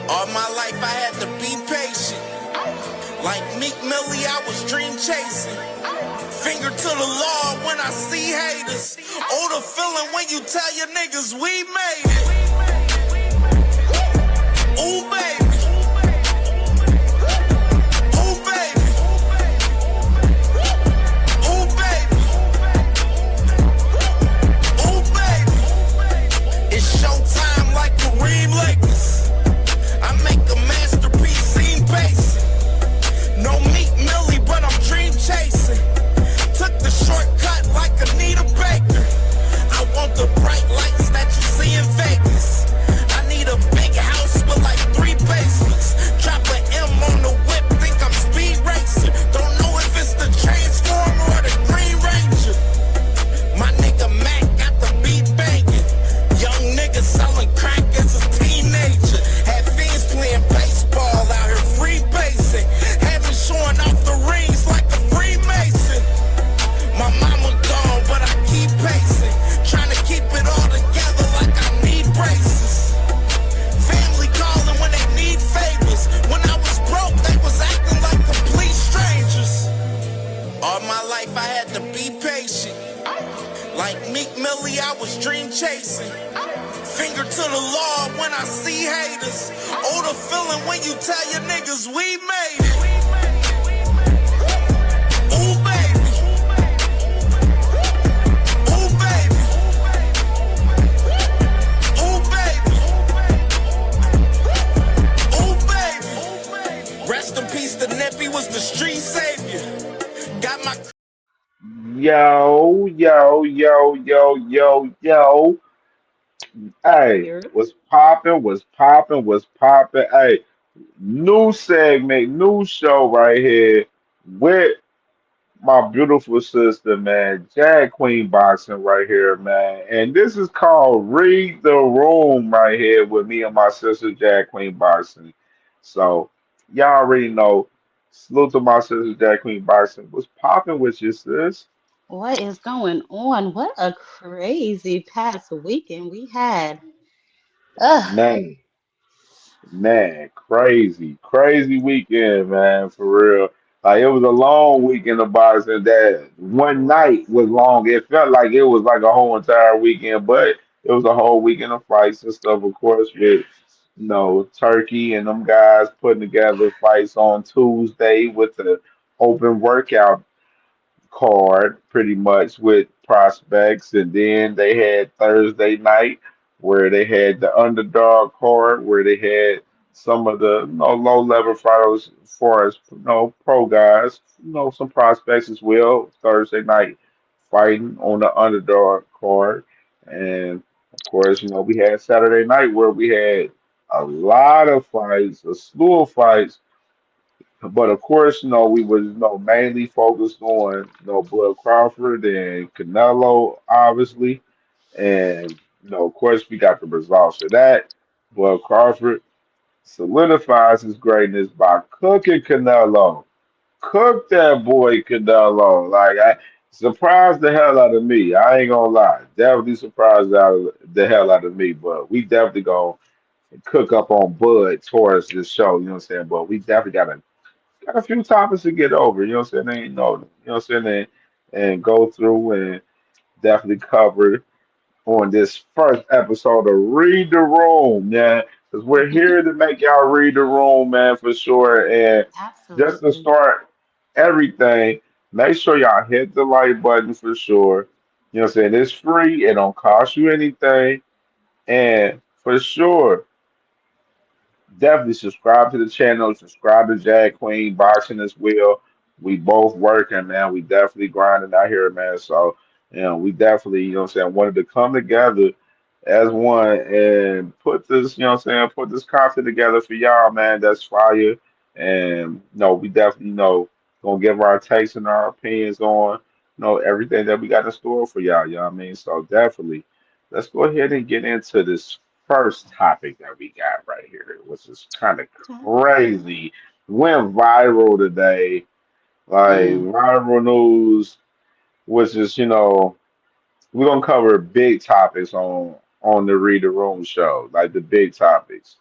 All my life I had to be patient. Like Meek Millie, I was dream chasing. Finger to the law when I see haters. Oh, the feeling when you tell your niggas we made it. Ooh, baby. Ooh, baby. Ooh, baby. Ooh, baby. It's showtime like Kareem Lakers. I make a masterpiece, seem basic. No Meek Millie, but I'm dream chasing. Took the shortcut like Anita Baker. I want the bright lights that you see in Vegas. I need a big house with like 3 basements. Drop an M on the whip, think I'm speed racing. Don't know if it's the Transformer or the Green Ranger. My nigga Mac got the beat banging. Young nigga selling crack as a teenager. Had fiends playing baseball out here free basing. Had me showing off the rings like a Freemason. My mama gone, but I keep pacing. Trying to keep it all together like I need braces. Family calling when they need favors. When I was broke, they was acting like complete strangers. All my life I had to be patient. Like Meek Millie, I was dream chasing. Finger to the law when I see haters. Oh, the feeling when you tell your niggas we made it. Ooh, baby. Ooh, baby. Ooh, baby. Ooh, baby. Rest in peace, the Nippy was the street savior. Got my Yo, yo, yo, yo, yo, yo. Hey, Here. what's popping? Hey, new segment, new show right here with my beautiful sister, man, Jag Queen Boxing right here, man. And this is called Read the Room right here with me and my sister, Jag Queen Boxing. So, y'all already know. Salute to my sister, Jag Queen Boxing. What's popping with you, sis? What is going on? What a crazy past weekend we had. Ugh. Man. Man, crazy, crazy weekend, man, for real. Like it was a long weekend of boxing. That one night was long. It felt like it was like a whole entire weekend, but it was a whole weekend of fights and stuff. Of course, with Turkey and them guys putting together fights on Tuesday with the open workout card pretty much with prospects, and then they had Thursday night where they had the underdog card where they had some of the low level fighters as far as pro guys, some prospects as well. Thursday night fighting on the underdog card, and of course we had Saturday night where we had a lot of fights, a slew of fights, but of course, we was mainly focused on Bud Crawford and Canelo, obviously, and of course we got the results of that. Bud Crawford solidifies his greatness by cooking Canelo. Cook that boy Canelo. Like I surprised the hell out of me. I ain't gonna lie, definitely surprised the hell out of me. But we definitely gonna cook up on Bud towards this show. You know what I'm saying? But we definitely got a few topics to get over, you know what I'm saying? What I'm saying? And go through and definitely cover on this first episode of Read the Room, man. Because we're here to make y'all read the room, man, for sure. And just to Absolutely. start everything, make sure y'all hit the like button for sure. You know what I'm saying? It's free, it don't cost you anything. And for sure, definitely subscribe to the channel. Subscribe to Jag Queen Boxing as well. We both working, man. We definitely grinding out here, man. So, we definitely, what I'm saying, wanted to come together as one and put this, what I'm saying, put this content together for y'all, man. That's fire. And no, we definitely gonna give our takes and our opinions on everything that we got in store for y'all. You know what I mean? So definitely, let's go ahead and get into this first topic that we got right here, which is kind of Okay. crazy. Went viral today, like Mm. viral news, which is, we're gonna cover big topics on the Read the Room show, like the big topics.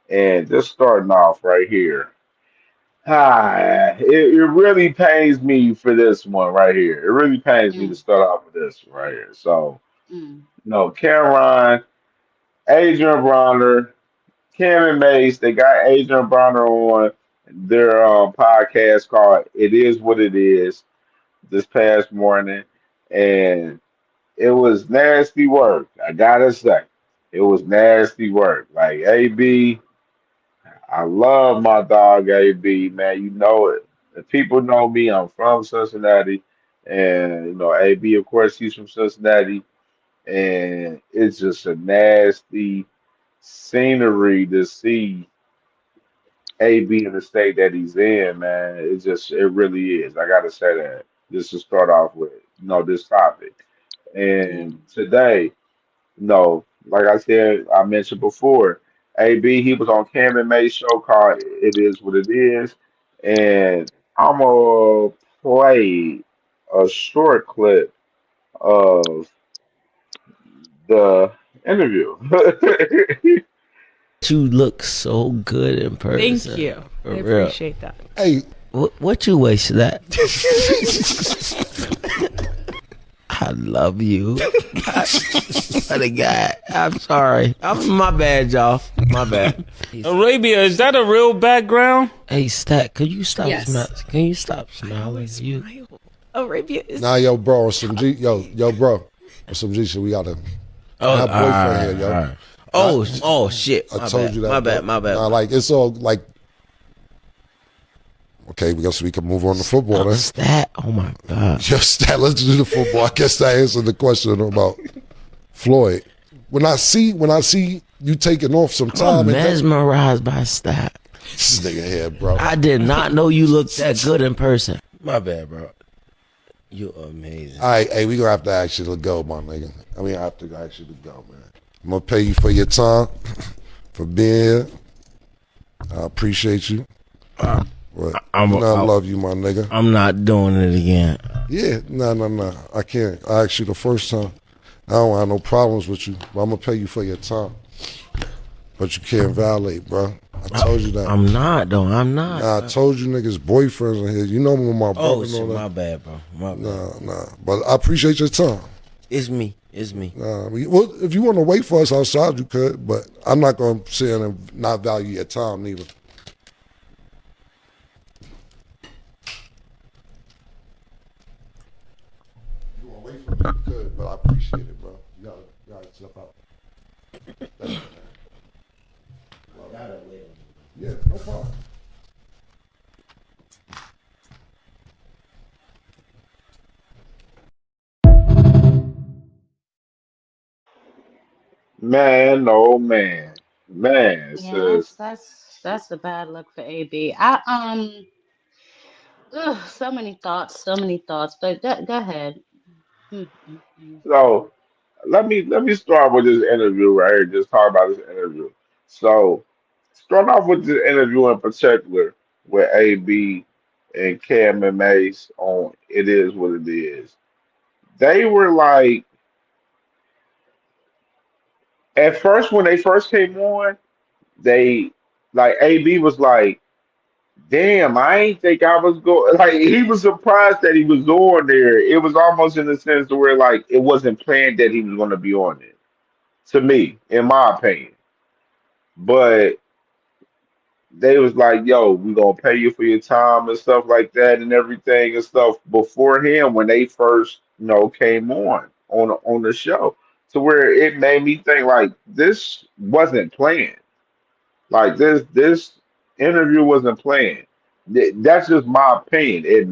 And just starting off right here. It really pains me for this one right here. It really pains me to Mm, start off with this one right here. So, mm, Cameron, Adrian Bronner, Cameron Mace, they got Adrian Bronner on their podcast called It Is What It Is this past morning. And it was nasty work. I gotta say, it was nasty work. Like AB, I love my dog AB, man. You know it. The people know me. I'm from Cincinnati, and AB, of course, he's from Cincinnati, and it's just a nasty scenery to see AB in the state that he's in, man. It really is. I gotta say that just to start off with, this topic. yeah. And today. No, like I said, I mentioned before, AB, he was on Cam and May's show called It Is What It Is. And I'm going to play a short clip of the interview. You look so good in person. Thank you. For I real. appreciate that. Hey, What you waste that? I love you. What a guy. I'm sorry. My bad, y'all. My bad. Arabia, is that a real background? Hey, Stat, could you stop Yes. Can you stop smiling? You Arabia is. nah, yo, bro, some G, yo, bro, some G shit. We got a my boyfriend here, yo. Oh shit. I told you that. My bad, bro. my bad. Nah, like it's all like. Okay, we can move on to football then. Stat. Oh my god. Yo, Stat, let's do the football. I guess that answered the question about Floyd. When I see you taking off some I'm time, mesmerized by Stat. this nigga here, bro. I did not know you looked that good in person. My bad, bro. You're amazing. All right, hey, we gonna have to ask you to go, my nigga. I mean, I have to ask you to go, man. I'm gonna pay you for your time, for being here. I appreciate you. But I love you, my nigga. I'm not doing it again. Yeah, no. I can't. I asked you the first time. I don't have no problems with you, but I'm gonna pay you for your time. But you can't violate, bro. I told you that. I'm not, though. I'm not. Nah, I told you niggas boyfriends in here. You know me with my brother Oh, and shit, all that. my bad, bro. My bad. Nah. But I appreciate your time. It's me. Well, if you want to wait for us outside, you could, but I'm not going to sit in and not value your time neither. You want to wait for me, you could, but I appreciate it, bro. You gotta step out. Yeah, no problem. Man, oh man. Man, Yeah, that's sis. that's a bad look for AB. So many thoughts, but go ahead. Mm, mm, mm. So let me start with this interview right here. Just talk about this interview. So start off with this interview in particular with AB and Cam and Mace on It Is What It Is. They were like at first when they first came on, they like AB was like, damn, I ain't think I was going like he was surprised that he was on there. It was almost in the sense to where like it wasn't planned that he was gonna be on it. To me, in my opinion. But they was like, yo, we gonna pay you for your time and stuff like that and everything and stuff before him when they first, came on the show. To where it made me think like this wasn't planned. Like this interview wasn't planned. That's just my opinion. It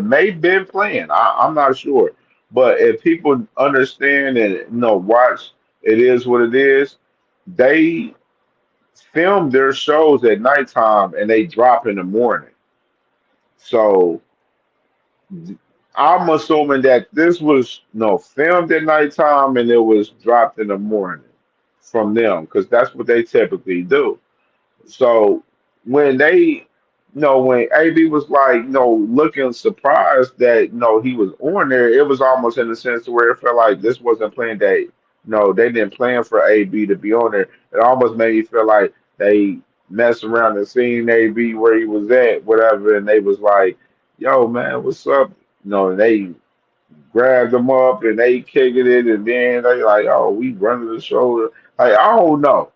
may been planned. I'm not sure. But if people understand and watch It Is What It Is, they film their shows at nighttime and they drop in the morning. So I'm assuming that this was filmed at nighttime and it was dropped in the morning from them because that's what they typically do. So when when AB was like, looking surprised that, he was on there, it was almost in a sense to where it felt like this wasn't planned that, they didn't plan for AB to be on there. It almost made me feel like they messed around and seen AB where he was at, whatever, and they was like, "Yo, man, what's up?" They grabbed them up and they kicking it, and then they like, "Oh, we running the shoulder." Like I don't know,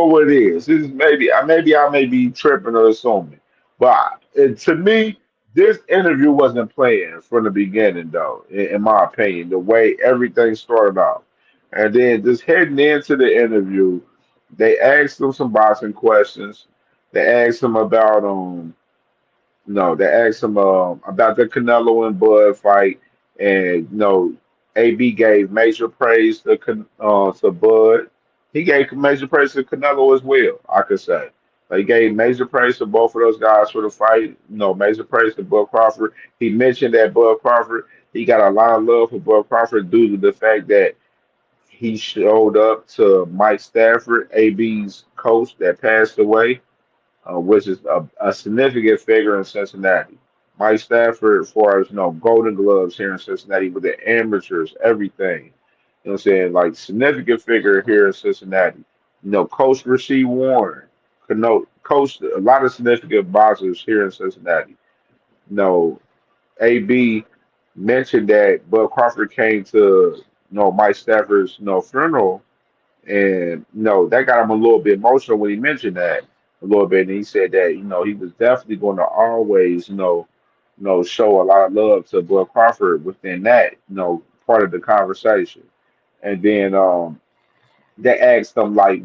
what it is. This is maybe I may be tripping or assuming, but to me, this interview wasn't planned from the beginning, though. In my opinion, the way everything started off, and then just heading into the interview, they asked him some boxing questions. They asked him about no, they asked him about the Canelo and Bud fight, and AB gave major praise to Bud. He gave major praise to Canelo as well. I could say he gave major praise to both of those guys for the fight. Major praise to Bud Crawford. He mentioned that Bud Crawford, he got a lot of love for Bud Crawford due to the fact that he showed up to Mike Stafford, AB's coach that passed away, which is a significant figure in Cincinnati. Mike Stafford, as far as Golden Gloves here in Cincinnati with the amateurs, everything. You know what I'm saying? Like significant figure here in Cincinnati. Coach Rasheed Warren, coached a lot of significant boxers here in Cincinnati. AB mentioned that Bud Crawford came to Mike Stafford's funeral, and that got him a little bit emotional when he mentioned that a little bit. And he said that he was definitely going to always show a lot of love to Bud Crawford within that part of the conversation. And then they asked him like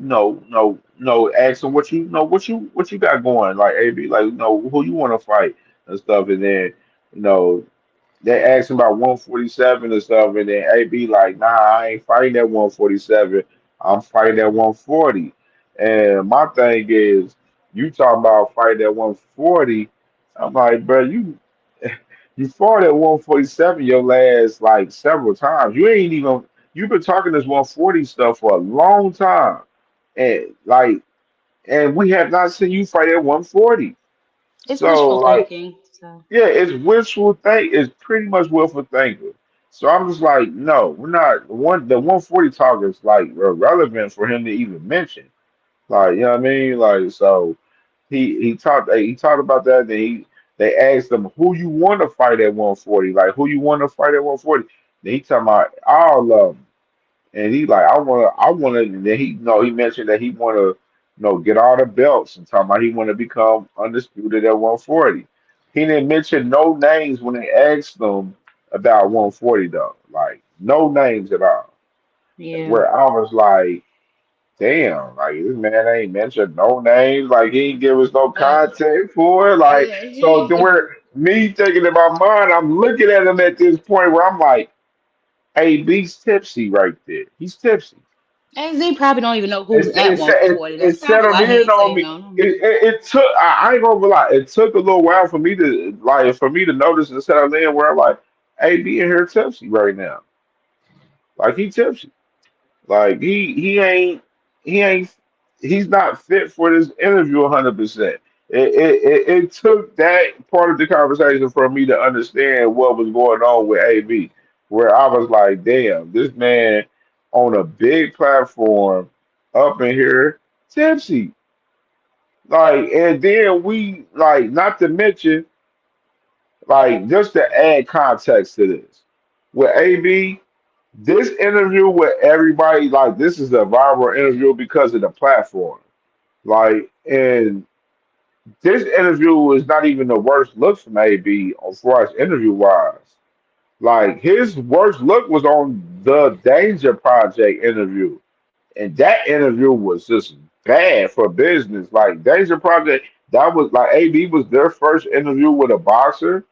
asked him what you got going, like AB, like who you want to fight and stuff. And then you know they asked him about 147 and stuff, and then AB like, nah, I ain't fighting at 147. I'm fighting at 140. And my thing is, you talking about fighting at 140? I'm like, bro, you fought at 147 your last like several times. You've been talking this 140 stuff for a long time, and and we have not seen you fight at 140. It's So wishful like. thinking. So Yeah, it's wishful think. It's pretty much wishful thinking. So I'm just like, no, we're not one. The 140 talk is like irrelevant for him to even mention. Like, you know what I mean? Like, so he talked about that. Then they asked him who you want to fight at 140. Like, who you want to fight at 140? Then he talking about all of them. And he like, I wanna. And then he mentioned that he wanna, get all the belts and talking about he wanna become undisputed at 140. He didn't mention no names when they asked him about 140 though, like no names at all. yeah. Where I was like, damn, like this man ain't mentioned no names, like he ain't give us no Uh, context for it, like yeah, so. To where me thinking in my mind, I'm looking at him at this point where I'm like, hey, B's tipsy right there. He's tipsy. AZ probably don't even know who's It, at it, it, 140. it That's probably settled why he in ain't on say me. no. It took. I ain't gonna lie. It took a little while for me to notice and settle in where I'm like, hey, B in here tipsy right now. Like he tipsy. Like he ain't he's not fit for this interview 100%. It took that part of the conversation for me to understand what was going on with AB, where I was like, damn, this man on a big platform up in here tipsy. Like, and then we like not to mention, like, just to add context to this. With AB, this interview with everybody, like this is a viral interview because of the platform. Like, and this interview is not even the worst look from AB as far as interview wise. Like his worst look was on the Danger Project interview. And that interview was just bad for business. Like Danger Project, that was like AB was their first interview with a boxer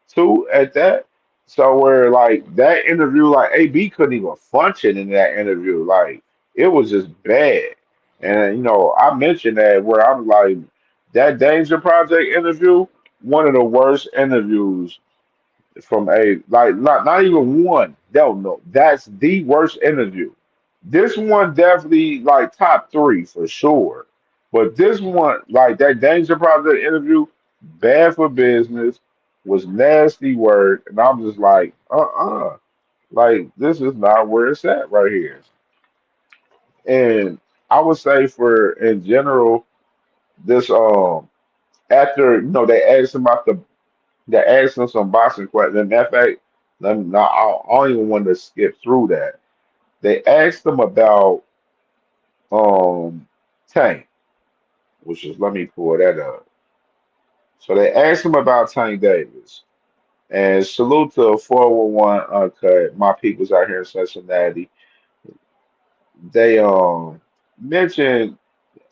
too at that. So where like that interview, like AB couldn't even function in that interview. Like it was just bad. And I mentioned that where I'm like that Danger Project interview, one of the worst interviews from a like not even one. No, that's the worst interview. This one definitely like top three for sure. But this one, like that Danger Project interview, bad for business, was nasty work, and I'm just like, like this is not where it's at right here. And I would say for in general. this after they asked him about they asked him some boxing questions. Matter of fact, no, I don't even want to skip through that. They asked him about um Tank, which is let me pull that up. So they asked him about Tank Davis. And salute to 411 Uncut, my peoples out here in Cincinnati. They mentioned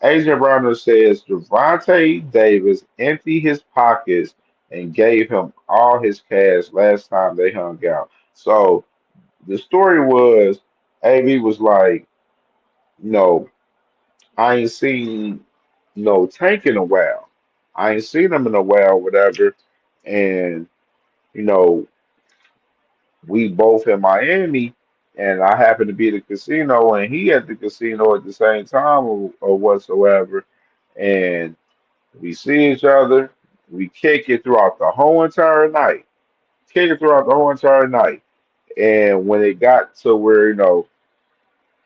Adrian Broner says Javante Davis emptied his pockets and gave him all his cash last time they hung out. So the story was AB was like, no, I ain't seen no Tank in a while. I ain't seen him in a while, whatever. And you know, we both in Miami, and I happened to be at the casino, and he at the casino at the same time, or whatsoever. And we see each other, we kick it throughout the whole entire night, kick it throughout the whole entire night. And when it got to where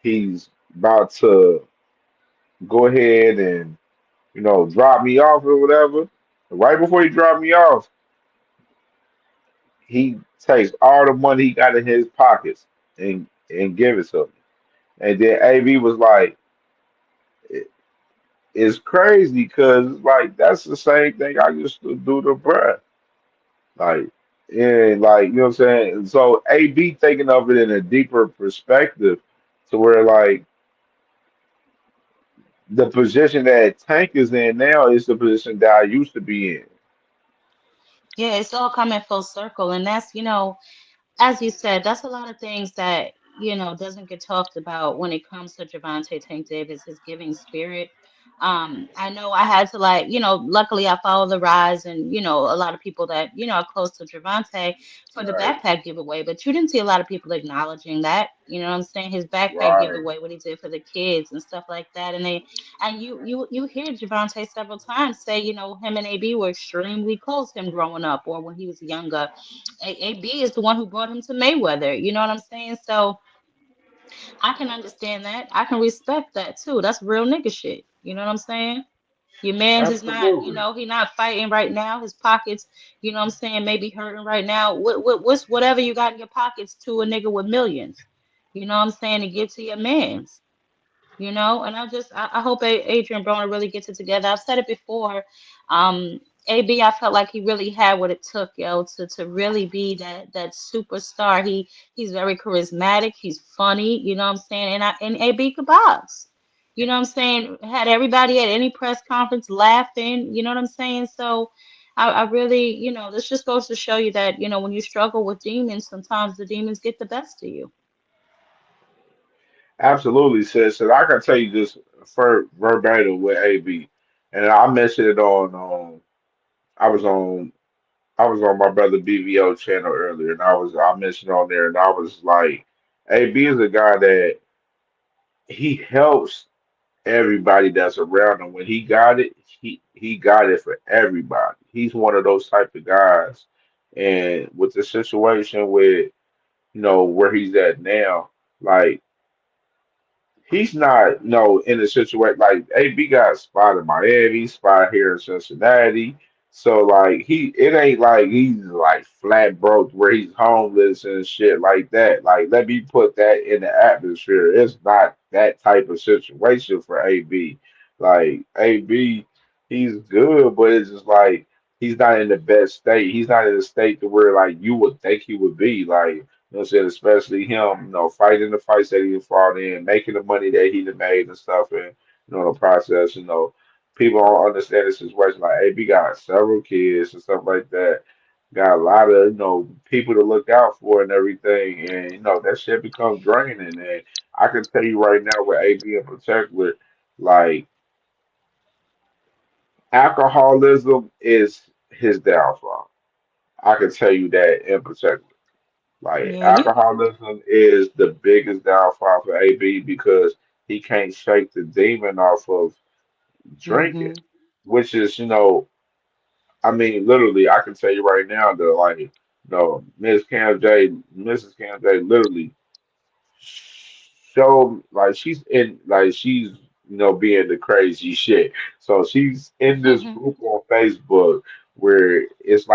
he's about to go ahead and drop me off or whatever, right before he dropped me off, he takes all the money he got in his pockets and give it to me. And then AB was like, "It- it's crazy because like that's the same thing I used to do to bruh. Like, and like, you know what I'm saying? And so AB thinking of it in a deeper perspective to where like the position that Tank is in now is the position that I used to be in. Yeah, it's all coming full circle, and that's, as you said, that's a lot of things that, doesn't get talked about when it comes to Javante Tank Davis, his giving spirit. I know I had to, like, luckily I follow the rise and, a lot of people that, are close to Javante for the Right, backpack giveaway, but you didn't see a lot of people acknowledging that, you know what I'm saying? His backpack right. giveaway, what he did for the kids and stuff like that. And you hear Javante several times say, him and AB were extremely close, him growing up or when he was younger. AB is the one who brought him to Mayweather. You know what I'm saying? So I can understand that. I can respect that too. That's real nigga shit. You know what I'm saying? Your man's is not, Absolutely. he not fighting right now. His pockets, you know what I'm saying, maybe hurting right now. What's whatever you got in your pockets to a nigga with millions? You know what I'm saying? To give to your man's. And I hope Adrian Broner really gets it together. I've said it before. Um, AB, I felt like he really had what it took, to really be that superstar. He's very charismatic. He's funny. You know what I'm saying? And AB could box. You know what I'm saying? Had everybody at any press conference laughing. You know what I'm saying? So I really, this just goes to show you that, when you struggle with demons, sometimes the demons get the best of you. Absolutely, sis. And I can tell you this for verbatim with AB. And I mentioned it on I was on I was on my brother BVO channel earlier, and I mentioned on there, and I was like, AB is a guy that he helps everybody that's around him. When he got it, he got it for everybody. He's one of those type of guys. And with the situation with where he's at now, like he's not, in a situation like AB got a spot in Miami, spot here in Cincinnati. So like it ain't like he's like flat broke where he's homeless and shit like that. Like let me put that in the atmosphere. It's not that type of situation for AB. Like AB, he's good, but it's just like he's not in the best state. He's not in a state to where like you would think he would be. Like what I'm saying? Especially him, fighting the fights that he fought in, making the money that he done made and stuff, and the process. People don't understand the situation. Like, AB got several kids and stuff like that. Got a lot of people to look out for and everything, and that shit becomes draining. And I can tell you right now, with AB in particular, like alcoholism is his downfall. I can tell you that in particular. Like Yeah, alcoholism is the biggest downfall for AB because he can't shake the demon off of drinking, hmm which is, I mean, literally, I can tell you right now that like, Mrs. Cam J, literally showed like she's being the crazy shit. So she's in this group on Facebook where it's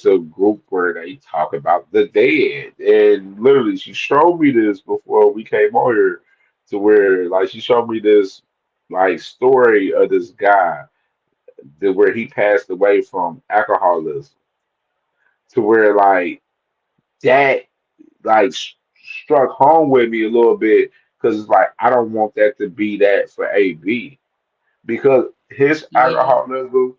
a group where they talk about the dead. And literally she showed me this before we came on here to where like she showed me this like story of this guy that where he passed away from alcoholism to where like that like struck home with me a little bit because it's like I don't want that to be that for AB because his Yeah. alcoholism,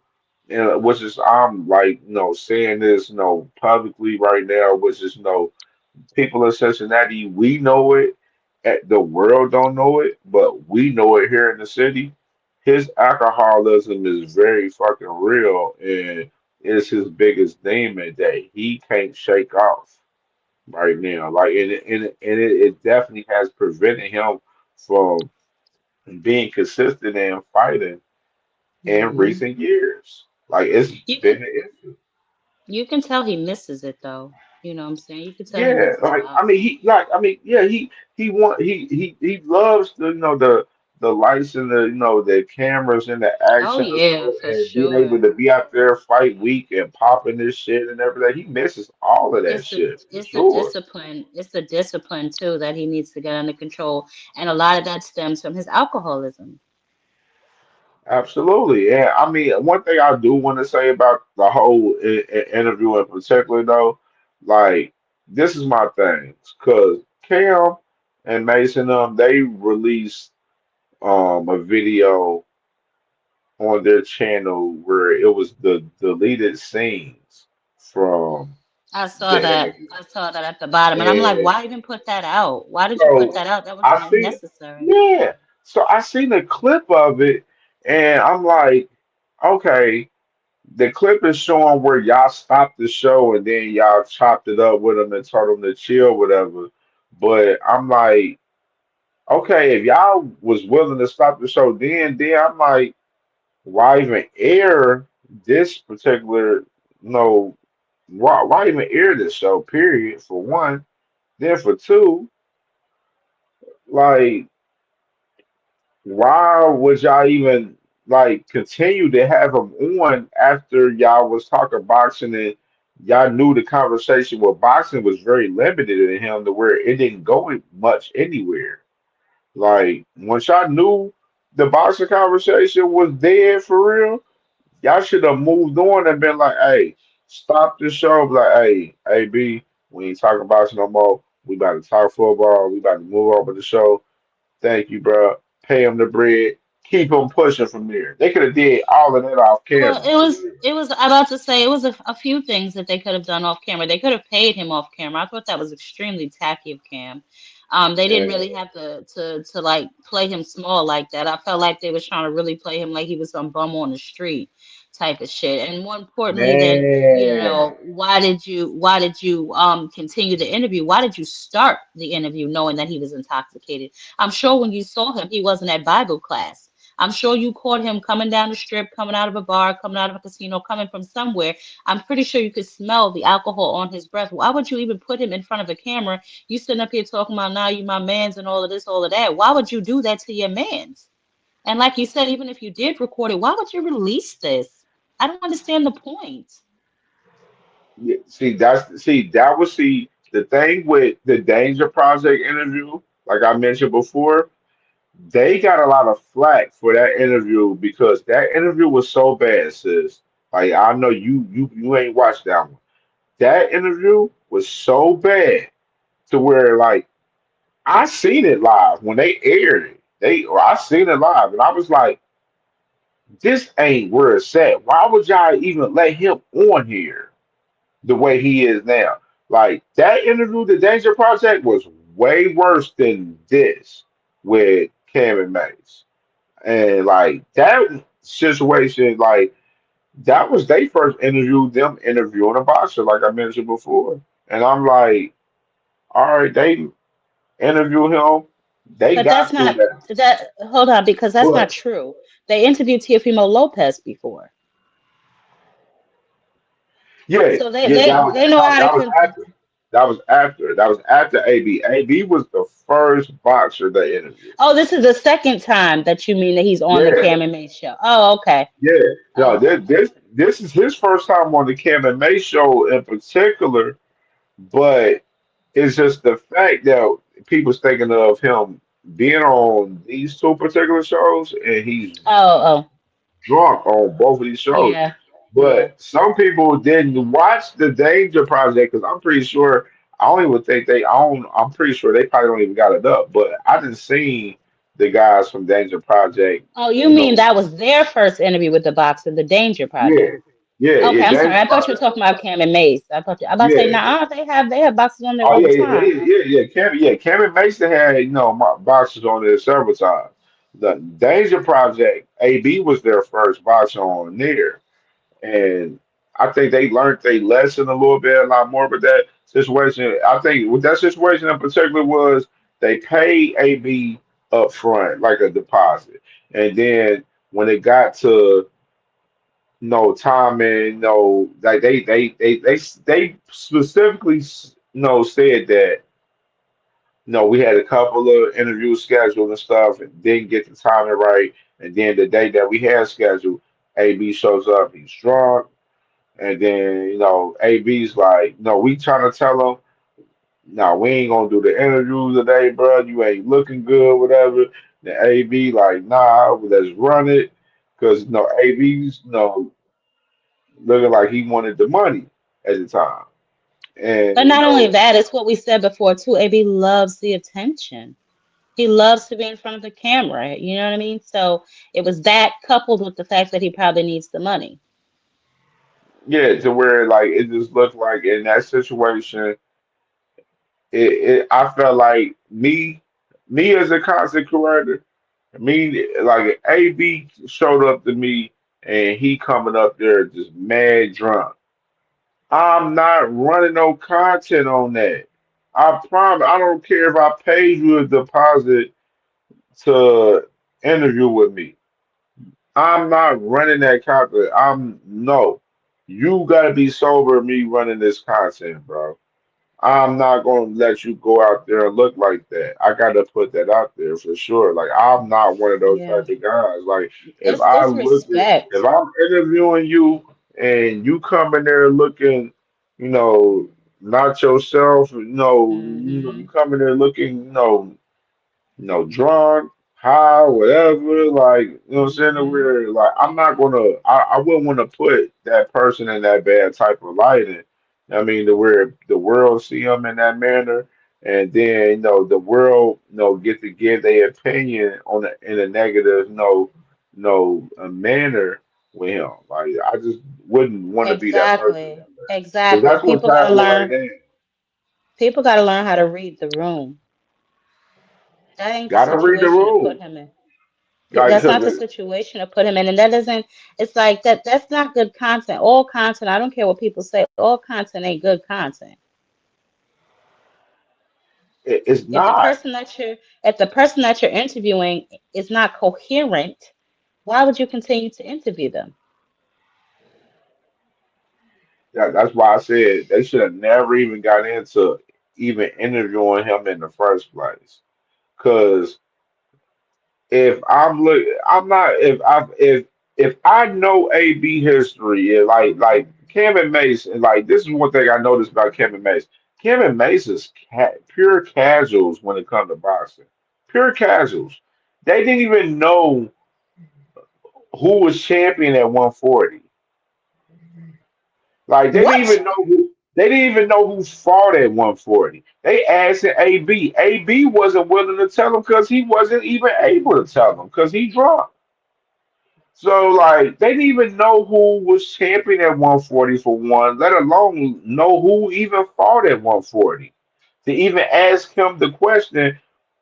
which is I'm like saying this publicly right now, which is people in Cincinnati we know it, the world don't know it, but we know it here in the city. His alcoholism is very fucking real, and it's his biggest demon that he can't shake off right now. Like, it definitely has prevented him from being consistent and fighting in Hmm. recent years. Like, it's You been can an issue. you can tell he misses it though. You know what I'm saying? You can tell he Yeah, misses boxing. yeah, he loves the lights and the cameras and the Oh action yeah, for and being able sure. to be out there fight week and popping this shit and everything. He misses all of that It's the shit for it's the sure. discipline. It's the discipline too that he needs to get under control, and a lot of that stems from his alcoholism. Absolutely. And I mean, one thing I do want to say about the whole interview in particular, though, like, this is my thing. Because Cam and Mason, they released a video on their channel where it was the deleted scenes from I saw the that. interview. I saw that at the bottom, and I'm like, And why even put that out? Why did you put so that out? That was I see, unnecessary. yeah. So I seen a clip of it, and I'm like, okay. The clip is showing where y'all stopped the show and then y'all chopped it up with them and told them to chill, whatever. But I'm like, okay, if y'all was willing to stop the show, then I'm like, why even air this particular, no, why even air this show? Period. For one, then for two, like. Why would y'all even like continue to have him on after y'all was talking boxing and y'all knew the conversation with boxing was very limited in him to where it didn't go much anywhere. Like once y'all knew the boxing conversation was dead for real, y'all should have moved on and been like, hey, stop the show. Be like, hey, B, we ain't talking boxing no more. We about to talk football. We about to move over the show. Thank you, bro. Pay him the bread. Keep him pushing from there. They could have did all of that off Well, camera. it was I'm about to say it was a few things that they could have done off camera. They could have paid him off camera. I thought that was extremely tacky of Cam. They didn't And really have to like play him small like that. I felt like they was trying to really play him like he was some bum on the street type of shit. And more importantly than, man, why did you continue the interview? Why did you start the interview knowing that he was intoxicated? I'm sure when you saw him, he wasn't at Bible class. I'm sure you caught him coming down the strip, coming out of a bar, coming out of a casino, coming from somewhere. I'm pretty sure you could smell the alcohol on his breath. Why would you even put him in front of a camera? You sitting up here talking about now you my mans and all of this, all of that. Why would you do that to your mans? And like you said, even if you did record it, why would you release this? I don't understand the point. yeah, see the thing with the Danger Project interview, like I mentioned before, they got a lot of flack for that interview because that interview was so bad, sis. Like I know you ain't watched that one. That interview was so bad to where like I seen it live when they aired it. I seen it live, and I was like, "This ain't where it's at. Why would y'all even let him on here the way he is now?" Like that interview, the Danger Project, was way worse than this with Cam and Mace, and like that situation, like that was they first interview them interviewing a boxer, like I mentioned before, and I'm like, all right, they interview him. They But that's got through not that. that. Hold on, because that's not But true. They interviewed Teofimo Lopez before, yeah, so they yeah, they they know how to that was after. That was after AB. AB was the first boxer they interviewed. Oh, this is the second time that you mean that he's on the Yeah, Cam and May show. Oh, okay. yeah. No, Oh, this okay. this this is his first time on the Cam and May show in particular, but it's just the fact that people's thinking of him being on these two particular shows, and he's Oh, oh, drunk on both of these shows. yeah, yeah. But some people didn't watch the Danger Project because I'm pretty sure I don't even think they own. I'm pretty sure they probably don't even got it up. But I didn't see the guys from Danger Project. Oh, you You mean know, that was their first interview with the boxer, the Danger yeah, Project? yeah, Okay, I'm sorry. Danger I thought you were Project. talking about Cam and Mace. I about to say, Yeah. nah, they have boxers on there Oh all the yeah, time. Cam Mason had boxers on there several times. The Danger Project, AB was their first boxer on there. And I think they learned their lesson a little bit, a lot more. But that situation, I think, with that situation in particular was they paid AB up front, like a deposit, and then when it got to time and like they specifically said that we had a couple of interviews scheduled and stuff, and didn't get the timing right, and then the day that we had scheduled, AB shows up, he's drunk. And then, AB's like, no, we trying to tell him, no, we ain't gonna do the interview today, bro. You ain't looking good, whatever. The AB like, nah, let's run it, because AB's looking like he wanted the money at the time, and But not only that, it's what we said before too. AB loves the attention. He loves to be in front of the camera. You know what I mean? So it was that coupled with the fact that he probably needs the money. yeah, to where like it just looked like in that situation, I felt like me as a content creator. Me, like AB showed up to me and he coming up there just mad drunk. I'm not running no content on that. I promise. I don't care if I paid you a deposit to interview with me. I'm not running that content. I'm no. You gotta be sober. Me running this content, bro. I'm not going to let you go out there and look like that. I got to put that out there for sure. Like I'm not one of those Yeah. type of guys. Like It's respect. if I'm interviewing you and you come in there looking, you know, not yourself, you Hmm. come in there looking, drunk, high, whatever, like, what I'm saying? Hmm. Where, like, I wouldn't want to put that person in that bad type of lighting. I mean, to where the world see them in that manner, and then, the world, get to give their opinion in a negative, manner with him. Like, I just wouldn't want to be that person. Exactly. Because Exactly. that's what's happening right now. People gotta learn how to read the room. That ain't the Gotta read the situation to put room. him in. Like, That's because not the situation to put him in. And that doesn't, it's like that's not good content. All content, I don't care what people say, all content ain't good content. it's If the not. person that you're if the person that you're interviewing is not coherent, why would you continue to interview them? That's why I said they should have never even got into even interviewing him in the first place. Because I'm not if I know AB history, like Kevin Mason, like this is one thing I noticed about Kevin Mason. Kevin Mason's pure casuals when it comes to boxing, pure casuals. They didn't even know who was champion at 140. Like What? they didn't even know who fought at 140. They asked AB. AB wasn't willing to tell them because he wasn't even able to tell them because he drunk. So like they didn't even know who was champion at 140 for one, let alone know who even fought at 140. To even ask him the question,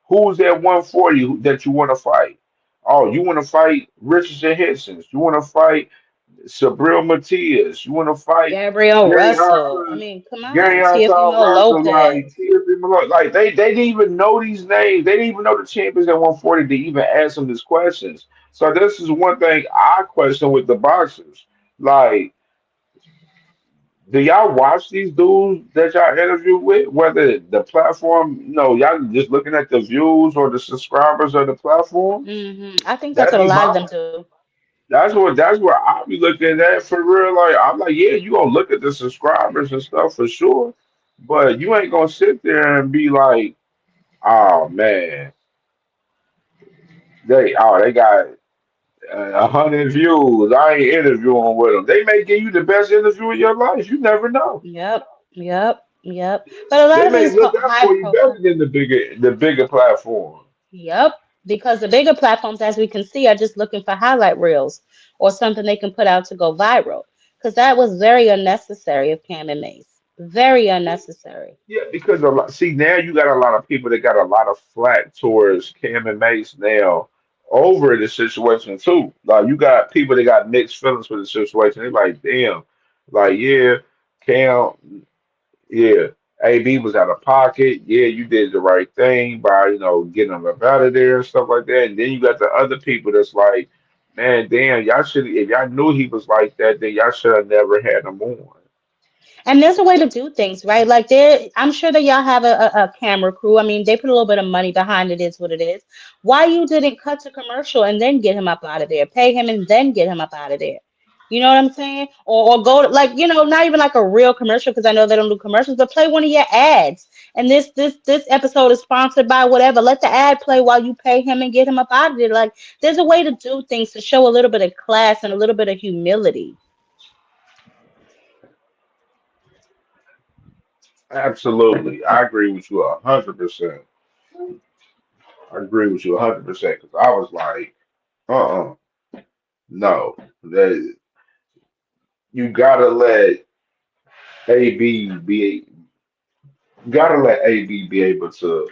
who's at 140 that you want to fight? Oh, you want to fight Richardson Hitchens. You want to fight Sabril Matias. You want to fight Gabriel Gary Russell. I Harper, mean, come Gary on. Harper, Teofimo Russell, like Lopez. TSB Malone. Like they didn't even know these names. They didn't even know the champions at 140 to even ask them these questions. So this is one thing I question with the boxers. Like Do y'all watch these dudes that y'all interview with? Whether the platform, y'all just looking at the views or the subscribers of the platform? I think that's That what a be lot of my them do. that's where I be looking at for real. Like I'm like, yeah, you gonna look at the subscribers and stuff for sure, but you ain't gonna sit there and be like, oh man, they got 100 views. I ain't interviewing with them. They may give you the best interview of your life. You never know. Yep, yep, yep. But a lot They of may these look out high for you better profile. than the bigger platform. Yep, because the bigger platforms, as we can see, are just looking for highlight reels or something they can put out to go viral. Because that was very unnecessary of Cam and Mace. Very unnecessary. Yeah, because see now you got a lot of people that got a lot of flack towards Cam and Mace now over the situation too. Like you got people that got mixed feelings with the situation. They're like, damn, like yeah, Cam, yeah, AB was out of pocket. Yeah, you did the right thing by getting him up out of there and stuff like that. And then you got the other people that's like, man, damn, y'all should if y'all knew he was like that, then y'all should have never had him on. And there's a way to do things, right? Like there, I'm sure that y'all have a camera crew. I mean, they put a little bit of money behind it, is what it is. Why you didn't cut to commercial and then get him up out of there? Pay him and then get him up out of there. You know what I'm saying? Or go to, like, not even like a real commercial because I know they don't do commercials, but play one of your ads. And this episode is sponsored by whatever. Let the ad play while you pay him and get him up out of there. Like there's a way to do things to show a little bit of class and a little bit of humility. Absolutely, I agree with you 100%. I agree with you 100% because I was like, no, that you gotta let AB be, gotta let AB be able to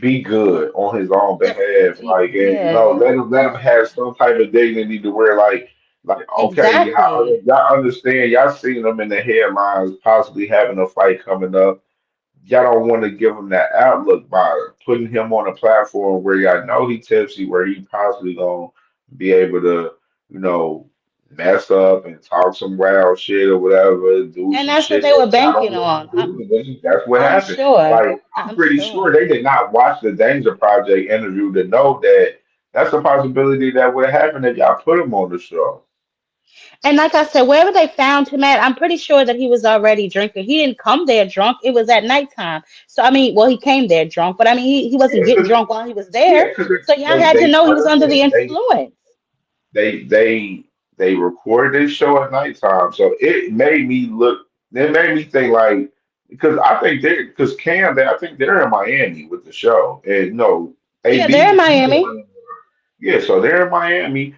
be good on his own behalf, like, and Yeah, let him have some type of dignity to where, like, okay, exactly. y'all understand, y'all seen him in the headlines, possibly having a fight coming up. Y'all don't want to give him that outlook by putting him on a platform where y'all know he tipsy, where he possibly gonna be able to, you know, mess up and talk some wild shit or whatever, do And some that's what shit they that were y'all don't banking want on. to do. And that's what I'm happened. sure. Like, I'm I'm pretty sure. sure they did not watch the Danger Project interview to know that that's a possibility that would happen if y'all put him on the show. And like I said, wherever they found him at, I'm pretty sure that he was already drinking. He didn't come there drunk. It was at nighttime. So I mean, well, he came there drunk, but I mean, he wasn't Yeah, getting because drunk while he was there. yeah, because So y'all they had to they know he was first under the they influence. they they they recorded this show at nighttime, so it made me look. It made me think like because I think because Cam, I think they're in Miami with the show, and no, Yeah, they're in AB, Miami. yeah, so they're in Miami.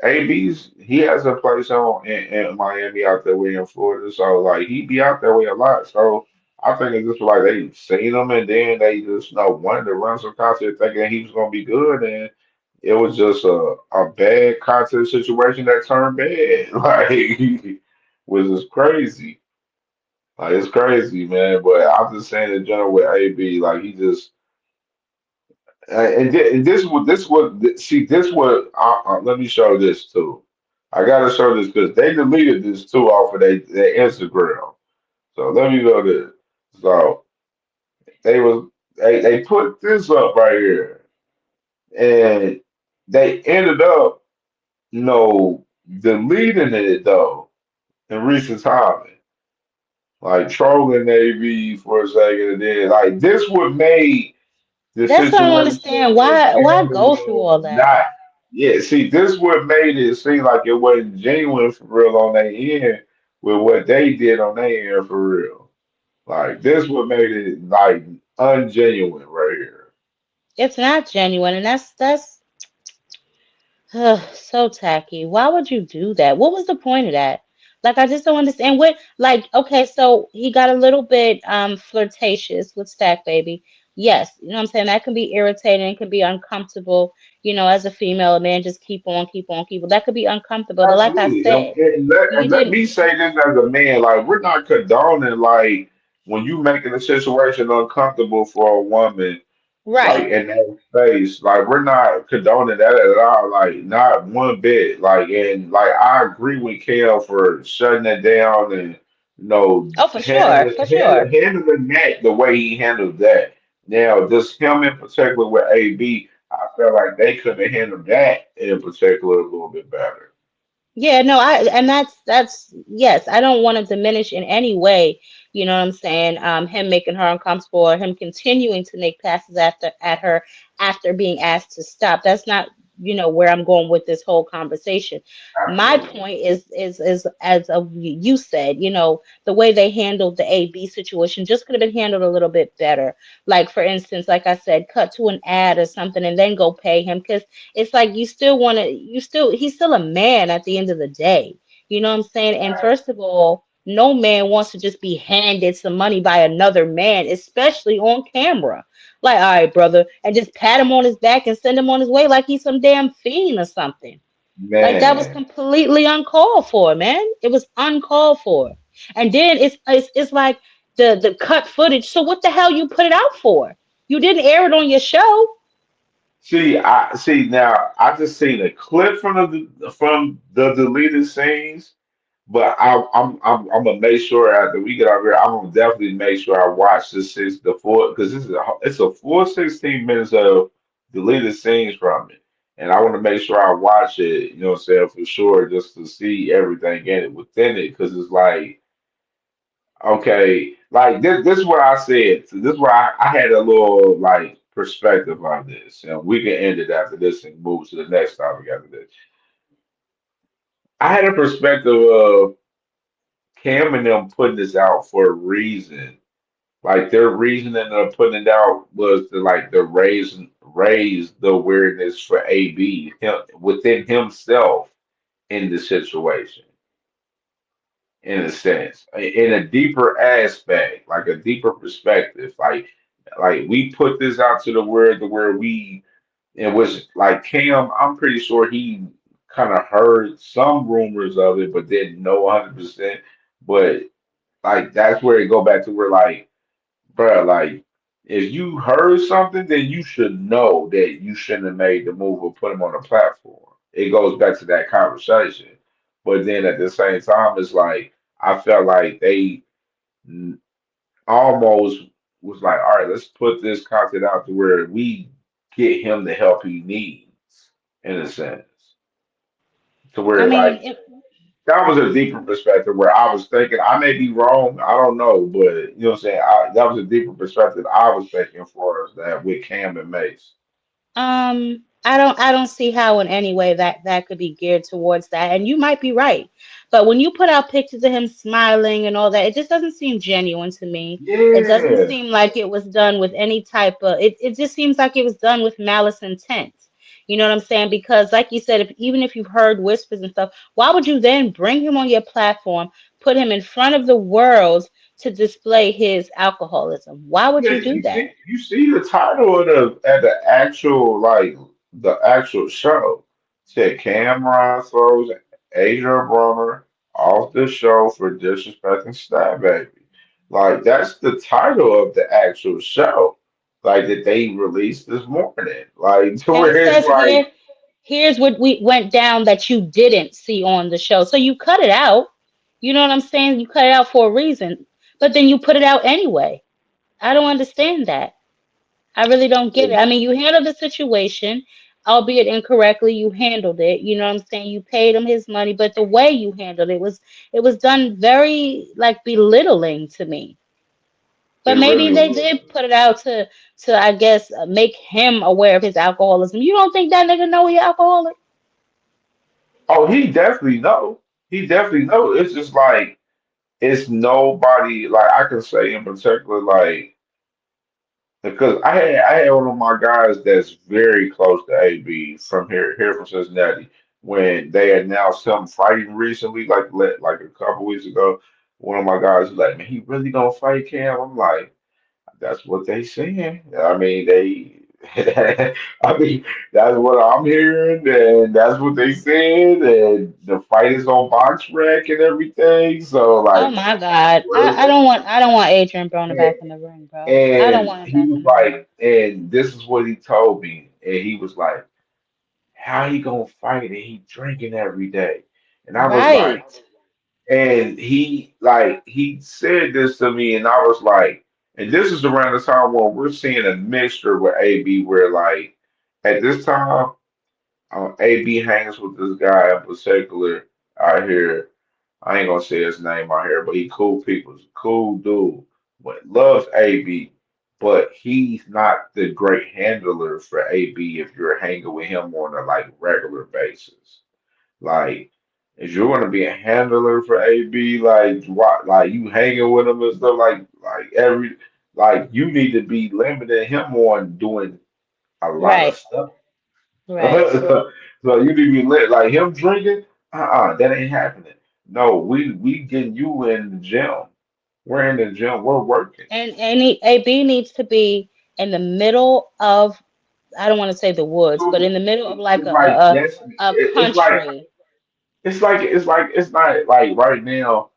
AB's he has a place in Miami out there way in Florida, so like he be out there way a lot. So I think it's just like they seen him and then they just wanted to run some content thinking he was gonna be good, and it was just a bad content situation that turned bad. Like was just crazy. Like it's crazy, man. But I'm just saying in general with AB, like he just and this what see this what let me show this too. I gotta show this because they deleted this too off of their Instagram. So let me go there. So they put this up right here, and they ended up deleting it though in recent time, like trolling AB for a second, and then like this would made the That's what I don't situation understand. with Why Cam and go through all that? not. Yeah, see, this what made it seem like it wasn't genuine for real on their end with what they did on their end for real. Like this what made it like ungenuine right here. It's not genuine, and that's so tacky. Why would you do that? What was the point of that? Like, I just don't understand what, like, okay, so he got a little bit flirtatious with Stack Baby. Yes, you know what I'm saying? That can be irritating, it can be uncomfortable, as a female, a man just keep on, keep on, keep on. That could be uncomfortable. But like I Absolutely. And, said, and let, he and let didn't. me say this as a man, like we're not condoning like when you making a situation uncomfortable for a woman like Right. in that space. Like we're not condoning that at all. Like not one bit. Like and like I agree with Kale for shutting it down and Oh, for sure, for sure. handling that the way he handled that. Now just him in particular with AB, I felt like they could have handled that in particular a little bit better. Yeah, no, and that's yes, I don't want to diminish in any way, you know what I'm saying, him making her uncomfortable or him continuing to make passes at her after being asked to stop. That's not, where I'm going with this whole conversation. My Absolutely. point is as you said, the way they handled the AB situation just could have been handled a little bit better. Like for instance, like I said, cut to an ad or something and then go pay him because it's like you still want to, he's still a man at the end of the day. You know what I'm saying? And first of all, no man wants to just be handed some money by another man, especially on camera. Like, all right, brother, and just pat him on his back and send him on his way like he's some damn fiend or something. Like that was Man. completely uncalled for, man. It was uncalled for. And then it's like the cut footage. So what the hell you put it out for? You didn't air it on your show. See, I see now. I just seen a clip from the deleted scenes, but I'm gonna make sure after we get out here, I'm gonna definitely make sure I watch the full because it's a full 16 minutes of deleted scenes from it, and I want to make sure I watch it. You know what I'm saying for sure, just to see everything in it within it, because it's like okay, like this is what I said. This is where I had a little like perspective on this, and we can end it after this and move to the next topic after this. I had a perspective of Cam and them putting this out for a reason. Like their reasoning of putting it out was to like to raise the awareness for AB within himself in the situation, in a sense, in a deeper aspect, like a deeper perspective. Like we put this out to the world to where it was like Cam, I'm pretty sure he kind of heard some rumors of it, but didn't know 100%. But like that's where it go back to where like, bruh, like if you heard something, then you should know that you shouldn't have made the move or put him on a platform. It goes back to that conversation. But then at the same time, it's like I felt like they almost was like, all right, let's put this content out to where we get him the help he needs, in a sense. To I where mean, like that was a deeper perspective where I was thinking I may be wrong, I don't know, but you know what I'm saying? That was a deeper perspective I was thinking for us that with Cam and Mace. I don't see how in any way that could be geared towards that. And you might be right. But when you put out pictures of him smiling and all that, it just doesn't seem genuine to me. It doesn't Yeah. seem like it was done with any type of it just seems like it was done with malice intent. You know what I'm saying? Because like you said, if even if you've heard whispers and stuff, why would you then bring him on your platform, put him in front of the world to display his alcoholism? Why would Yeah, you do that? you see the title of the actual like the actual show. Said Cameron throws Asia Brunner off the show for disrespecting Stab Baby. Like that's the title of the actual show. Like that they released this morning. Like to And where it it's says like here's what we went down that you didn't see on the show. So you cut it out. You know what I'm saying? You cut it out for a reason, but then you put it out anyway. I don't understand that. I really don't get it. I mean, you handled the situation, albeit incorrectly. You handled it. You know what I'm saying? You paid him his money, but the way you handled it was done very like belittling to me. it But maybe really they was. did put it out to I guess make him aware of his alcoholism. You don't think that nigga know he alcoholic? Oh, he definitely know. He definitely know. It's just like it's nobody like I can say in particular like because I had one of my guys that's very close to AB from here from Cincinnati. When they announced him fighting recently, like a couple weeks ago, one of my guys was like, "Man, he really gonna fight Cam?" I'm like, "That's what they saying." I mean, they. I mean, that's what I'm hearing, and that's what they said, and the fight is on Box Rec and everything. So Oh like, my God. what I don't want Adrian Broner is back in the ring, bro. I don't and want him he back was in the ring. like, and this is what he told me, and he was like, how he gonna fight and he drinking every day? And I was like, Right. and he said this to me, and I was like, and this is around the time when we're seeing a mixture with AB, where like at this time, AB hangs with this guy in particular out here. I ain't gonna say his name out here, but he cool people. He's a cool dude. But loves AB, but he's not the great handler for AB if you're hanging with him on a like regular basis. Like, if you're gonna be a handler for AB, like what, like you hanging with him and stuff, like you need to be limiting him on doing a lot of Right. stuff. Right. So you need to be lit like him drinking. That ain't happening. No, we getting you in the gym. We're in the gym. We're working. AB needs to be in the middle of, I don't want to say the woods, but So in the middle of like it's like yes, a it's like country. it's not like right now.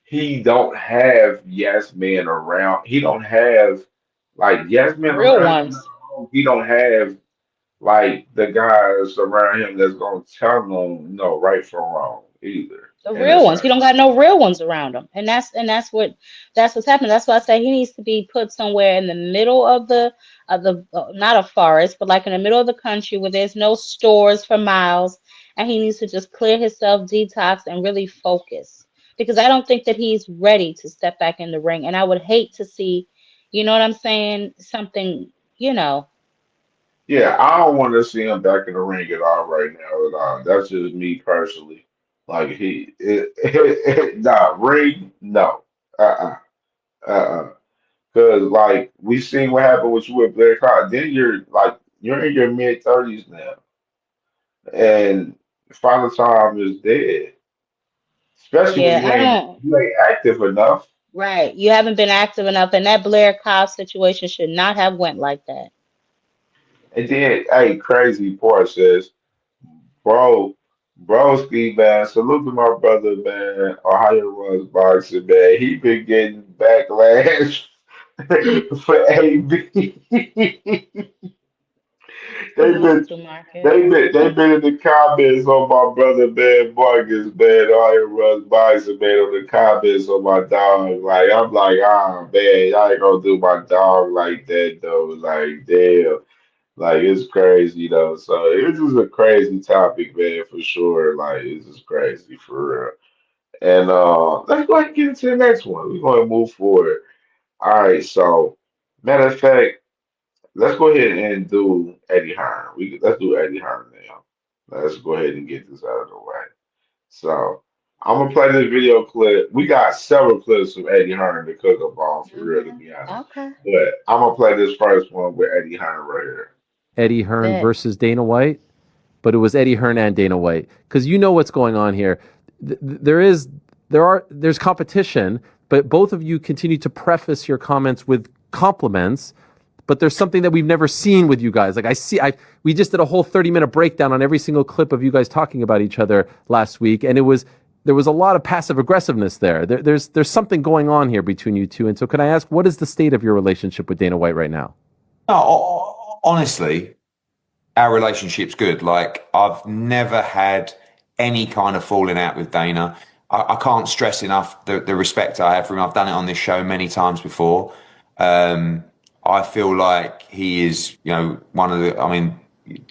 He don't have yes men around. He don't have like yes men Real around him. ones. No. He don't have like the guys around him that's gonna tell him no right from wrong either. The In a real ones. He sense. don't got no real ones around him. That's what's happening. That's why I say he needs to be put somewhere in the middle of the not a forest, but like in the middle of the country where there's no stores for miles, and he needs to just clear himself, detox, and really focus. Because I don't think that he's ready to step back in the ring. And I would hate to see, you know what I'm saying, something, you know. Yeah, I don't want to see him back in the ring at all right now at all. That's just me personally. Like nah, ring, no, uh. Because like we seen what happened with you with Blair Cotton. Then you're in your mid 30s now, and Father Time is dead. Especially when Yeah, I don't. you ain't active enough. Right. You haven't been active enough, and that Blair Cobb situation should not have went like that. And then, hey, crazy part says, bro, broski, man, salute to my brother, man. Ohio runs boxing, man. He been getting backlash for AB. They've Salute been to Marcus. they've been in the comments on my brother man Marcus man all your runs boxing man on the comments on my dog. Like I'm like, man, y'all ain't gonna do my dog like that though. Like damn. Like it's crazy though. So it's just a crazy topic, man, for sure. Like it's just crazy for real. And let's go ahead and get into the next one. We're gonna move forward. All right, so matter of fact. Let's go ahead and do Eddie Hearn. Let's do Eddie Hearn now. Let's go ahead and get this out of the way. So I'm gonna play this video clip. We got several clips of Eddie Hearn to cook up on for real, to be honest. Okay. But I'm gonna play this first one with Eddie Hearn right here. Eddie Hearn Bet. versus Dana White, but it was Eddie Hearn and Dana White because you know what's going on here. There's competition, but both of you continue to preface your comments with compliments. But there's something that we've never seen with you guys. Like we just did a whole 30-minute breakdown on every single clip of you guys talking about each other last week, and there was a lot of passive aggressiveness there. There's something going on here between you two. And so, can I ask, what is the state of your relationship with Dana White right now? No, honestly, our relationship's good. Like, I've never had any kind of falling out with Dana. I can't stress enough the respect I have for him. I've done it on this show many times before. I feel like he is,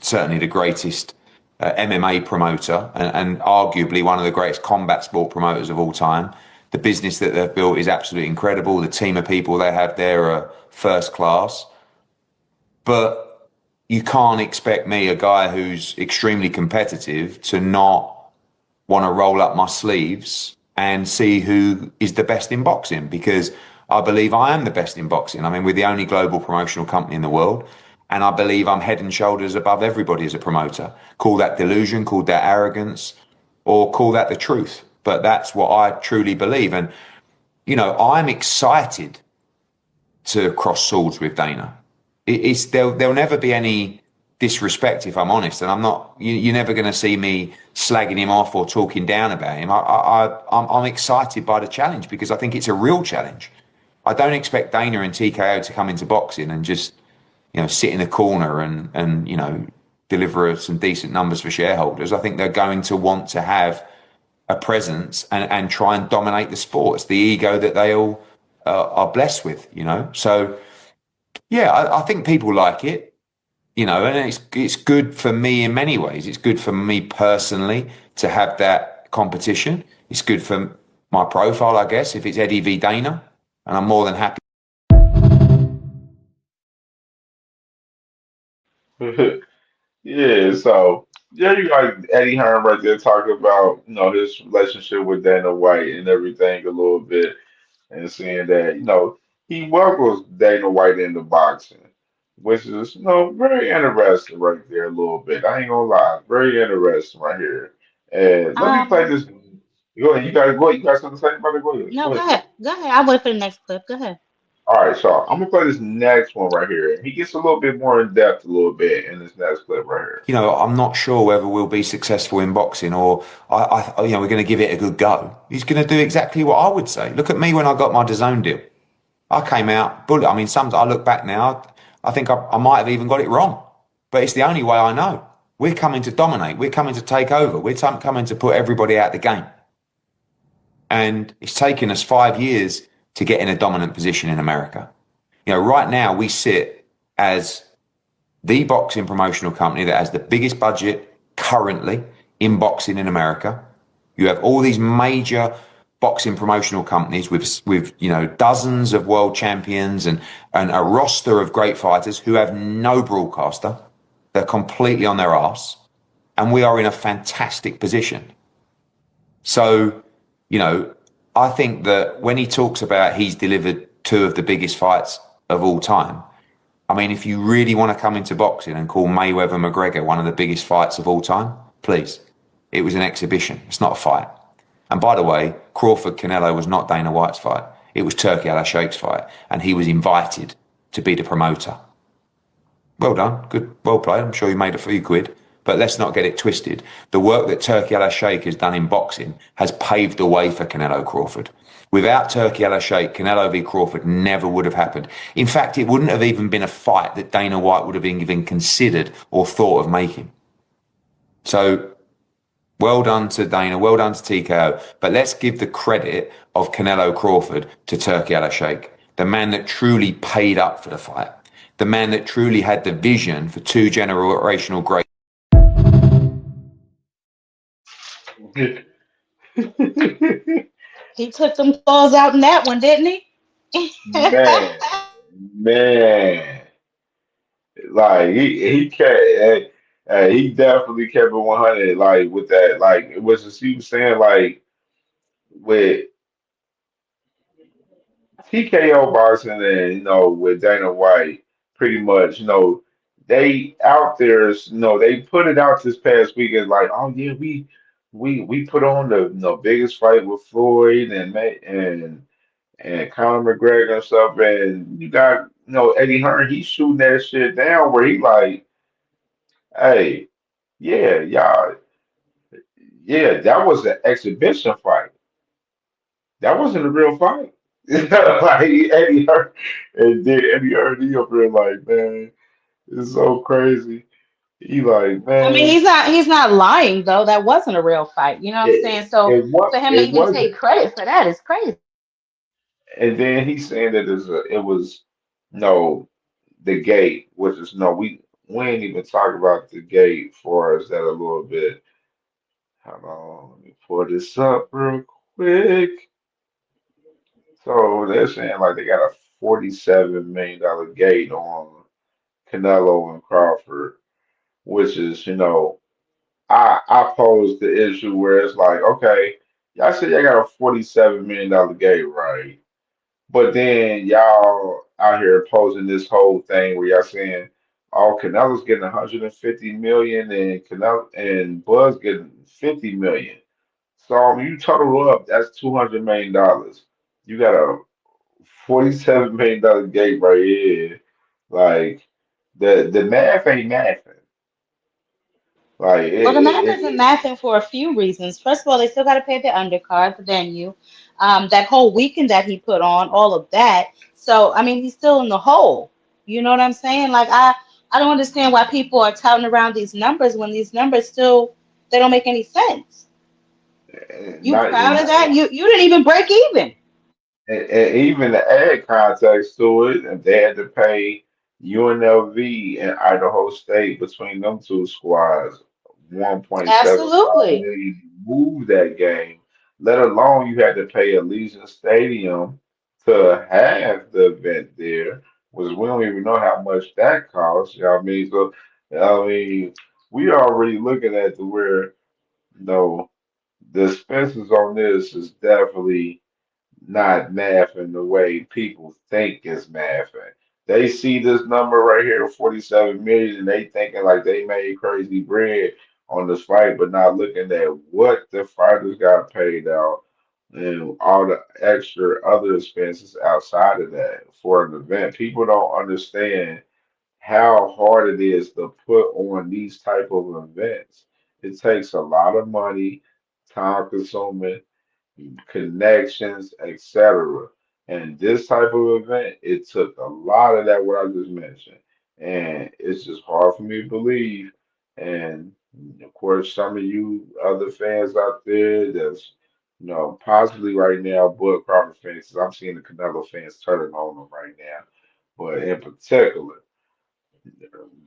certainly the greatest MMA promoter and arguably one of the greatest combat sport promoters of all time. The business that they've built is absolutely incredible. The team of people they have there are first class. But you can't expect me, a guy who's extremely competitive, to not want to roll up my sleeves and see who is the best in boxing, because I believe I am the best in boxing. I mean, we're the only global promotional company in the world, and I believe I'm head and shoulders above everybody as a promoter. Call that delusion, call that arrogance, or call that the truth. But that's what I truly believe. And, I'm excited to cross swords with Dana. There'll never be any disrespect, if I'm honest, and I'm not. You're never going to see me slagging him off or talking down about him. I'm excited by the challenge because I think it's a real challenge. I don't expect Dana and TKO to come into boxing and just sit in a corner and deliver some decent numbers for shareholders. I think they're going to want to have a presence and try and dominate the sport. It's the ego that they all are blessed with, So yeah, I think people like it. And it's good for me in many ways. It's good for me personally to have that competition. It's good for my profile, I guess, if it's Eddie v Dana, and I'm more than happy. Yeah, so yeah, you got Eddie Hearn right there talking about his relationship with Dana White and everything a little bit, and saying that he welcomes Dana White into boxing, which is very interesting right there a little bit. I ain't gonna lie, very interesting right here. And let me play Um, this. Go ahead, you gotta go. You got something to say about it? Go ahead. no, Go go ahead. ahead. Go ahead. I'll wait for the next clip. Go ahead. All right, so I'm gonna play this next one right here. He gets a little bit more in depth, a little bit in this next clip right here. I'm not sure whether we'll be successful in boxing or we're going to give it a good go. He's going to do exactly what I would say. Look at me when I got my DAZN deal. I came out bullet. I mean, I look back now, I think I might have even got it wrong, but it's the only way I know. We're coming to dominate. We're coming to take over. We're coming to put everybody out the game. And it's taken us 5 years to get in a dominant position in America. Right now we sit as the boxing promotional company that has the biggest budget currently in boxing in America. You have all these major boxing promotional companies with dozens of world champions and a roster of great fighters who have no broadcaster. They're completely on their arse. And we are in a fantastic position. So, I think that when he talks about he's delivered 2 of the biggest fights of all time, I mean, if you really want to come into boxing and call Mayweather-McGregor one of the biggest fights of all time, please. It was an exhibition. It's not a fight. And by the way, Crawford-Canelo was not Dana White's fight. It was Turki Al-Sheikh's fight. And he was invited to be the promoter. Well done. Good. Well played. I'm sure you made a few quid. But let's not get it twisted. The work that Turki Al-Sheikh has done in boxing has paved the way for Canelo Crawford. Without Turki Al-Sheikh, Canelo v Crawford never would have happened. In fact, it wouldn't have even been a fight that Dana White would have even considered or thought of making. So, well done to Dana, well done to TKO. But let's give the credit of Canelo Crawford to Turki Al-Sheikh, the man that truly paid up for the fight, the man that truly had the vision for 2 generational greats. He took them claws out in that one, didn't he? Man, man, like he kept, he definitely kept it 100, like with that, like it was just he was saying like with TKO boxing and with Dana White, pretty much they out there, they put it out this past weekend like, oh yeah, we put on the biggest fight with Floyd and Conor McGregor and stuff, and you got Eddie Hearn, he's shooting that shit down where he like, hey, yeah, y'all, yeah, that was an exhibition fight. That wasn't a real fight. Like Eddie Hearn, and then Eddie Hearn, he up there like, man, it's so crazy. He like, I mean, man, he's not lying though. That wasn't a real fight. You know what I'm it saying? So for him to it even take wasn't. credit for that is crazy. And then he's saying that it was no the gate, which is no, we ain't even talk about the gate for us that a little bit. Hold on, let me pull this up real quick. So they're saying like they got a $47 million gate on Canelo and Crawford, which is, I pose the issue where it's like, okay, y'all said y'all got a $47 million gate, right? But then y'all out here posing this whole thing where y'all saying, oh, Canelo's getting 150 million and Canelo and Buzz getting 50 million. So when you total up, that's $200 million. You got a $47 million gate right here. Like, The math ain't mathing. Like Well, the math isn't it mathing for a few reasons. First of all, they still got to pay the undercard, the venue, that whole weekend that he put on, all of that. So, I mean, he's still in the hole. You know what I'm saying? Like, I don't understand why people are touting around these numbers when these numbers still they don't make any sense. You not, proud of not that? You didn't even break even. and even to add context to it, and they had to pay UNLV and Idaho State between them two squads 1.75 Absolutely. million to move that game. Let alone you had to pay Allegiant Stadium to have the event there, which we don't even know how much that costs. You know what I mean? So I mean, we already looking at the where the expenses on this is definitely not math in the way people think is math. They see this number right here, 47 million, and they thinking like they made crazy bread on this fight, but not looking at what the fighters got paid out and all the extra other expenses outside of that for an event. People don't understand how hard it is to put on these type of events. It takes a lot of money, time consuming, connections, etc. And this type of event, it took a lot of that, what I just mentioned. And it's just hard for me to believe. And of course, some of you other fans out there that's, possibly right now, Bud Crawford fans, 'cause I'm seeing the Canelo fans turning on them right now. But in particular,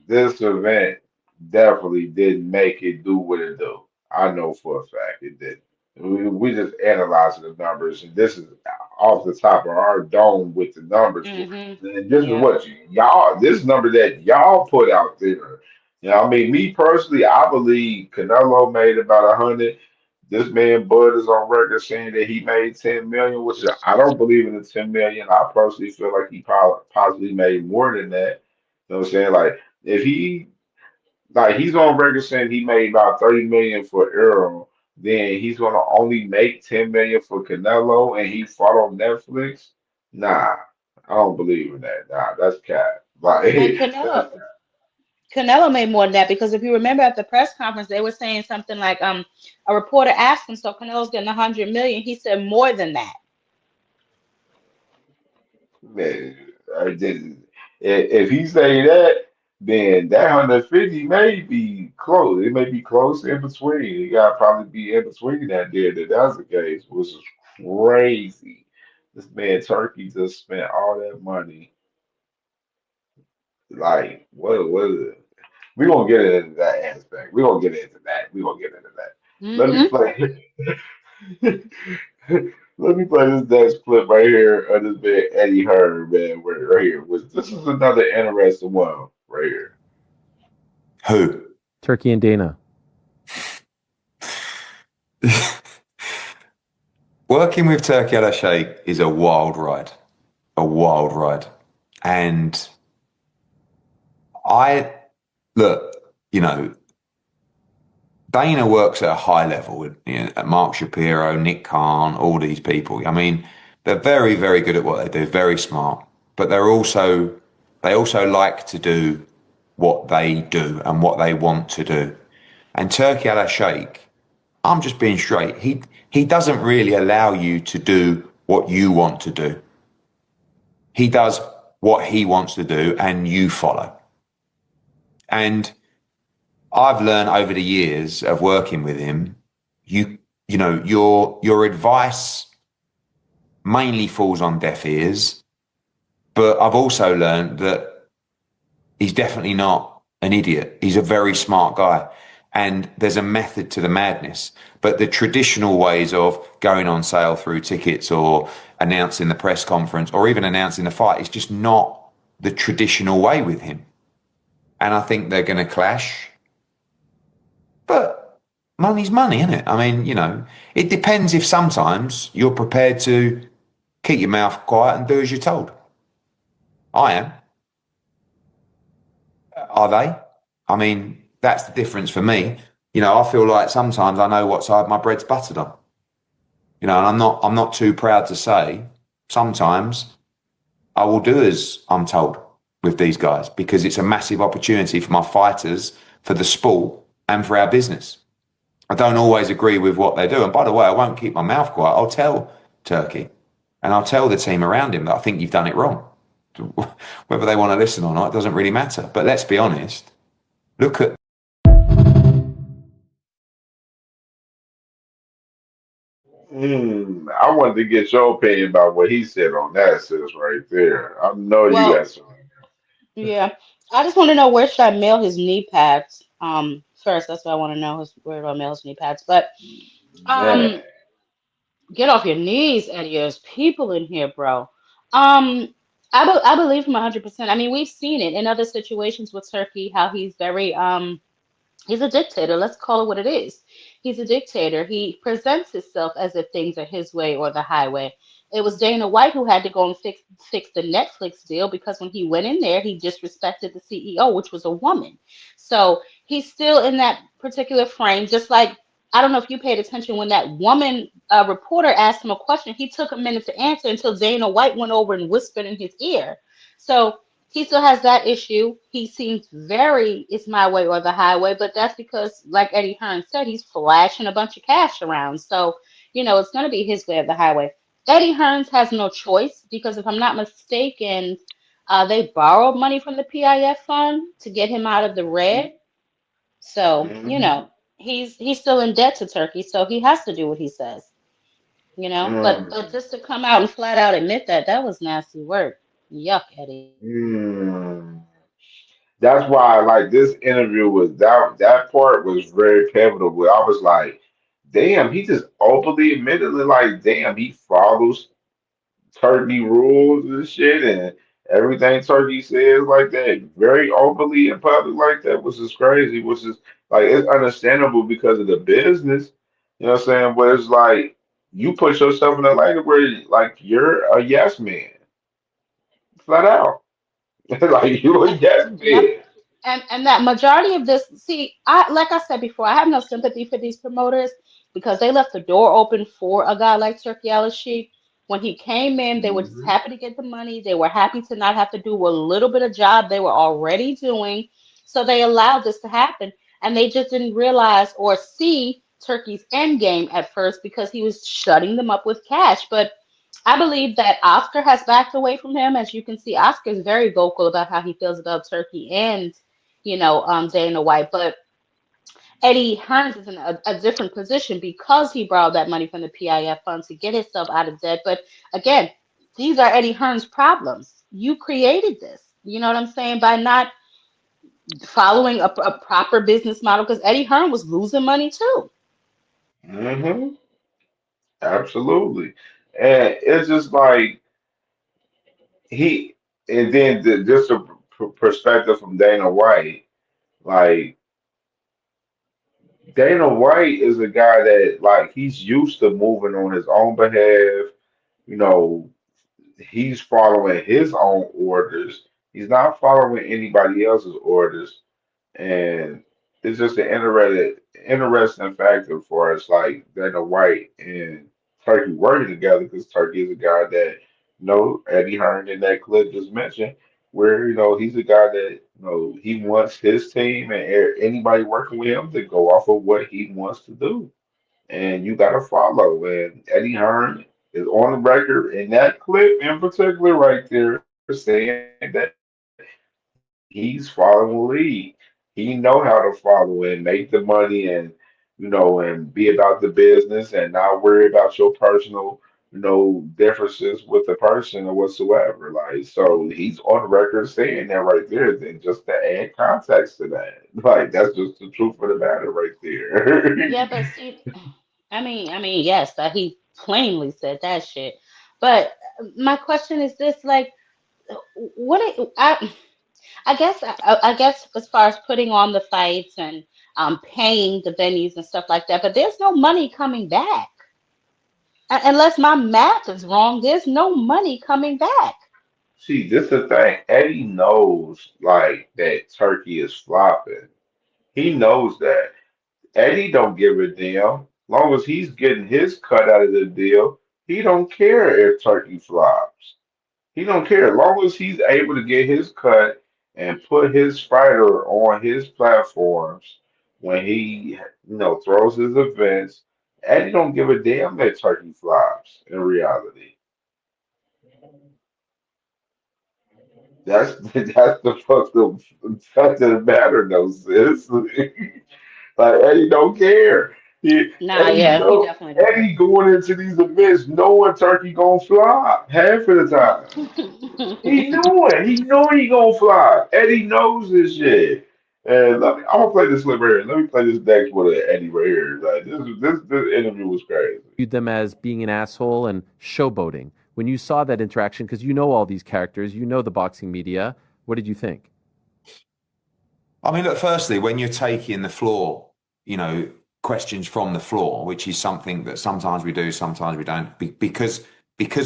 this event definitely didn't make it do what it do. I know for a fact it didn't. We just analyzing the numbers, and this is off the top of our dome with the numbers. And this is Yeah. what y'all, this number that y'all put out there. I mean, me personally, I believe Canelo made about 100. This man Bud is on record saying that he made 10 million, which I don't believe in the 10 million. I personally feel like he probably possibly made more than that. You know what I'm saying? Like if he like he's on record saying he made about 30 million for Earl, then he's gonna only make 10 million for Canelo and he fought on Netflix. Nah, I don't believe in that. Nah, that's cap. And Like Canelo that's Canelo made more than that because if you remember at the press conference, they were saying something like, a reporter asked him, so Canelo's getting 100 million. He said more than that. man, if he say that, then that 150 may be close. It may be close in between. It got to probably be in between that there. That's the case, which is crazy. This man Turkey just spent all that money. Like, what is it? We're gonna get into that aspect. We're gonna get into that. We're gonna get into that. Let me Hmm. play let me play this next clip right here of this man Eddie Hearn, man. Right here. This is another interesting one right here. Who? Turkey and Dana. Working with Turkey Al Sheikh is a wild ride. A wild ride. And I look, Dana works at a high level. At Mark Shapiro, Nick Khan, all these people. I mean, they're very, very good at what they do, very smart. But they also like to do what they do and what they want to do. And Turkey Al Sheikh, I'm just being straight. He doesn't really allow you to do what you want to do. He does what he wants to do, and you follow. And I've learned over the years of working with him, your advice mainly falls on deaf ears, but I've also learned that he's definitely not an idiot. He's a very smart guy. And there's a method to the madness. But the traditional ways of going on sale through tickets or announcing the press conference or even announcing the fight is just not the traditional way with him. And I think they're going to clash. But money's money, isn't it? I mean, it depends if sometimes you're prepared to keep your mouth quiet and do as you're told. I am. Are they? I mean, that's the difference for me. I feel like sometimes I know what side my bread's buttered on. And I'm not too proud to say sometimes I will do as I'm told. with these guys because it's a massive opportunity for my fighters, for the sport, and for our business. I don't always agree with what they do. And by the way, I won't keep my mouth quiet. I'll tell Turkey and I'll tell the team around him that I think you've done it wrong. Whether they want to listen or not, it doesn't really matter. But let's be honest. Look at I wanted to get your opinion about what he said on that, sis, right there. I know you Well, got some. yeah. I just want to know where should I mail his knee pads? First, that's what I want to know is where do I mail his knee pads? But Man. um, get off your knees, Eddie. There's people in here, bro. Um, I believe him 100%. I mean, we've seen it in other situations with Turkey, how he's very he's a dictator. Let's call it what it is. He's a dictator. He presents himself as if things are his way or the highway. It was Dana White who had to go and fix the Netflix deal because when he went in there, he disrespected the CEO, which was a woman. So he's still in that particular frame. Just like I don't know if you paid attention when that woman reporter asked him a question, he took a minute to answer until Dana White went over and whispered in his ear. So he still has that issue. He seems very, it's my way or the highway, but that's because, like Eddie Hearn said, he's flashing a bunch of cash around. So, it's going to be his way or the highway. Eddie Hearns has no choice because if I'm not mistaken, they borrowed money from the PIF fund to get him out of the red. So, Mm-hmm. he's still in debt to Turkey, so he has to do what he says. But just to come out and flat out admit that was nasty work. Yuck, Eddie. Mm. That's why, like, this interview was that part was very pivotal. Where I was like, damn, he just openly admitted, like, damn, he follows Turkey rules and shit, and everything Turkey says like that, very openly in public like that, which is crazy. Which is like it's understandable because of the business. You know what I'm saying? But it's like you put yourself in a lane where like you're a yes man, flat out. Like you a yes Yep. man. And that majority of this, see, I like I said before, I have no sympathy for these promoters because they left the door open for a guy like Turkey Al Sheikh. When he came in, they were just Hmm. happy to get the money. They were happy to not have to do a little bit of job they were already doing. So they allowed this to happen. And they just didn't realize or see Turkey's end game at first because he was shutting them up with cash. But I believe that Oscar has backed away from him. As you can see, Oscar is very vocal about how he feels about Turkey and, Dana White. But Eddie Hearns is in a different position because he borrowed that money from the PIF fund to get himself out of debt. But again, these are Eddie Hearns' problems. You created this. You know what I'm saying? By not following a proper business model, because Eddie Hearn was losing money too. Hmm. Absolutely. And it's just like he, and then just a perspective from Dana White, like. Dana White is a guy that like he's used to moving on his own behalf. You know, he's following his own orders. He's not following anybody else's orders. And it's just an interesting factor for us, like Dana White and Turkey working together because Turkey is a guy that, Eddie Hearn in that clip just mentioned, where, he's a guy that, he wants his team and anybody working with him to go off of what he wants to do. And you got to follow. And Eddie Hearn is on the record in that clip in particular right there saying that he's following the lead. He know how to follow and make the money and be about the business and not worry about your personal, differences with the person or whatsoever. Like, so he's on record saying that right there. Then just to add context to that, like that's just the truth of the matter right there. Yeah, but see, I mean, yes, that he plainly said that shit. But my question is this, like, what I guess as far as putting on the fights and paying the venues and stuff like that, but there's no money coming back. Unless my math is wrong, there's no money coming back. See, this the thing. Eddie knows like that Turkey is flopping. He knows that. Eddie don't give a damn. Long as he's getting his cut out of the deal, he don't care if Turkey flops. He don't care as long as he's able to get his cut and put his fighter on his platforms when he throws his events. Eddie don't give a damn that Turkey flops in reality. That's the fuck the fact of the matter though, sis. Like Eddie don't care. Nah, yeah, he definitely doesn't. Eddie going into these events knowing Turkey gonna flop half of the time. He knew it. He knew he gonna fly. Eddie knows this shit. And I'm gonna play this clip right here. Let me play this next one of Eddie right here. Like this interview was crazy. Viewed them as being an asshole and showboating. When you saw that interaction, because you know all these characters, you know the boxing media, what did you think? I mean, look, firstly, when you're taking the floor, questions from the floor, which is something that sometimes we do, sometimes we don't, because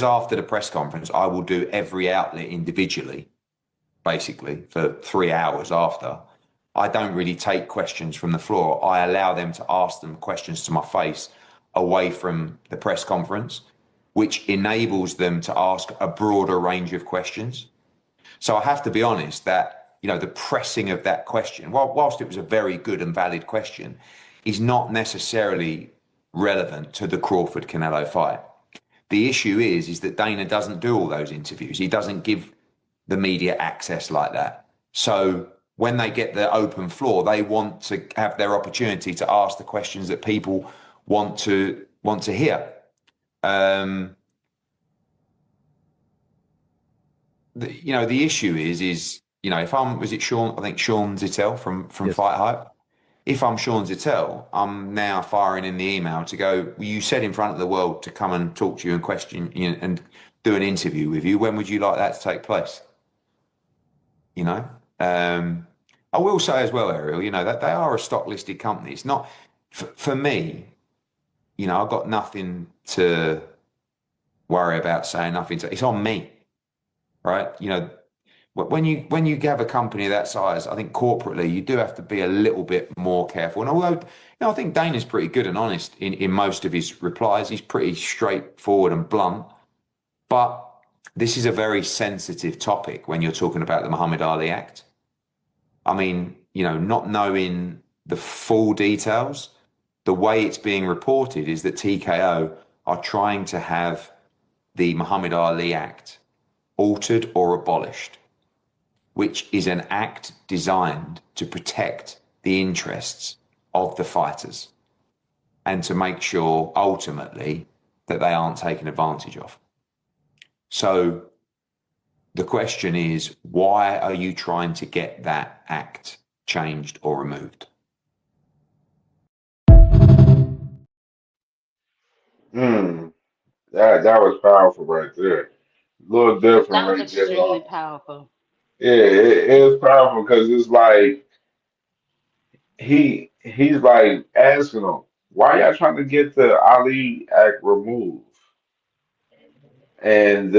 after the press conference, I will do every outlet individually, basically, for 3 hours after. I don't really take questions from the floor. I allow them to ask them questions to my face away from the press conference, which enables them to ask a broader range of questions. So I have to be honest that, the pressing of that question, whilst it was a very good and valid question, is not necessarily relevant to the Crawford Canelo fight. The issue is that Dana doesn't do all those interviews. He doesn't give the media access like that. So when they get the open floor, they want to have their opportunity to ask the questions that people want to hear. The issue is if was it Sean? I think Sean Zittel from Yes. Fight Hype. If I'm Sean Zittel, I'm now firing in the email to go, well, you said in front of the world to come and talk to you and question and do an interview with you. When would you like that to take place? I will say as well, Ariel, that they are a stock listed company. It's not, for me, I've got nothing to worry about saying nothing. It's on me, right? When you have a company that size, I think corporately you do have to be a little bit more careful. And although I think Dana's pretty good and honest in most of his replies, he's pretty straightforward and blunt. But this is a very sensitive topic when you're talking about the Muhammad Ali Act. I mean, not knowing the full details, the way it's being reported is that TKO are trying to have the Muhammad Ali Act altered or abolished, which is an act designed to protect the interests of the fighters and to make sure ultimately that they aren't taken advantage of. So the question is, why are you trying to get that act changed or removed? That was powerful right there. A little different That was right there. extremely powerful. Yeah, it was powerful because it's like he's like asking them, why y'all trying to get the Ali Act removed? And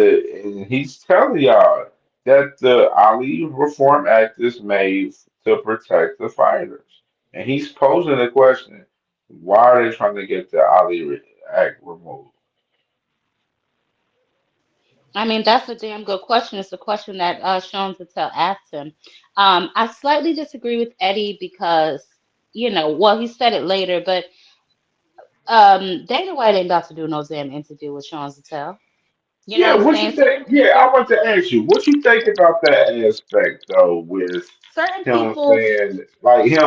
he's telling y'all that the Ali Reform Act is made to protect the fighters. And he's posing the question, why are they trying to get the Act removed? I mean, that's a damn good question. It's the question that Sean Patel asked him. I slightly disagree with Eddie because, well, he said it later, but Dana White ain't about to do no damn interview with Sean Patel. You know Yeah, what I'm what you saying? think? Yeah, I want to ask you, what you think about that aspect though, with Certain him people,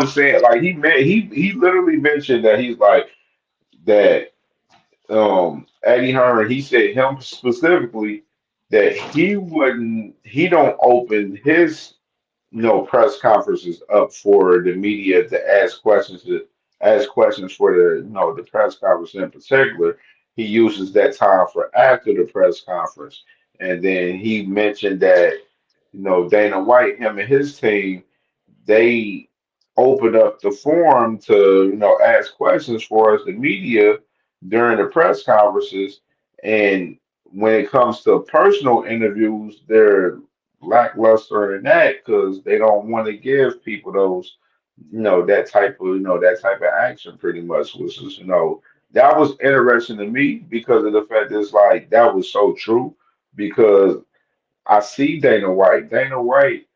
saying, like he literally mentioned that he's like that Eddie Hearn, he said him specifically that he don't open his press conferences up for the media to ask questions for the press conference in particular. He uses that time for after the press conference. And then he mentioned that, Dana White, him and his team, they open up the forum to ask questions for us, the media, during the press conferences. And when it comes to personal interviews, they're lackluster in that because they don't want to give people those that type of action pretty much, which is that was interesting to me because of the fact that it's like that was so true because I see Dana White. Dana White,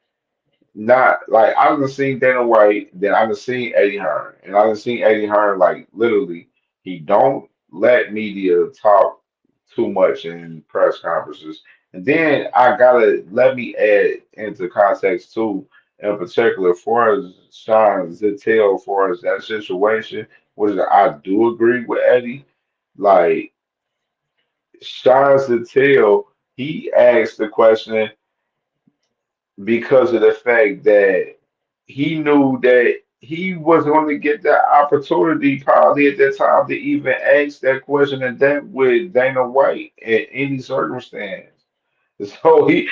not like I've been seeing Dana White, then I've been seeing Eddie Hearn, and I've been seeing Eddie Hearn like literally he don't let media talk too much in press conferences, and then I gotta let me add into context too, in particular for as Sean Zittel for us that situation, which I do agree with Eddie, like Sean Zittel, he asked the question because of the fact that he knew that he was going to get that opportunity probably at that time to even ask that question and that with Dana White in any circumstance. So he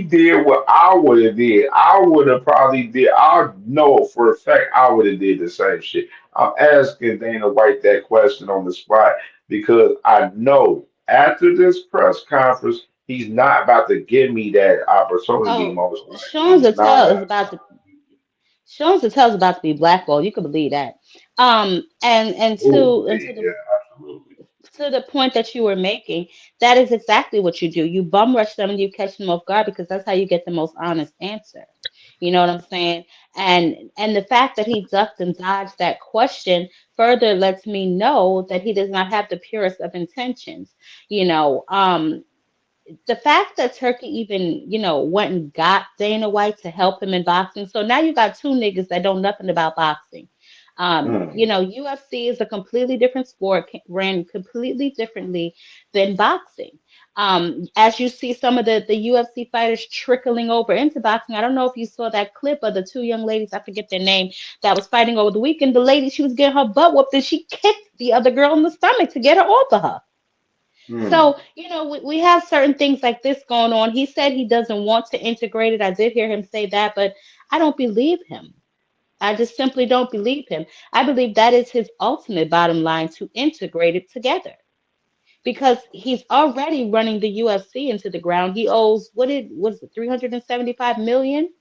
did what I would have did. I would have probably did. I know for a fact I would have did the same shit. I'm asking Dana White that question on the spot because I know after this press conference he's not about to give me that opportunity. Oh, Most likely, Sean he's not. Zattel is about to Sean Zattel's about to be blackballed. You can believe that. And Oh, to yeah, the absolutely. point that you were making, that is exactly what you do. You bum rush them and you catch them off guard because that's how you get the most honest answer. You know what I'm saying? And the fact that he ducked and dodged that question further lets me know that he does not have the purest of intentions. You know, the fact that Turkey even, went and got Dana White to help him in boxing. So now you got two niggas that know nothing about boxing. Mm, UFC is a completely different sport, ran completely differently than boxing. As you see some of the UFC fighters trickling over into boxing. I don't know if you saw that clip of the two young ladies, I forget their name, that was fighting over the weekend. The lady, she was getting her butt whooped and she kicked the other girl in the stomach to get her off of her. mm, So, we have certain things like this going on. He said he doesn't want to integrate it. I did hear him say that, but I don't believe him. I just simply don't believe him. I believe that is his ultimate bottom line to integrate it together because he's already running the UFC into the ground. He owes was it 375 million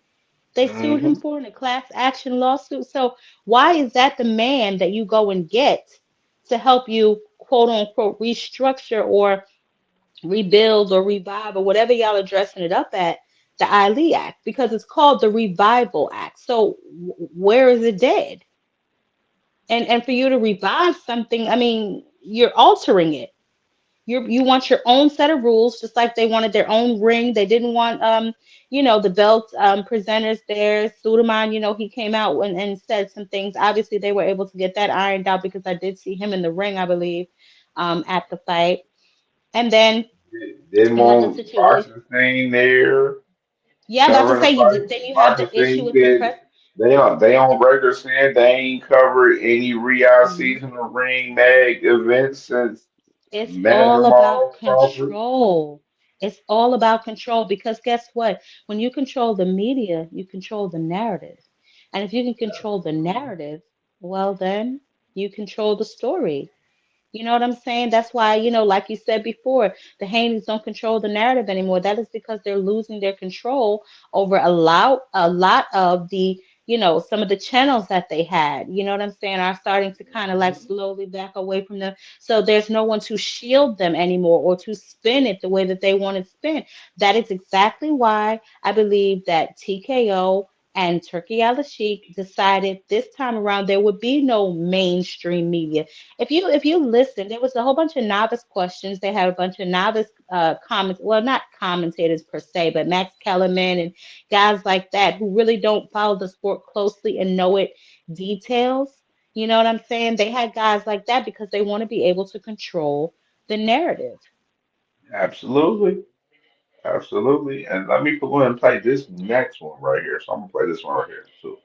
they sued him hmm. for in a class action lawsuit. So why is that the man that you go and get to help you quote unquote restructure or rebuild or revive or whatever y'all are dressing it up at the Ali Act because it's called the Revival Act. So where is it dead? And for you to revive something, I mean, you're altering it. You want your own set of rules, just like they wanted their own ring. They didn't want the belt presenters there. Suleiman, he came out and said some things. Obviously, they were able to get that ironed out because I did see him in the ring, I believe, at the fight. And then Didn't you have the want situation. boxing thing there Yeah, about to covering the say fight. then you have Boxing the issue thing with the said press. they on Yep. record saying they ain't covered any Riyadh Mhm. season or ring mag events since It's manager all about Marlon Crawford. control. It's all about control because guess what? When you control the media, you control the narrative. And if you can control the narrative, well, then you control the story. You know what I'm saying? That's why, like you said before, the Haney's don't control the narrative anymore. That is because they're losing their control over a lot of the, some of the channels that they had. You know what I'm saying? Are starting to kind of like slowly back away from them. So there's no one to shield them anymore or to spin it the way that they want it spin. That is exactly why I believe that TKO and Turkey Al Sheikh decided this time around there would be no mainstream media. If you listen, there was a whole bunch of novice questions. They had a bunch of novice comments, well, not commentators per se, but Max Kellerman and guys like that who really don't follow the sport closely and know it details. You know what I'm saying? They had guys like that because they want to be able to control the narrative. Absolutely. Absolutely. And let me go ahead and play this next one right here. So I'm gonna play this one right here too.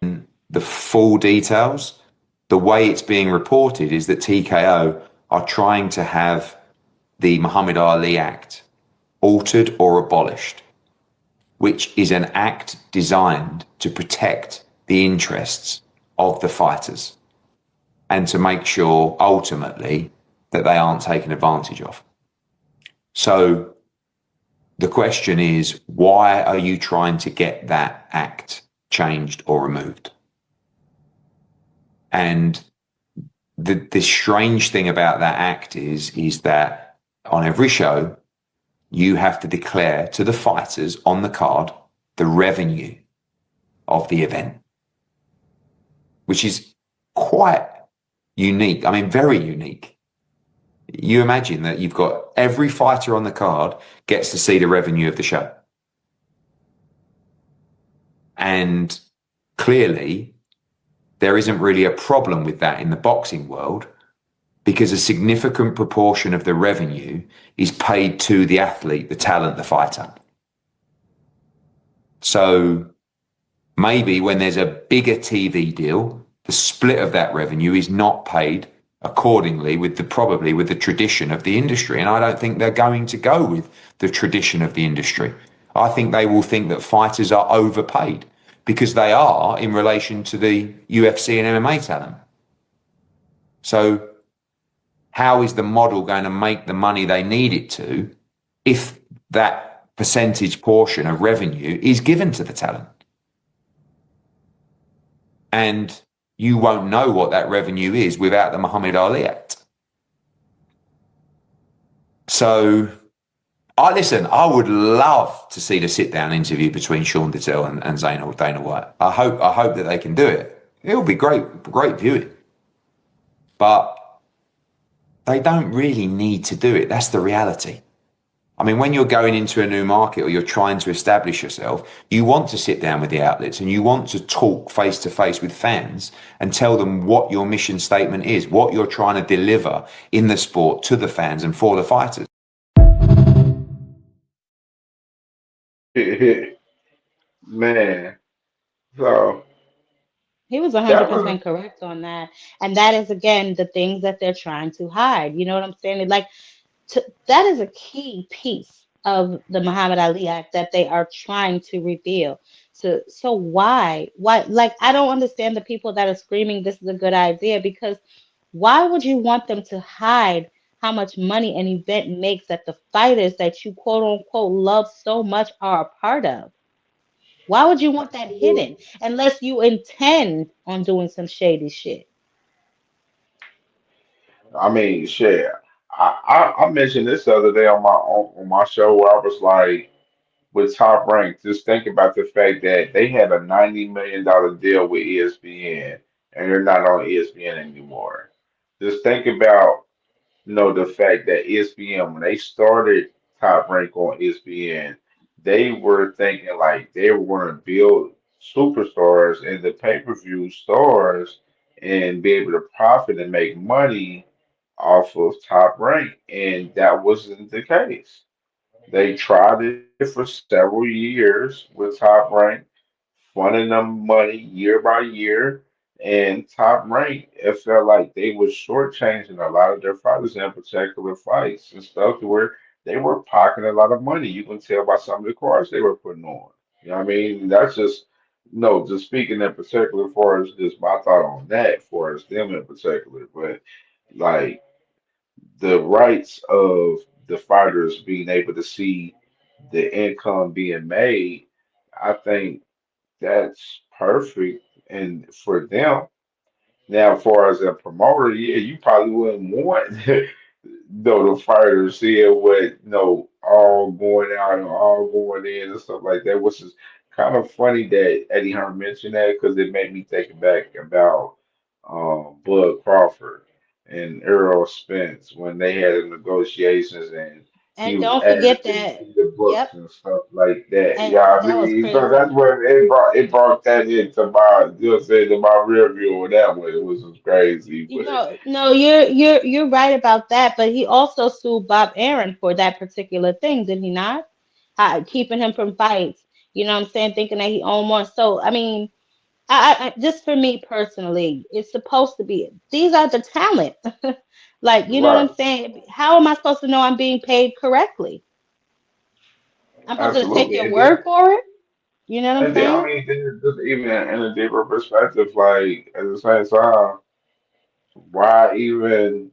The full details, the way it's being reported is that TKO are trying to have the Muhammad Ali Act altered or abolished, which is an act designed to protect the interests of the fighters and to make sure ultimately that they aren't taken advantage of. So the question is, why are you trying to get that act changed or removed? And the strange thing about that act is that on every show, you have to declare to the fighters on the card the revenue of the event, which is quite unique. I mean, very unique. You imagine that you've got every fighter on the card gets to see the revenue of the show. And clearly, there isn't really a problem with that in the boxing world, because a significant proportion of the revenue is paid to the athlete, the talent, the fighter. So maybe when there's a bigger TV deal, the split of that revenue is not paid accordingly with the tradition of the industry. And I don't think they're going to go with the tradition of the industry. I think they will think that fighters are overpaid, because they are in relation to the UFC and MMA talent. So how is the model going to make the money they need it to if that percentage portion of revenue is given to the talent? And you won't know what that revenue is without the Muhammad Ali Act. So, I would love to see the sit-down interview between Sean Dittel and Dana White. I hope that they can do it. It'll be great viewing. But they don't really need to do it. That's the reality. I mean, when you're going into a new market or you're trying to establish yourself, you want to sit down with the outlets and you want to talk face to face with fans and tell them what your mission statement is, what you're trying to deliver in the sport to the fans and for the fighters. Man, so He was that was 100% correct on that. And that is, again, the things that they're trying to hide. You know what I'm saying? Like, that is a key piece of the Muhammad Ali Act that they are trying to reveal. So why? Like, I don't understand the people that are screaming this is a good idea, because why would you want them to hide how much money an event makes that the fighters that you quote unquote love so much are a part of? Why would you want that hidden unless you intend on doing some shady shit? I mean, shit. I mentioned this the other day on my show where I was like, with Top Rank, just think about the fact that they had a $90 million deal with ESPN, and they're not on ESPN anymore. Just think about, the fact that ESPN, when they started Top Rank on ESPN, they were thinking like they were going to build superstars in the pay-per-view stars and be able to profit and make money off of Top Rank, and that wasn't the case. They tried it for several years with Top Rank, funding them money year by year, and Top Rank, it felt like they was shortchanging a lot of their fighters in particular fights and stuff to where they were pocketing a lot of money. You can tell by some of the cards they were putting on. You know what I mean? That's just no, just speaking in particular for as just my thought on that for as them in particular. But like the rights of the fighters being able to see the income being made, I think that's perfect and for them. Now, as far as a promoter, yeah, you probably wouldn't want the fighters seeing what all going out and all going in and stuff like that, which is kind of funny that Eddie Hearn mentioned that because it made me think back about Bud Crawford and Errol Spence when they had the negotiations and he And was don't adding forget things that, to the yep, books and stuff like that. and Yeah, I that was mean, so that's crazy. what it brought that into my just say to my rear view on that one. It was just crazy, You but know, no, you're right about that, but he also sued Bob Aaron for that particular thing, did he not? Keeping him from fights. You know what I'm saying? Thinking that he owned more. So, I mean, just for me personally, it's supposed to be these are the talent. Like, you know what right, I'm saying? How am I supposed to know I'm being paid correctly? I'm supposed to take absolutely. your word for it? You know what I'm And then I saying? mean, then just even in a deeper perspective, like at the same time, why even?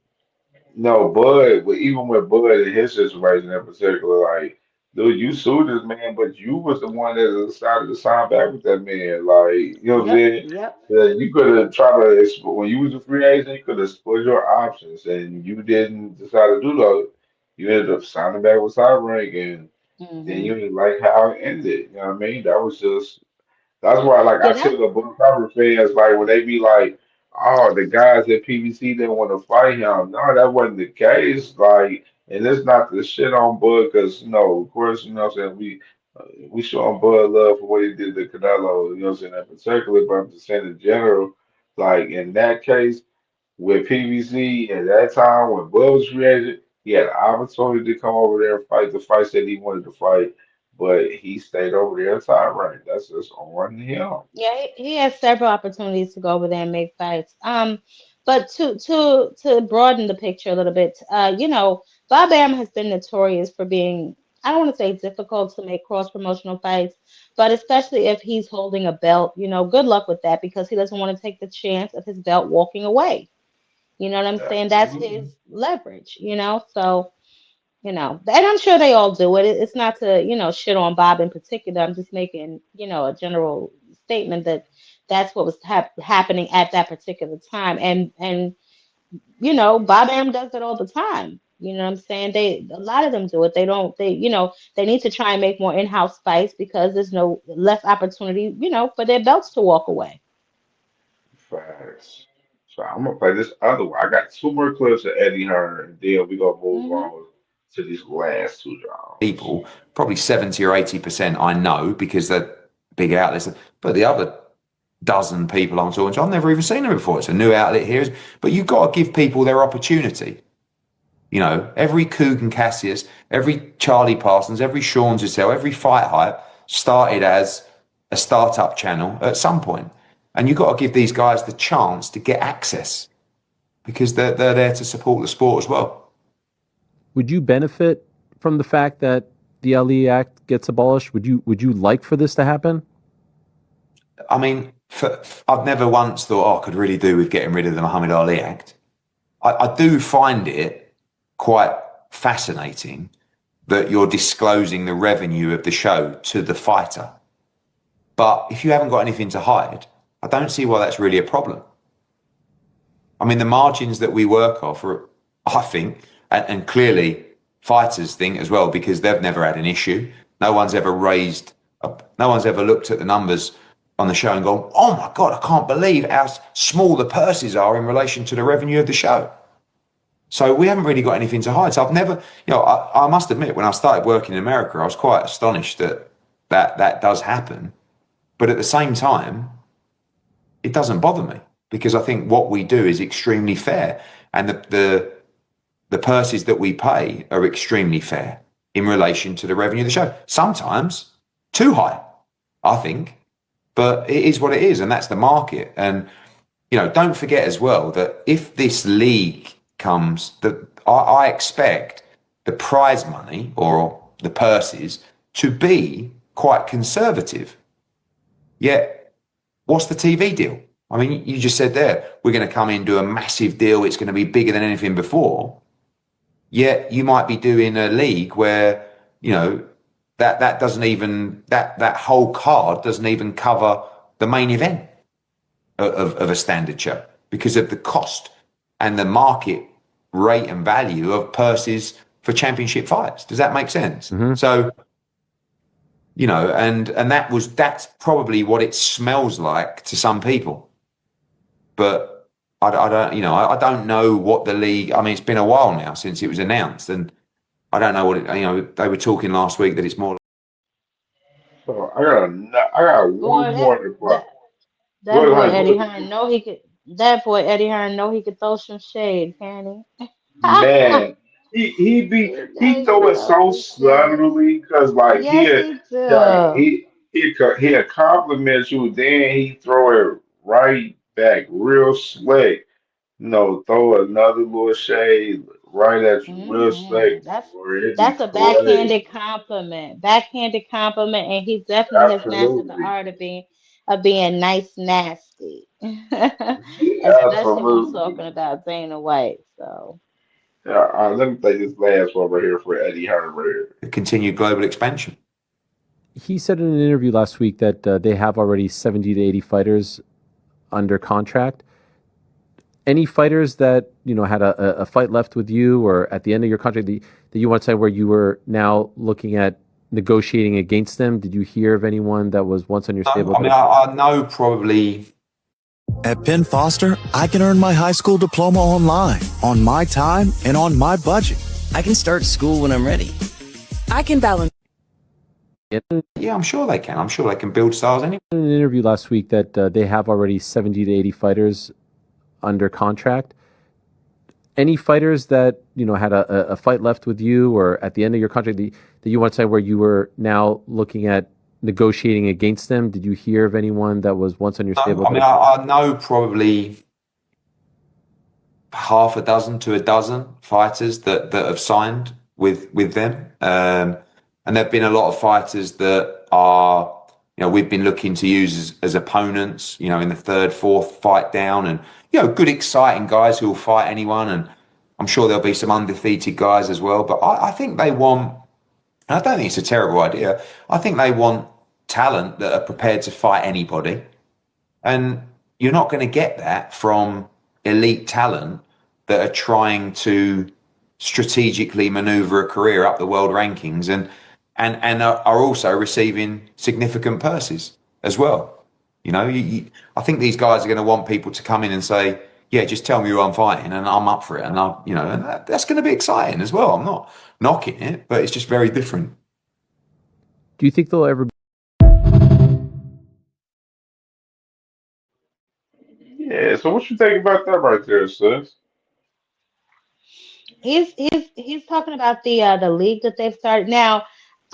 No, Bud, even with Bud in his situation in particular, like, dude, you sued this man, but you was the one that decided to sign back with that man. Like, you know what I'm Yep, saying? yep. You could have tried to, when you was a free agent, you could have explored your options, and you didn't decide to do those. You ended up signing back with Cyber and then Hmm. you didn't like how it ended. You know what I mean? That was just that's why, like, I Yeah, tell that. the Blue Copper fans, like, when they be like, "Oh, the guys at PBC didn't want to fight him." No, that wasn't the case. Like, and it's not the shit on Bud, because of course, what I'm saying, we show him Bud love for what he did to Canelo. You know what I'm saying, in particular, but I'm just saying in general, like in that case with PBC at that time when Bud was free agent, he had an opportunity to come over there and fight the fights that he wanted to fight, but he stayed over there at time right. That's just on him. Yeah, he has several opportunities to go over there and make fights. But to broaden the picture a little bit, Bob Bam has been notorious for being, I don't want to say difficult to make cross promotional fights, but especially if he's holding a belt, good luck with that because he doesn't want to take the chance of his belt walking away. You know what I'm saying? That's Absolutely. his leverage. So. And I'm sure they all do it. It's not to, shit on Bob in particular. I'm just making, a general statement that that's what was happening at that particular time. And Bob Am does it all the time. You know what I'm saying? A lot of them do it. They need to try and make more in-house fights because there's no less opportunity, for their belts to walk away. Facts. So I'm gonna play this other one. I got two more clips of Eddie Hearn, and then we gonna move Hmm. on to these last two rounds. People, probably 70 or 80% I know because they're big outlets. But the other dozen people I'm talking to, I've never even seen them before. It's a new outlet here. But you've got to give people their opportunity. Every Coog and Cassius, every Charlie Parsons, every Sean Giselle, every Fight Hype started as a startup channel at some point. And you've got to give these guys the chance to get access because they're there to support the sport as well. Would you benefit from the fact that the Ali Act gets abolished? Would you like for this to happen? I mean, I've never once thought, I could really do with getting rid of the Muhammad Ali Act. I do find it quite fascinating that you're disclosing the revenue of the show to the fighter. But if you haven't got anything to hide, I don't see why that's really a problem. I mean, the margins that we work off are, I think, and clearly fighters think as well, because they've never had an issue. No one's ever looked at the numbers on the show and gone, oh my God, I can't believe how small the purses are in relation to the revenue of the show. So we haven't really got anything to hide. So I've never, I must admit, when I started working in America, I was quite astonished that does happen. But at the same time, it doesn't bother me because I think what we do is extremely fair. And the purses that we pay are extremely fair in relation to the revenue of the show. Sometimes too high, I think. But it is what it is, and that's the market. And, don't forget as well that if this league comes, I expect the prize money or the purses to be quite conservative. Yet, what's the TV deal? I mean, you just said there, we're going to come in, do a massive deal. It's going to be bigger than anything before. Yet you might be doing a league where, that doesn't even, that whole card doesn't even cover the main event of a standard show because of the cost and the market rate and value of purses for championship fights. Does that make sense? Mm-hmm. So, and that's probably what it smells like to some people. But I don't know what the league, I mean, it's been a while now since it was announced and I don't know what they were talking last week that it's more. So I got Boy, one that more to play. that that Go boy ahead, Eddie go Hearn ahead. know he could. That boy Eddie Hearn know he could throw some shade, can he? Man, he He throw it throw so some shade. subtly because like Yes, he like do. he'll compliment you, then he throw it right back real slick. Throw another little shade right at you real slick, That's or it be that's a crazy. backhanded compliment, and he definitely has mastered the Absolutely, art of being nice, nasty, especially when absolutely. talking about Dana White. So. Yeah, let me play this last one right here for Eddie Hearn right here. The continued global expansion. He said in an interview last week that they have already 70 to 80 fighters under contract. Any fighters that had a fight left with you, or at the end of your contract that you want to say where you were now looking at negotiating against them? Did you hear of anyone that was once on your stable? I mean, I know probably. At Penn Foster, I can earn my high school diploma online, on my time, and on my budget. I can start school when I'm ready. I can balance. Yeah, I'm sure they can. I'm sure they can build stars anyway. In an interview last week that they have already 70 to 80 fighters under contract. Any fighters that had a fight left with you, or at the end of your contract that you want to say where you were now looking at negotiating against them? Did you hear of anyone that was once on your stable? I mean, I know probably half a dozen to a dozen fighters that have signed with them, and there've been a lot of fighters that are we've been looking to use as opponents, in the third, fourth fight down, and good exciting guys who will fight anyone, and I'm sure there'll be some undefeated guys as well. But I think they want, and I don't think it's a terrible idea, I think they want talent that are prepared to fight anybody, and you're not going to get that from elite talent that are trying to strategically maneuver a career up the world rankings and are also receiving significant purses as well. I think these guys are going to want people to come in and say, yeah, just tell me who I'm fighting and I'm up for it, and and that's going to be exciting as well. I'm not knocking it, but it's just very different. Do you think they'll ever? Yeah. So what you think about that right there, sis? He's talking about the league that they've started. Now,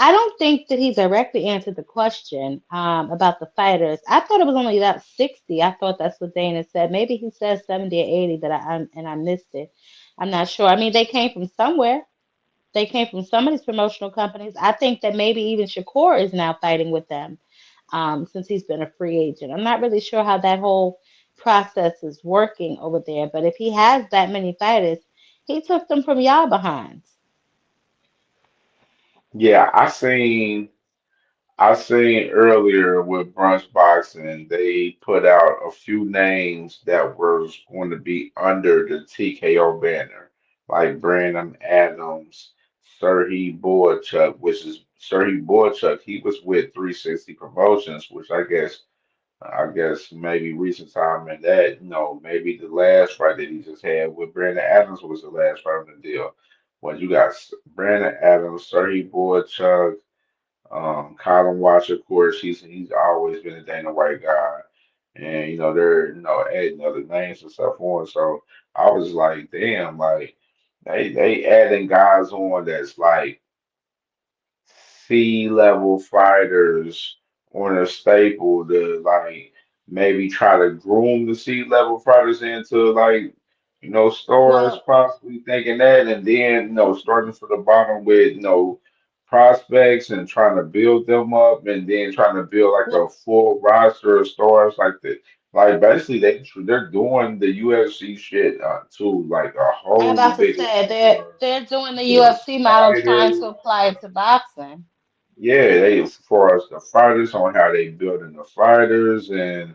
I don't think that he directly answered the question about the fighters. I thought it was only about 60. I thought that's what Dana said. Maybe he said 70 or 80, but I missed it. I'm not sure. I mean, they came from somewhere. They came from some of these promotional companies. I think that maybe even Shakur is now fighting with them since he's been a free agent. I'm not really sure how that whole process is working over there, but if he has that many fighters, he took them from y'all behinds. Yeah, I seen earlier with Brunch Boxing, they put out a few names that was going to be under the TKO banner, like Brandon Adams, Serhii Boychuk, which is Serhii Boychuk. He was with 360 Promotions, which I guess maybe recent time in that, maybe the last fight that he just had with Brandon Adams was the last fight of the deal. When you got Brandon Adams, Serhii Boychuk. Colin Watch, of course, he's always been a Dana White guy, and they're adding other names and stuff on. So I was like, damn, like they adding guys on that's like C-level fighters on a staple to like maybe try to groom the C-level fighters into like stars, Well, possibly thinking that, and then starting from the bottom with prospects and trying to build them up, and then trying to build like well, a full roster of stars like that. Like basically they're doing the UFC shit too, like a I'm whole about to bigger say for they're doing the the UFC model, trying fighters. to apply it to boxing. Yeah, they as far as the fighters on how they building the fighters and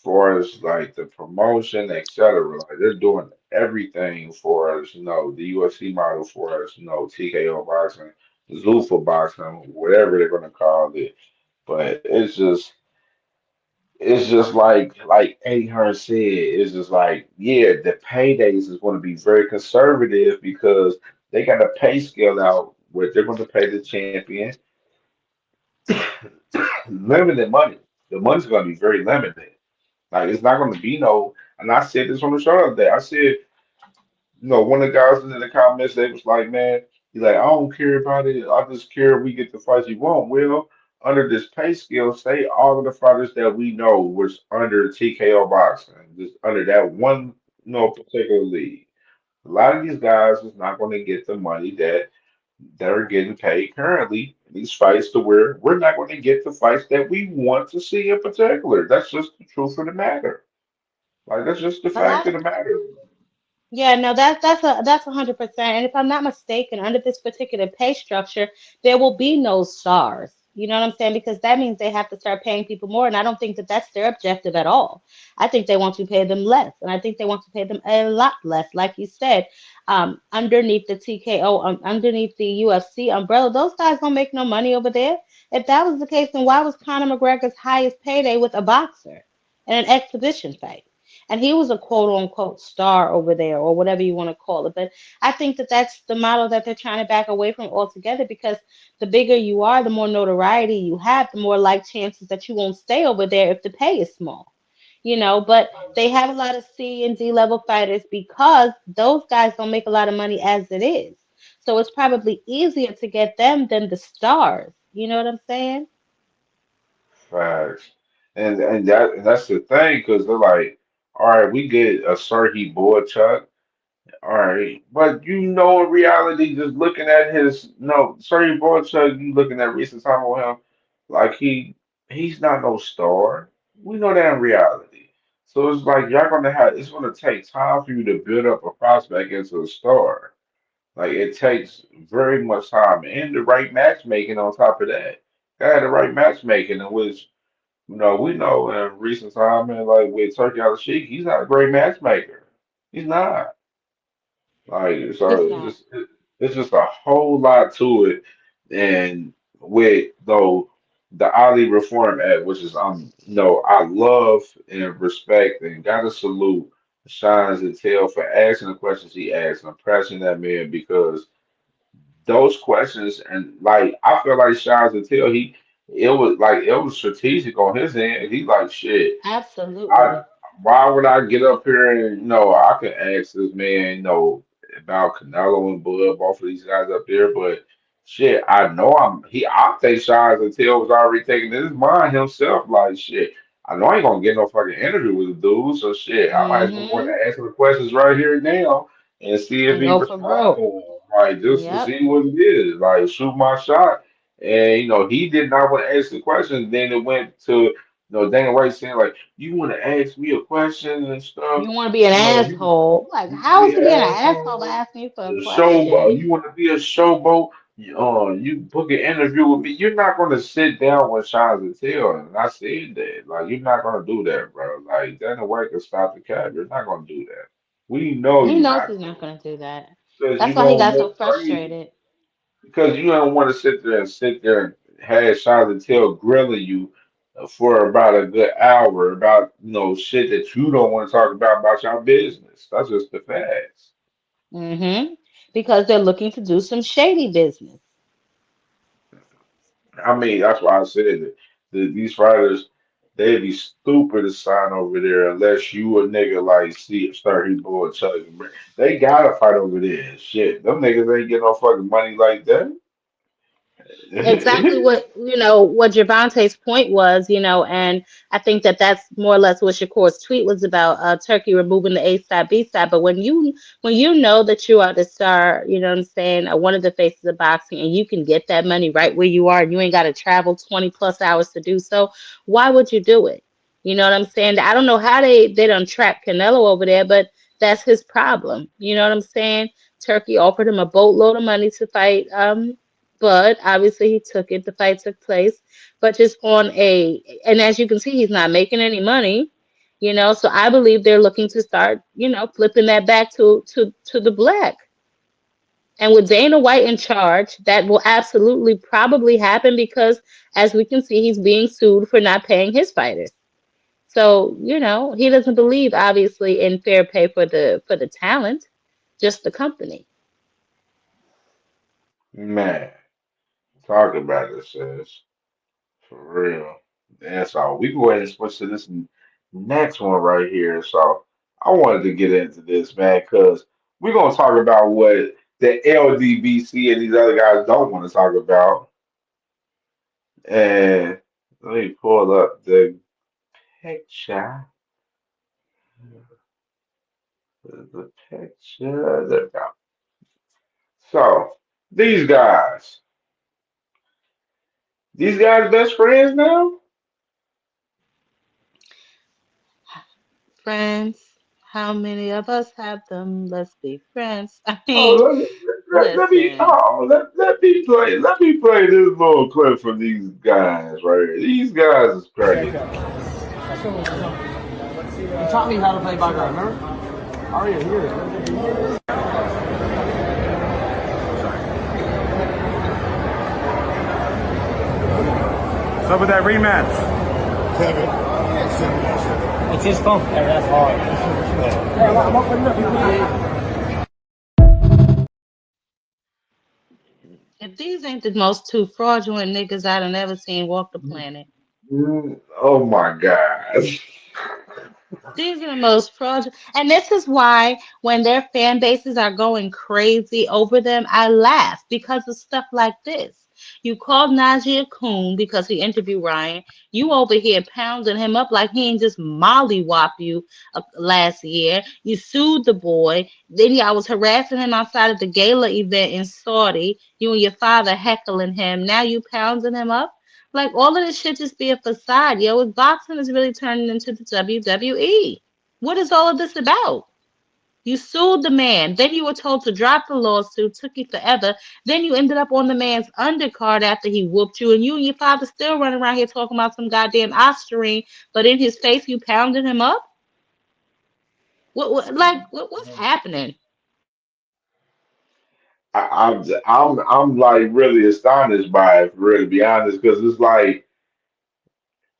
far as like the promotion, etc. Like they're doing everything for us, the UFC model for us, TKO boxing, Zuffa boxing, whatever they're gonna call it. But it's just like Ahern said, it's just like, yeah, the paydays is gonna be very conservative because they got a pay scale out where they're gonna pay the champion limited money. The money's going to be very limited. Like it's not going to be no. And I said this on the show the other day. I said, one of the guys in the comments, they was like, man, he's like, I don't care about it. I just care if we get the fights we want. Well, under this pay scale, say all of the fighters that we know was under TKO boxing, just under that one, particular league. A lot of these guys is not going to get the money that are getting paid currently in these fights to where we're not going to get the fights that we want to see in particular. That's just the truth of the matter. Like that's just the A fact lot of of the matter. Yeah, no, that's 100%. And if I'm not mistaken, under this particular pay structure, there will be no stars. You know what I'm saying? Because that means they have to start paying people more. And I don't think that that's their objective at all. I think they want to pay them less. And I think they want to pay them a lot less. Like you said, underneath the TKO, underneath the UFC umbrella, those guys don't make no money over there. If that was the case, then why was Conor McGregor's highest payday with a boxer in an exhibition fight? And he was a quote unquote star over there, or whatever you want to call it. But I think that that's the model that they're trying to back away from altogether, because the bigger you are, the more notoriety you have, the more like chances that you won't stay over there if the pay is small. But they have a lot of C and D level fighters because those guys don't make a lot of money as it is. So it's probably easier to get them than the stars. You know what I'm saying? Facts. And that's the thing, because they're like, all right, we get a Serhii Boychuk. All right, but in reality, just looking at his no, Serhii Boychuk, you looking at recent time with him, like he's not no star. We know that in reality. So it's like it's gonna take time for you to build up a prospect into a star. Like it takes very much time and the right matchmaking on top of that. Got the right matchmaking, in which we know in recent time, and like with Turkey Al Sheikh, he's not a great matchmaker. He's not. Like so, He's it's not. just a whole lot to it, and with though the Ali Reform Act, which is I love and respect and gotta salute Shines and Tail for asking the questions he asked and pressing that man, because those questions, and like I feel like Shines and Tail, it was strategic on his end. He like shit. I Absolutely. Why would I get up here and I could ask this man about Canelo and Bud, both of these guys up there, but shit, I know I think Shines Until was already taking in his mind himself, like shit. I know I ain't gonna get no fucking interview with the dude, so shit, I might as well go Mm-hmm. and ask him the questions right here and now and see if And he go for responds to broke. him. Like just to Yep. see what it is. Like shoot my shot. And he did not want to ask the questions. Then it went to Dana White saying like, "You want to ask me a question and stuff? You want to be an You asshole. Like, want to how be is he an being an asshole by asshole, asking you for a a showboat. question? You want to be a showboat? You book an interview with me. You're not going to sit down with Sean Tell." And I said that, like, you're not going to do that, bro. Like, Dana White can stop the cab. You're not going to do that. We know He you're knows not he's going not to, going to do that. because That's you're why he going got to so look crazy. frustrated. Because you don't want to sit there and have Sean Tell grilling you for about a good hour about shit that you don't want to talk about your business. That's just the facts. Mm-hmm. Because they're looking to do some shady business. I mean, that's why I said that these fighters, they'd be stupid to sign over there unless you a nigga like see start his boy chugging. They gotta fight over there. Shit, them niggas ain't getting no fucking money like that. Exactly what Gervonta's point was, and I think that that's more or less what Shakur's tweet was about, Turkey removing the A side, B side. But when you know that you are the star, you know what I'm saying, one of the faces of boxing, and you can get that money right where you are, and you ain't got to travel 20 plus hours to do so, why would you do it? You know what I'm saying? I don't know how they done trap Canelo over there, but that's his problem. You know what I'm saying? Turkey offered him a boatload of money to fight. But obviously he took it. The fight took place, but just and as you can see, he's not making any money, So I believe they're looking to start, flipping that back to the black. And with Dana White in charge, that will absolutely probably happen because, as we can see, he's being sued for not paying his fighters. So, he doesn't believe obviously in fair pay for the talent, just the company. Man, talk about it, sis. For real. And so we go ahead and switch to this next one right here. So I wanted to get into this, man, because we're gonna talk about what the LDBC and these other guys don't want to talk about. And let me pull up the picture. The picture. There we go. So these guys best friends now? Friends. How many of us have them? Let's be friends. I mean, Oh, look. let me Listen, let me play this little clip from these guys right here. These guys is crazy. You taught me how to play baccarat, remember? Aria, here. What's up with that rematch? It's his phone. Yeah, that's hard. if these ain't the most two fraudulent niggas I done ever seen walk the planet. Oh my God. These are the most fraudulent. And this is why when their fan bases are going crazy over them, I laugh because of stuff like this. You called Najee a coon because he interviewed Ryan. You over here pounding him up like he ain't just mollywop you last year. You sued the boy. Then y'all was harassing him outside of the gala event in Saudi. You and your father heckling him. Now you pounding him up. Like all of this shit just be a facade, yo. Boxing is really turning into the WWE. What is all of this about? You sued the man, then you were told to drop the lawsuit, took you forever. Then you ended up on the man's undercard after he whooped you, and you and your father still running around here talking about some goddamn Oscarine, but in his face you pounded him up. What's happening? I'm like really astonished by it, for real, to be honest, because it's like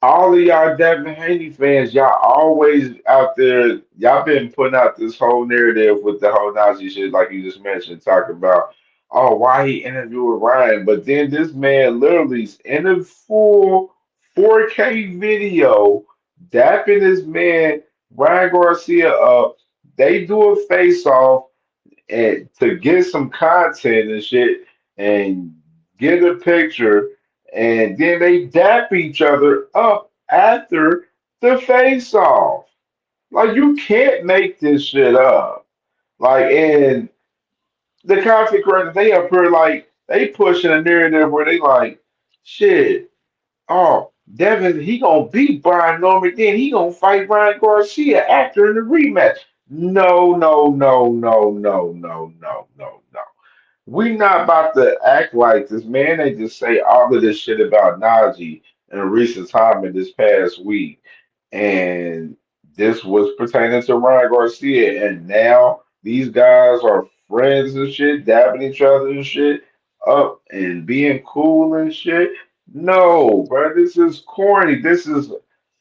all of y'all Devin Haney fans, y'all always out there. Y'all been putting out this whole narrative with the whole Nazi shit, like you just mentioned, talking about, oh, why he interviewed Ryan. But then this man literally's in a full 4K video, dapping this man, Ryan Garcia, up. They do a face off and to get some content and shit and get a picture, and then they dap each other up after the face off. Like you can't make this shit up. Like and the content creators, they up here like they pushing a narrative where they like, shit, oh, Devin, he gonna beat Brian Norman, then he gonna fight Ryan Garcia after in the rematch. No, no, no, no, no, no, no, no, no. We not about to act like this man. They just say all of this shit about Najee in a recent time in this past week, and this was pertaining to Ryan Garcia, and now these guys are friends and shit, dabbing each other and shit up and being cool and shit. No, bro, this is corny. This is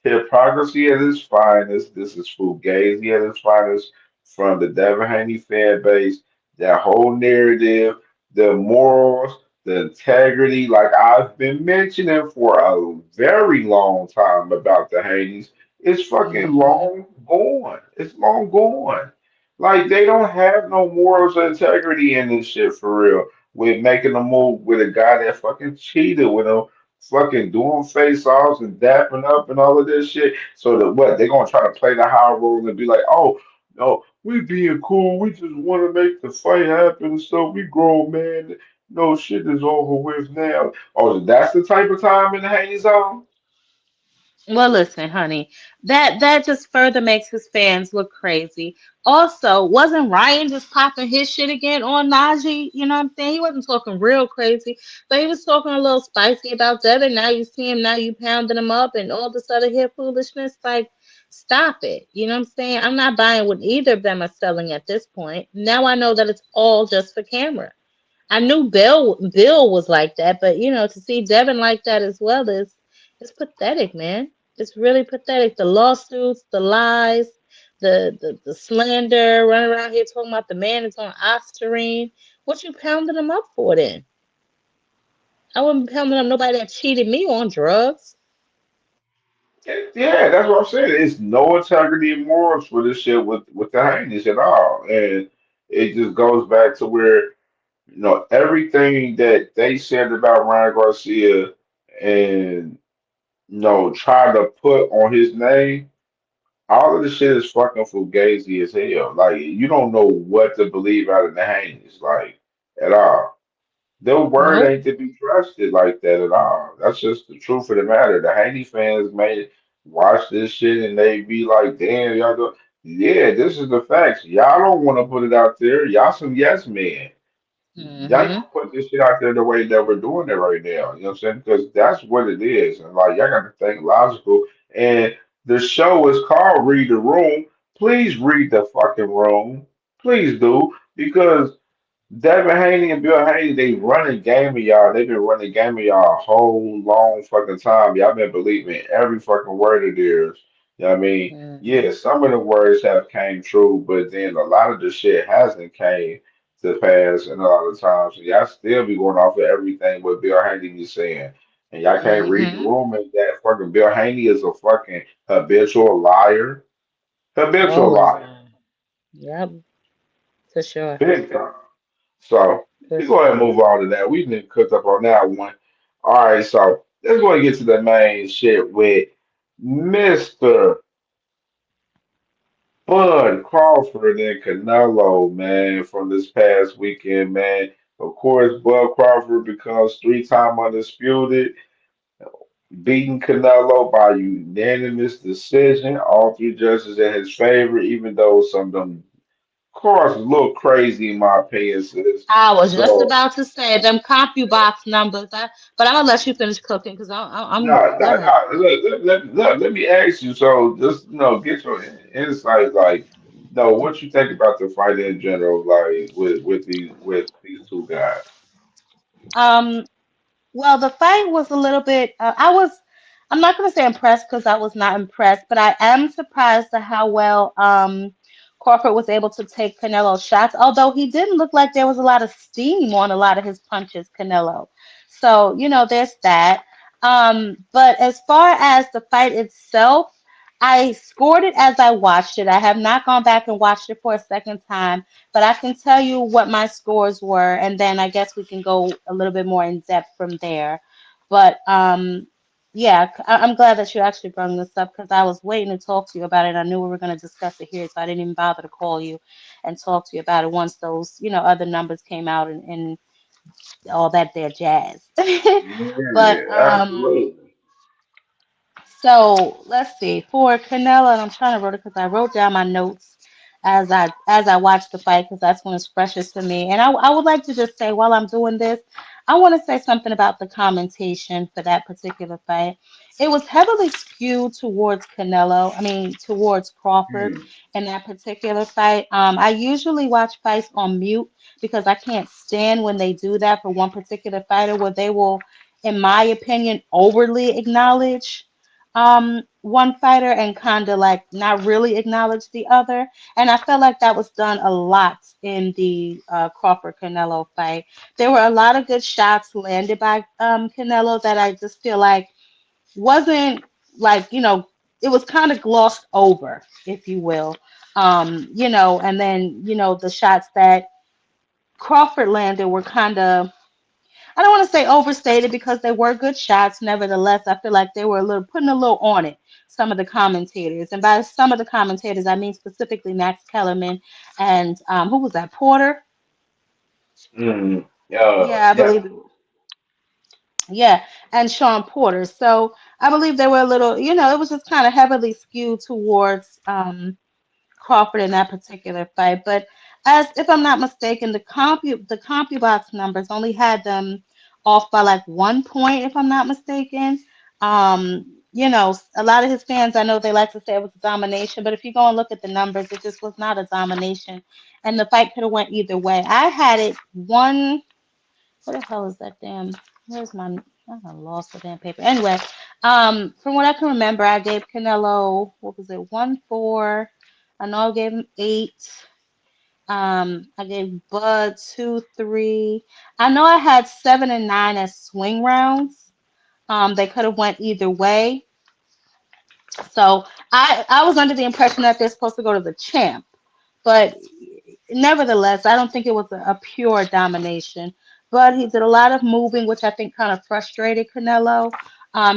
hypocrisy at its finest. This is fugazi at its finest from the Devin Haney fan base. That whole narrative, the morals, the integrity, like I've been mentioning for a very long time about the Haneys, it's fucking Hmm. long gone. It's long gone. Like they don't have no morals or integrity in this shit for real. With making a move with a guy that fucking cheated with him, fucking doing face offs and dapping up and all of this shit. So that what they're gonna try to play the high role and be like, oh no, we being cool, we just wanna make the fight happen, so we grown man. No shit is over with now. Oh, that's the type of time in the Haney zone? Well, listen, honey, that just further makes his fans look crazy. Also, wasn't Ryan just popping his shit again on Najee? You know what I'm saying? He wasn't talking real crazy, but he was talking a little spicy about Devin. Now you see him, now you pounding him up and all this other here foolishness. Like, stop it. You know what I'm saying? I'm not buying what either of them are selling at this point. Now I know that it's all just for camera. I knew Bill was like that, but to see Devin like that as well is it's pathetic, man. It's really pathetic. The lawsuits, the lies, the slander, running around here talking about the man is on Ostarine. What you pounding him up for then? I wouldn't be pounding up nobody that cheated me on drugs. Yeah, that's what I'm saying. It's no integrity and morals for this shit with the Heinies at all. And it just goes back to where, everything that they said about Ryan Garcia and try to put on his name, all of the shit is fucking fugazi as hell. Like you don't know what to believe out of the Heinies, like at all. Their word Nope. ain't to be trusted like that at all. That's just the truth of the matter. The Haney fans may watch this shit and they be like, damn, y'all yeah, this is the facts. Y'all don't want to put it out there. Y'all some yes men. Y'all gotta Mm-hmm. put this shit out there the way that we're doing it right now. You know what I'm saying? Because that's what it is. And like y'all gotta think logical. And the show is called Read the Room. Please read the fucking room. Please do. Because Devin Haney and Bill Haney, they running game of y'all. They've been running game of y'all a whole long fucking time. Y'all been believing every fucking word of theirs. You know what I mean? Mm-hmm. Yeah, some of the words have came true, but then a lot of the shit hasn't came to pass and a lot of times. So y'all still be going off of everything what Bill Haney be saying. And y'all can't read the Mm-hmm. room and that fucking Bill Haney is a fucking habitual liar. Habitual Always liar. lying. Yep, for sure. Big time. So For we go ahead and sure. move on to that. We've been cooked up on that one. All right, so let's go and get to the main shit with Mr. Bud Crawford and Canelo, man, from this past weekend, man. Of course, Bud Crawford becomes three-time undisputed, beating Canelo by unanimous decision. All three judges in his favor, even though some of them, of course, a little crazy in my opinion, sis. I was just So about to say them CompuBox numbers. But I'm gonna let you finish cooking because I'm no, go no, ahead. no. Let me ask you. So, just get your insight. Like, no, what you think about the fight in general? Like, with these two guys. Um, Well, the fight was a little bit. I'm not going to say impressed because I was not impressed, but I am surprised at how well Crawford was able to take Canelo's shots. Although he didn't look like there was a lot of steam on a lot of his punches, Canelo. So there's that. But as far as the fight itself, I scored it as I watched it. I have not gone back and watched it for a second time, but I can tell you what my scores were, and then I guess we can go a little bit more in depth from there. But yeah, I'm glad that you actually brought this up because I was waiting to talk to you about it. I knew we were going to discuss it here, so I didn't even bother to call you and talk to you about it once those, other numbers came out and all that there jazz. Yeah, But absolutely. so let's see. For Canelo, and I'm trying to write it because I wrote down my notes as I watched the fight because that's when it's freshest to me. And I would like to just say while I'm doing this, I want to say something about the commentation for that particular fight. It was heavily skewed towards Canelo, I mean towards Crawford Hmm. in that particular fight. I usually watch fights on mute because I can't stand when they do that for one particular fighter where they will, in my opinion, overly acknowledge one fighter and kind of like not really acknowledge the other. And I felt like that was done a lot in the Crawford Canelo fight. There were a lot of good shots landed by Canelo that I just feel like wasn't like, it was kind of glossed over, if you will. And then, the shots that Crawford landed were kind of, I don't want to say overstated because they were good shots. Nevertheless, I feel like they were a little putting a little on it. Some of the commentators, and by some of the commentators, I mean specifically Max Kellerman and who was that? Porter. Hmm. Yeah, I Yeah. believe. Yeah, and Sean Porter. So I believe they were a little. It was just kind of heavily skewed towards Crawford in that particular fight. But as if I'm not mistaken, the CompuBox numbers only had them off by like 1 point, if I'm not mistaken. A lot of his fans, I know they like to say it was a domination, but if you go and look at the numbers, it just was not a domination, and the fight could have went either way. I had it one. What the hell is that damn? Where's my? I lost the damn paper. Anyway, from what I can remember, I gave Canelo, what was it, 1-4. I know I gave him 8. I gave Bud 2-3. I know I had 7 and 9 as swing rounds. They could have went either way. So I was under the impression that they're supposed to go to the champ. But nevertheless, I don't think it was a pure domination. But he did a lot of moving, which I think kind of frustrated Canelo.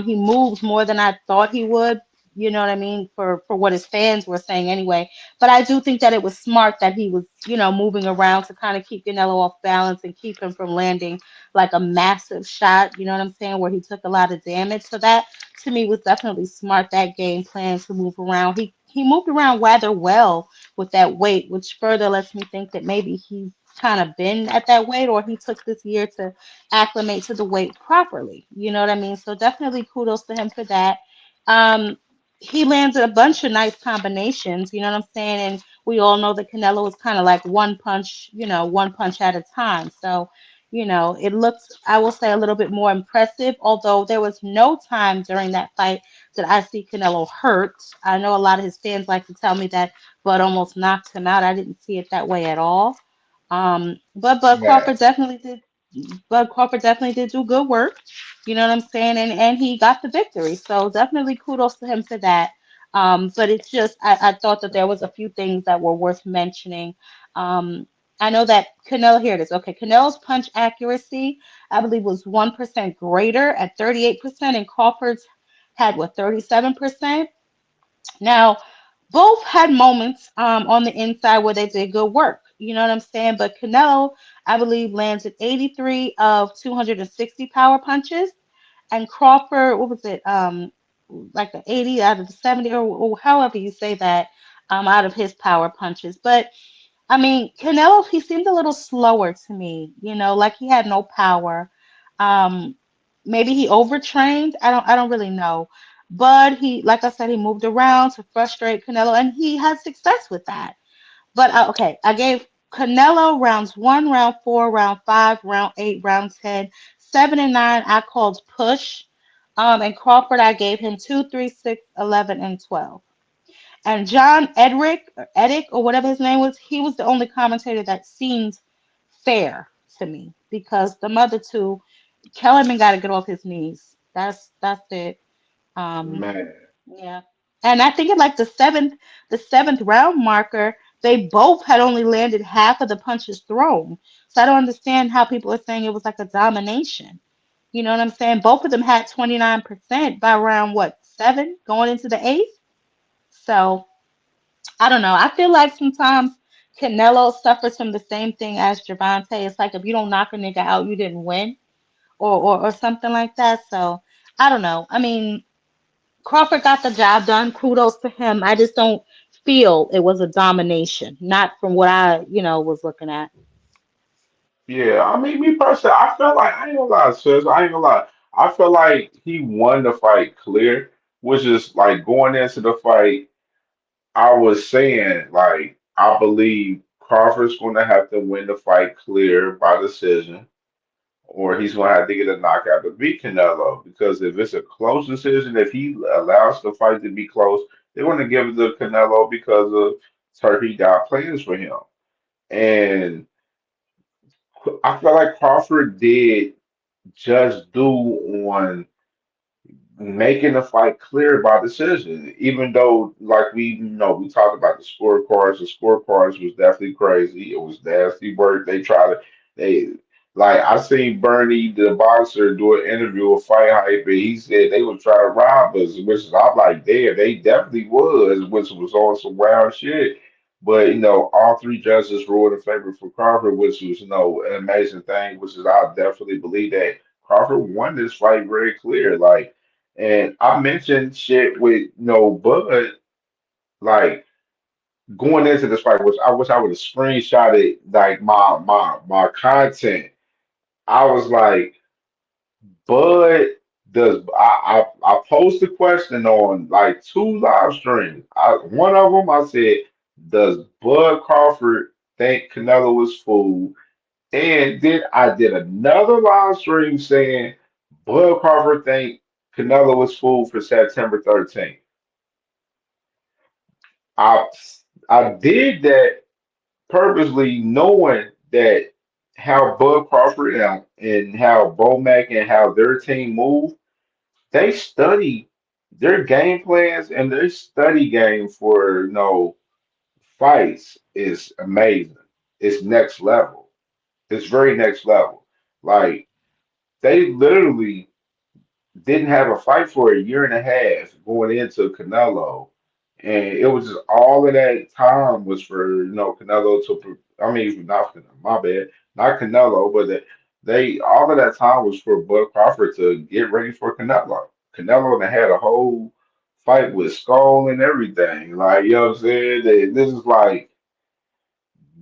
He moved more than I thought he would. You know what I mean? For what his fans were saying anyway. But I do think that it was smart that he was, moving around to kind of keep Canelo off balance and keep him from landing like a massive shot. You know what I'm saying? Where he took a lot of damage. So that to me was definitely smart. That game plan to move around. He moved around rather well with that weight, which further lets me think that maybe he kind of been at that weight, or he took this year to acclimate to the weight properly. You know what I mean? So definitely kudos to him for that. Um, he landed a bunch of nice combinations, you know what I'm saying? And we all know that Canelo is kind of like one punch, one punch at a time. So, it looked, I will say, a little bit more impressive, although there was no time during that fight that I see Canelo hurt. I know a lot of his fans like to tell me that Bud almost knocked him out. I didn't see it that way at all. But Bud Man, Crawford definitely did. Bud Crawford definitely did do good work. You know what I'm saying? And he got the victory. So definitely kudos to him for that. But it's just I thought that there was a few things that were worth mentioning. Um, I know that Canelo, here it is. Okay, Canelo's punch accuracy, I believe, was 1% greater at 38%, and Crawford's had what, 37%. Now, both had moments on the inside where they did good work. You know what I'm saying? But Canelo, I believe, landed 83 of 260 power punches, and Crawford, what was it? Like the 80 out of the 70, or however you say that, out of his power punches. But I mean, Canelo, he seemed a little slower to me, like he had no power. Um, Maybe he overtrained. I don't really know. But he, like I said, he moved around to frustrate Canelo, and he had success with that. But okay, I gave Canelo rounds 1, round 4, round 5, round 8, round 10, 7 and 9. I called push. And Crawford, I gave him 2, 3, 6, 11, and 12. And John Edick, or whatever his name was, he was the only commentator that seemed fair to me because the other two, Kellerman got to get off his knees. That's it. Um, man. yeah. And I think at like the seventh round marker, they both had only landed half of the punches thrown. So I don't understand how people are saying it was like a domination. You know what I'm saying? Both of them had 29% by round what, 7 going into the eighth. So I don't know. I feel like sometimes Canelo suffers from the same thing as Gervonta. It's like if you don't knock a nigga out, you didn't win, or something like that. So I don't know. I mean, Crawford got the job done. Kudos to him. I just don't feel it was a domination, not from what I, was looking at. Yeah, I mean, me personally, I felt like I ain't gonna lie, sis. I ain't gonna lie. I feel like he won the fight clear, which is like going into the fight. I was saying like I believe Crawford's gonna have to win the fight clear by decision, or he's gonna have to get a knockout to beat Canelo. Because if it's a close decision, if he allows the fight to be close, they're gonna give it to Canelo because of Turkey got plans for him. And I feel like Crawford did just do on making the fight clear by decision. Even though, like we talked about the scorecards was definitely crazy. It was nasty work. They like I seen Bernie the boxer do an interview with Fight Hype, and he said they would try to rob us, which is I'm like, damn, they definitely was, which was on some wild shit. But all three judges ruled in favor for Crawford, which was an amazing thing. Which is I definitely believe that Crawford won this fight very clear. Like, and I mentioned shit with Bud, like going into this fight, which I wish I would have screenshotted like my content. I was like, Bud does I posed a question on like two live streams. One of them I said, does Bud Crawford think Canelo was fooled? And then I did another live stream saying Bud Crawford think Canelo was fooled for September 13th. I I did that purposely knowing that how Bud Crawford and how Bomac and how their team move, they study their game plans and their study game for fights is amazing. It's next level. It's very next level. Like they literally didn't have a fight for a year and a half going into Canelo, and it was just all of that time was for Canelo to. I mean, not my bad, not Canelo, but they all of that time was for Bud Crawford to get ready for Canelo. Canelo had a whole fight with Skull and everything. Like, you know what I'm saying? This is like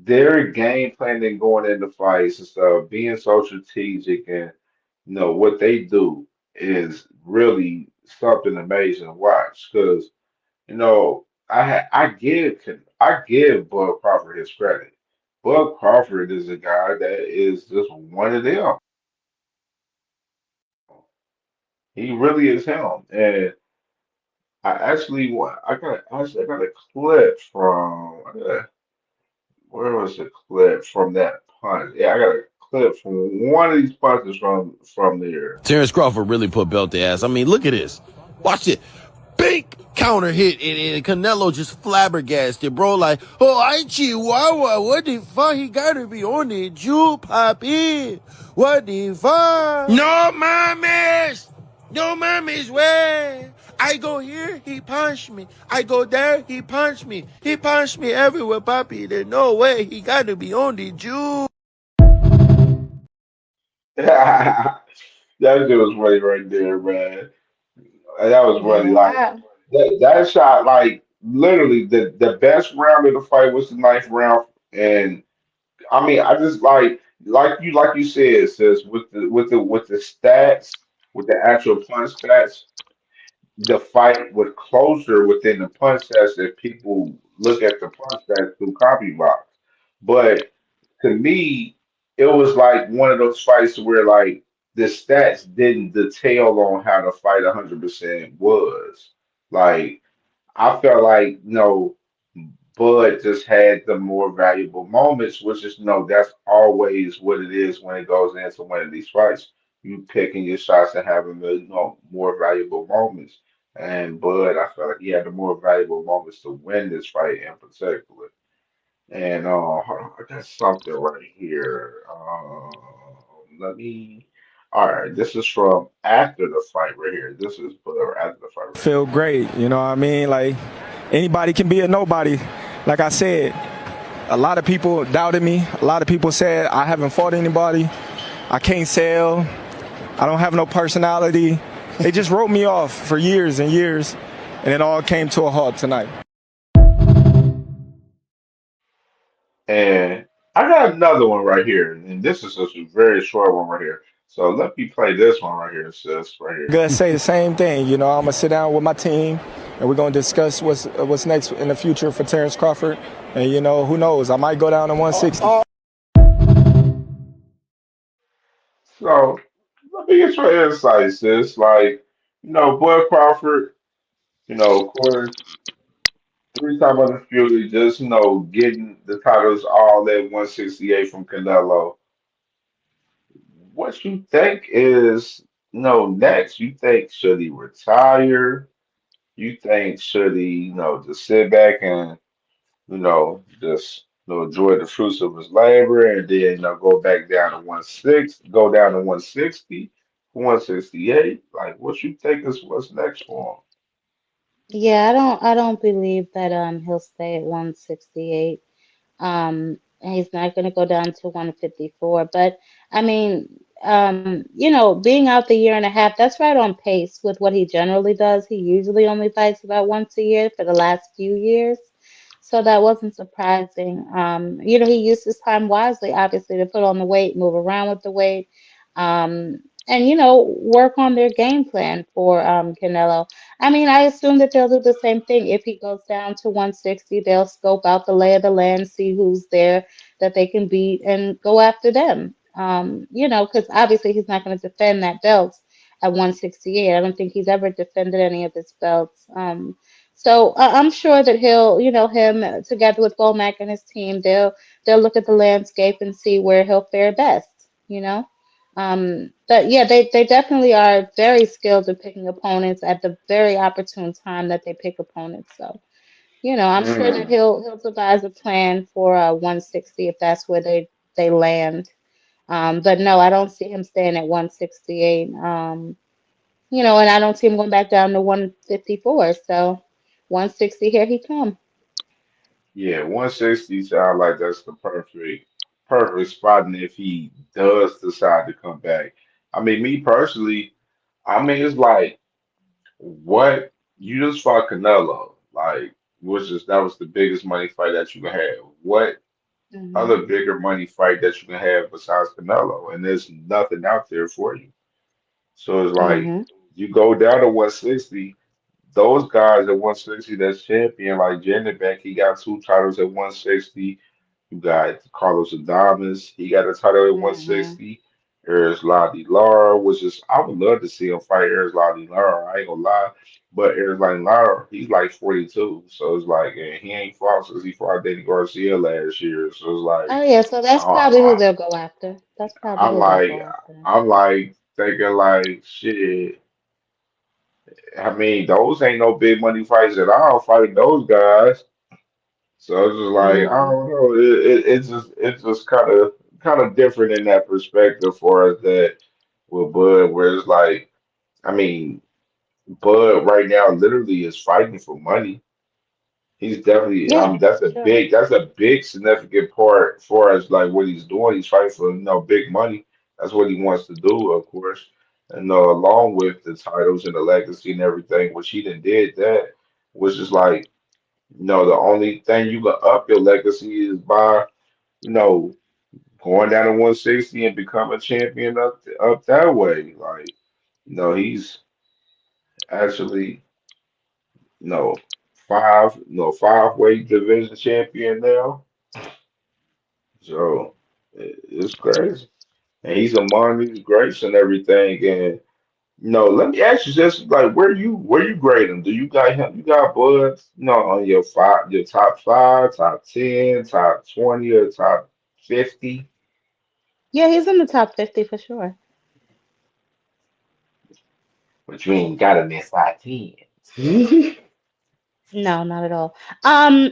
their game planning going into fights and stuff, being so strategic and what they do is really something amazing to watch. Because I give Bud Crawford his credit. Bud Crawford is a guy that is just one of them. He really is him. And I got a clip from where was the clip from that punch? Yeah, I got a clip from one of these punches from there. Terrence Crawford really put belt to ass. I mean, look at this. Watch it. Big counter hit, and Canelo just flabbergasted, bro. Like, oh, I Chihuahua. What the fuck? He gotta be on it. Jew Papi. What the fuck? No mames. No mames, way. I go here, he punched me. I go there, he punched me. He punched me everywhere, Papi. There's no way. He gotta be on the Jew. That shit was funny right there, man. That was funny. Yeah, Like that shot, like literally the best round of the fight was the ninth round, and I mean, I just like you said, sis, with the stats, with the actual punch stats, the fight was closer within the punch stats that people look at the punch stats through copy box. But to me, it was like one of those fights where like the stats didn't detail on how the fight 100% was. Like I felt like Bud just had the more valuable moments, which is that's always what it is when it goes into one of these fights. You picking your shots and having the more valuable moments. And Bud, I felt like he had the more valuable moments to win this fight in particular. And hold on, I got something right here. Let me. All right, this is from after the fight right here. This is after the fight right here. Feel great, you know what I mean? Like, anybody can be a nobody. Like I said, a lot of people doubted me. A lot of people said I haven't fought anybody. I can't sell. I don't have no personality. They just wrote me off for years and years, and it all came to a halt tonight. And I got another one right here, and this is just a very short one right here. So let me play this one right here, sis, right here. Gonna say the same thing. You know, I'm gonna sit down with my team, and we're gonna discuss what's next in the future for Terrence Crawford. And who knows? I might go down to 160. So let me get your insight, sis. Like, Bud Crawford, of course, three-time undisputed, just getting the titles all at 168 from Canelo. What you think is next? You think should he retire? You think should he just sit back and just enjoy the fruits of his labor and then go back down to 160, 168? Like what you think is what's next for yeah, I don't believe that he'll stay at 168. And he's not going to go down to 154. But I mean, being out the year and a half, that's right on pace with what he generally does. He usually only fights about once a year for the last few years. So that wasn't surprising. He used his time wisely, obviously, to put on the weight, move around with the weight, and work on their game plan for Canelo. I mean, I assume that they'll do the same thing. If he goes down to 160, they'll scope out the lay of the land, see who's there that they can beat, and go after them. Because obviously he's not going to defend that belt at 168. I don't think he's ever defended any of his belts. So I'm sure that he'll, him together with Womack and his team, they'll look at the landscape and see where he'll fare best. But yeah, they definitely are very skilled at picking opponents at the very opportune time that they pick opponents. So, I'm sure that him? he'll devise a plan for 160 if that's where they land. But no, I don't see him staying at 168. And I don't see him going back down to 154. So 160, here he come. Yeah, 160 sound like that's the perfect spot. And if he does decide to come back, I mean, me personally, I mean, it's like what you just fought Canelo, like, that was the biggest money fight that you had. What Mhm. other bigger money fight that you can have besides Canelo, and there's nothing out there for you. So it's like Mhm. you go down to 160. Those guys at 160 that's champion, like Janibek, he got two titles at 160. You got Carlos Adames, he got a title at Mhm. 160. Ladi Lara, which is I would love to see him fight Ladi Lara. I ain't gonna lie, but Ladi Lara, he's like 42, so it's like, and he ain't fought since he fought Danny Garcia last year. So it's like, Oh yeah, so that's probably who I, they'll go after. That's probably I'm who they'll like, go after. I'm like thinking like, shit. I mean, those ain't no big money fights at all. Fighting those guys. So it's just like I Mhm. don't know. It's just kind of different in that perspective for us that with Bud, where it's like I mean, Bud right now literally is fighting for money. He's definitely. I mean, Yeah, that's for a sure. big significant part for us. Like what he's doing, he's fighting for big money. That's what he wants to do, of course. And along with the titles and the legacy and everything, which he done did that, was just like. No, the only thing you can up your legacy is by, you know, going down to 160 and become a champion up that way. Like, he's actually, you know, five weight division champion now. So it's crazy. And he's among these greats and everything. And let me ask you this: like, where you grade him? Do you got him? You got Bud, on your top five, top 10, top 20, or top 50? Yeah, he's in the top 50 for sure. But you ain't got him at top 10. No, not at all. Um,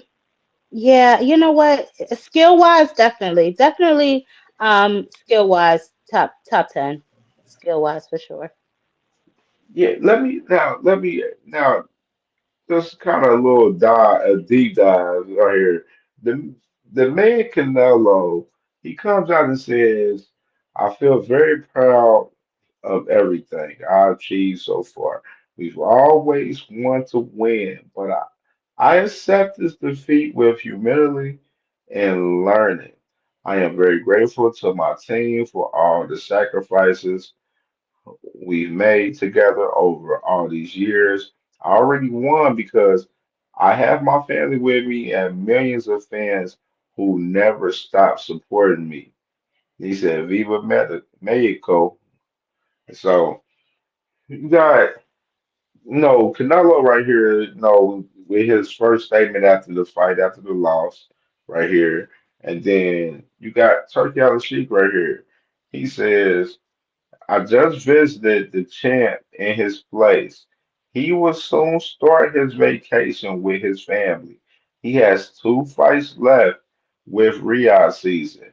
yeah, you know what? Skill wise, definitely, definitely. Skill wise, top 10. Skill wise for sure. Yeah, let me now just kind of a little a deep dive right here. The the man Canelo, he comes out and says, "I feel very proud of everything I achieved so far. We've always wanted to win, but I accept this defeat with humility and learning. I am very grateful to my team for all the sacrifices we've made together over all these years. I already won because I have my family with me and millions of fans who never stop supporting me." He said, "Viva Mexico." So you got Canelo right here, with his first statement after the fight, after the loss, right here. And then you got Turkey Al Sheik right here. He says, "I just visited the champ in his place. He will soon start his vacation with his family. He has two fights left with Riyadh season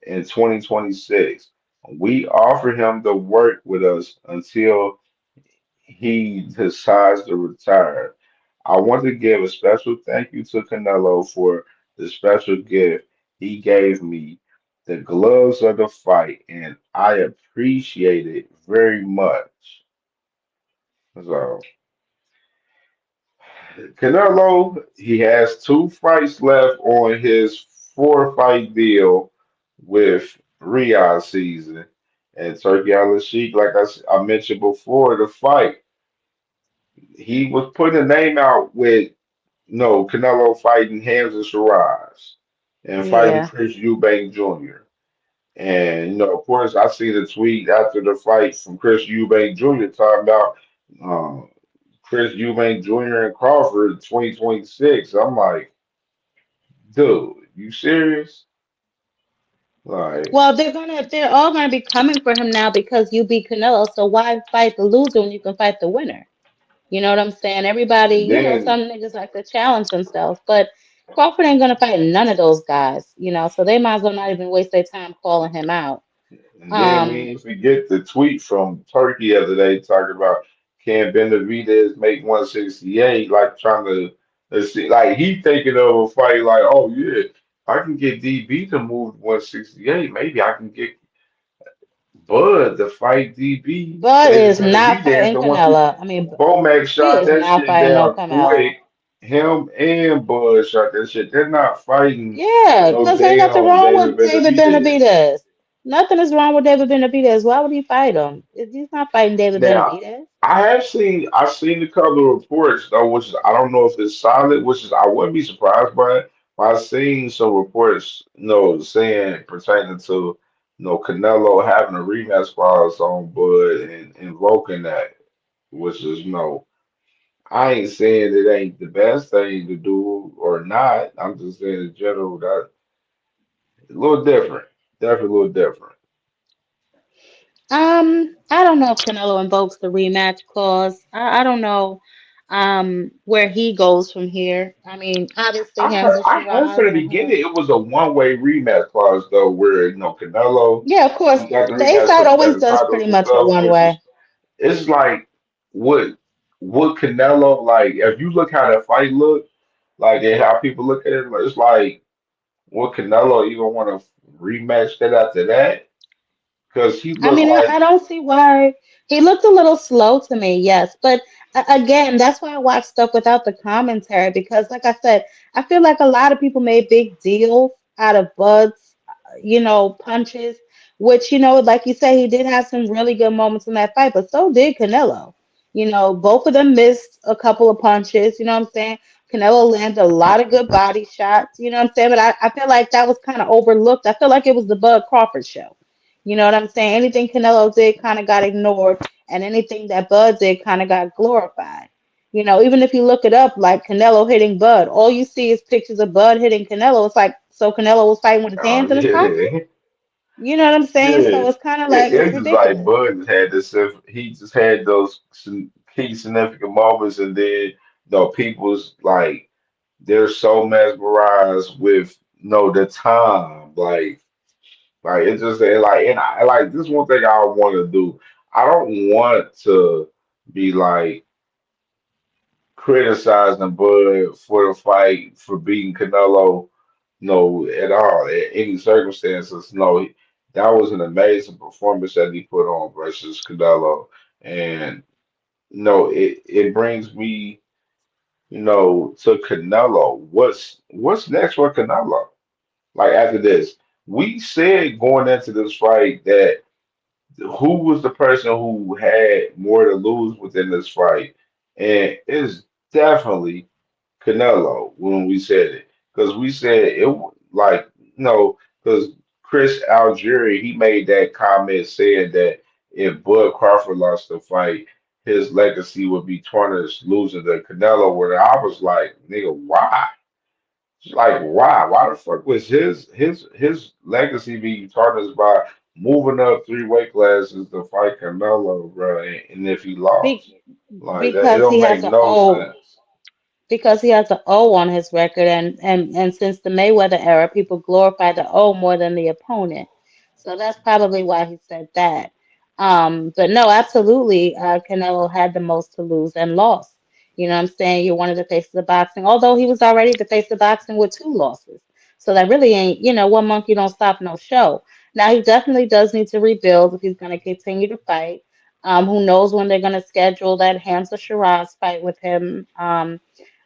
in 2026. We offer him to work with us until he decides to retire. I want to give a special thank you to Canelo for the special gift he gave me, the gloves of the fight, and I appreciate it very much." So, Canelo, he has two fights left on his four-fight deal with Riyadh season. And Turkey Al Sheikh, like I mentioned before, the fight, he was putting a name out with no, Canelo fighting Hamza Shiraz and fighting Yeah. Chris Eubank Jr. And of course, I see the tweet after the fight from Chris Eubank Jr. talking about um, Chris Eubank Jr. and Crawford 2026. I'm like, dude, you serious? Like, Well, they're all gonna be coming for him now because you beat Canelo. So why fight the loser when you can fight the winner? You know what I'm saying? Everybody, and some then niggas like to challenge themselves, but Crawford ain't gonna fight none of those guys. So they might as well not even waste their time calling him out. And then we Um, ain't forget the tweet from Turkey the other day talking about can Benavidez make 168, like trying to let's see, like he thinking of a fight like, oh yeah, I can get DB to move 168. Maybe I can get Bud to fight DB Bud and is not Benavidez fighting to 160. Canelo. I mean, Bomac he shot is that not shit fighting no down Canelo. quick. him and Bud shot that shit. They're not fighting Yeah, no because ain't nothing damn wrong David with David Benavidez. Benavidez. Nothing is wrong with David Benavidez. Why would he fight him? He's not fighting David Now, Benavidez. I've seen a couple of reports though, which is, I don't know if it's solid, which is I wouldn't be surprised by it. But I've seen some reports, saying pertaining to, Canelo having a rematch clause on Bud and invoking that, which is I ain't saying it ain't the best thing to do or not. I'm just saying in general that a little different, definitely a little different. I don't know if Canelo invokes the rematch clause. I don't know where he goes from here. I mean, obviously Hamza I heard Shiraz from the and beginning it was a one-way rematch clause though, where Canelo yeah, of course. he got the The A rematch side because he got always the does titles pretty and much a stuff. one Which way. is it's like would Canelo like if you look how that fight looked like and how people look at it, like, it's like would Canelo even want to rematch that after that? Because he I looked mean, I like don't see why he looked a little slow to me, yes. But again, that's why I watch stuff without the commentary because, like I said, I feel like a lot of people made big deals out of Bud's, punches, which, like you say, he did have some really good moments in that fight, but so did Canelo. Both of them missed a couple of punches, you know what I'm saying? Canelo landed a lot of good body shots, you know what I'm saying? But I feel like that was kind of overlooked. I feel like it was the Bud Crawford show. You know what I'm saying? Anything Canelo did kind of got ignored, and anything that Bud did kind of got glorified. Even if you look it up, like Canelo hitting Bud, all you see is pictures of Bud hitting Canelo. It's like, so Canelo was fighting with his oh hands in his pocket? yeah. You know what I'm saying? Yeah, So it's kind of like, it's it's just like ridiculous. Bud just had this. He just had those key significant moments, and then people's like they're so mesmerized with the time, like it's just like, and I like this one thing I want to do. I don't want to be like criticizing Bud for the fight for beating Canelo, no, at all, at any circumstances. No, that was an amazing performance that he put on versus Canelo, and it brings me, to Canelo. What's next for Canelo? Like after this, we said going into this fight that who was the person who had more to lose within this fight, and it's definitely Canelo when we said it, because we said like because Chris Algieri he made that comment saying that if Bud Crawford lost the fight, his legacy would be tarnished losing to Canelo. Where I was like, nigga, why? Like, why? Why the fuck was his legacy being tarnished by moving up three weight classes to fight Canelo, bro? And if he lost, Be- like that, it because don't he make has an no O. sense. Because he has an O on his record, and since the Mayweather era, people glorify the O more than the opponent. So that's probably why he said that. But no, absolutely, Canelo had the most to lose and lost. You know what I'm saying? You're one of the faces of boxing, although he was already the face of boxing with two losses. So that really ain't, one monkey don't stop no show. Now he definitely does need to rebuild if he's going to continue to fight. Who knows when they're going to schedule that Hamza Shiraz fight with him?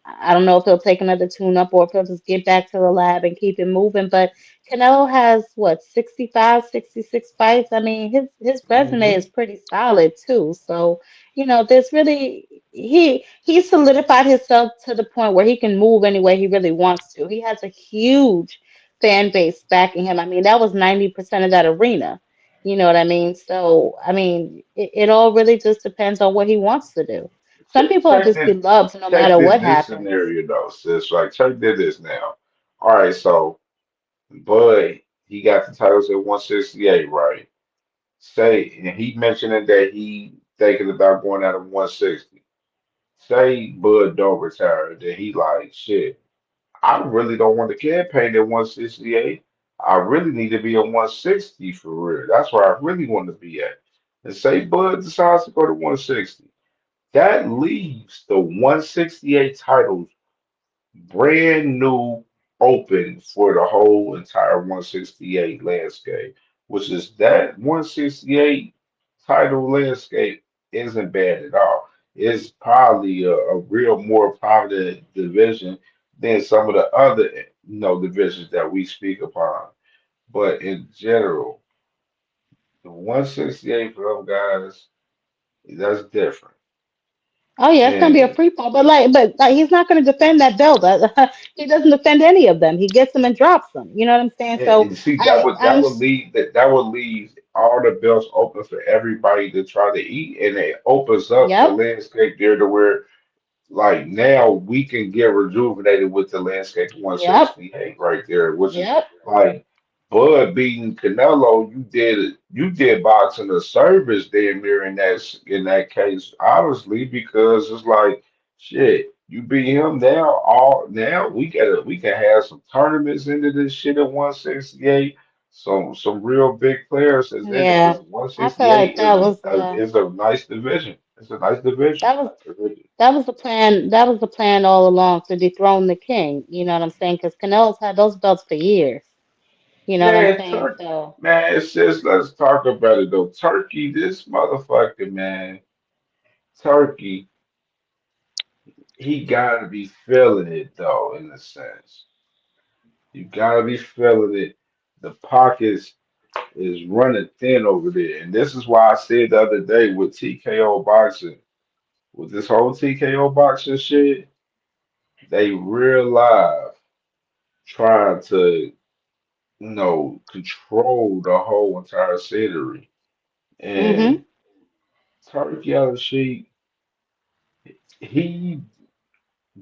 I don't know if he'll take another tune up or if he'll just get back to the lab and keep it moving. But Canelo has what, 65, 66 fights? I mean, his resume Hmm. is pretty solid too. So, there's really he solidified himself to the point where he can move any way he really wants to. He has a huge fan base backing him. I mean, that was 90% of that arena. You know what I mean? So, I mean, it all really just depends on what he wants to do. Some Check, people are check just this, beloved no check matter this, what this happens. scenario though, sis. Like, check this now. All right, so Bud, he got the titles at 168, right? Say, and he mentioning that he thinking about going out of 160. Say Bud don't retire, then he like shit. I really don't want to campaign at 168. I really need to be at 160 for real. That's where I really want to be at. And say Bud decides to go to 160. That leaves the 168 titles brand new open for the whole entire 168 landscape, which is that 168 title landscape isn't bad at all. it's probably a real more popular division than some of the other, divisions that we speak upon. But in general, the 168 for them guys, that's different. Oh yeah, it's gonna be a And free fall, but he's not gonna defend that belt. He doesn't defend any of them. He gets them and drops them. You know what I'm saying? So and see that I, would I'm, that would s- leave that would leave all the belts open for everybody to try to eat, and it opens up the yep, landscape there to where like now we can get rejuvenated with the landscape yep, 168 right there, which is yep. like Bud beating Canelo. You did boxing a service damn near in that case, honestly, because it's like shit. You beat him now. All now we can have some tournaments into this shit at 168. Some real big players is in it Yeah, because I feel like 168 that is was a nice division. It's a nice division. that was that was the plan. That was the plan all along to dethrone the king. You know what I'm saying? Because Canelo's had those belts for years. You know what I'm Man, saying? So man, it's just let's talk about it though. Turkey, this motherfucker, man, Turkey, he gotta be feeling it though, in a sense. You gotta be feeling it. The pockets is running thin over there. And this is why I said the other day with TKO boxing, with this whole TKO boxing shit, they real live trying to, control the whole entire scenery. hmm And Turkey out of sheet, he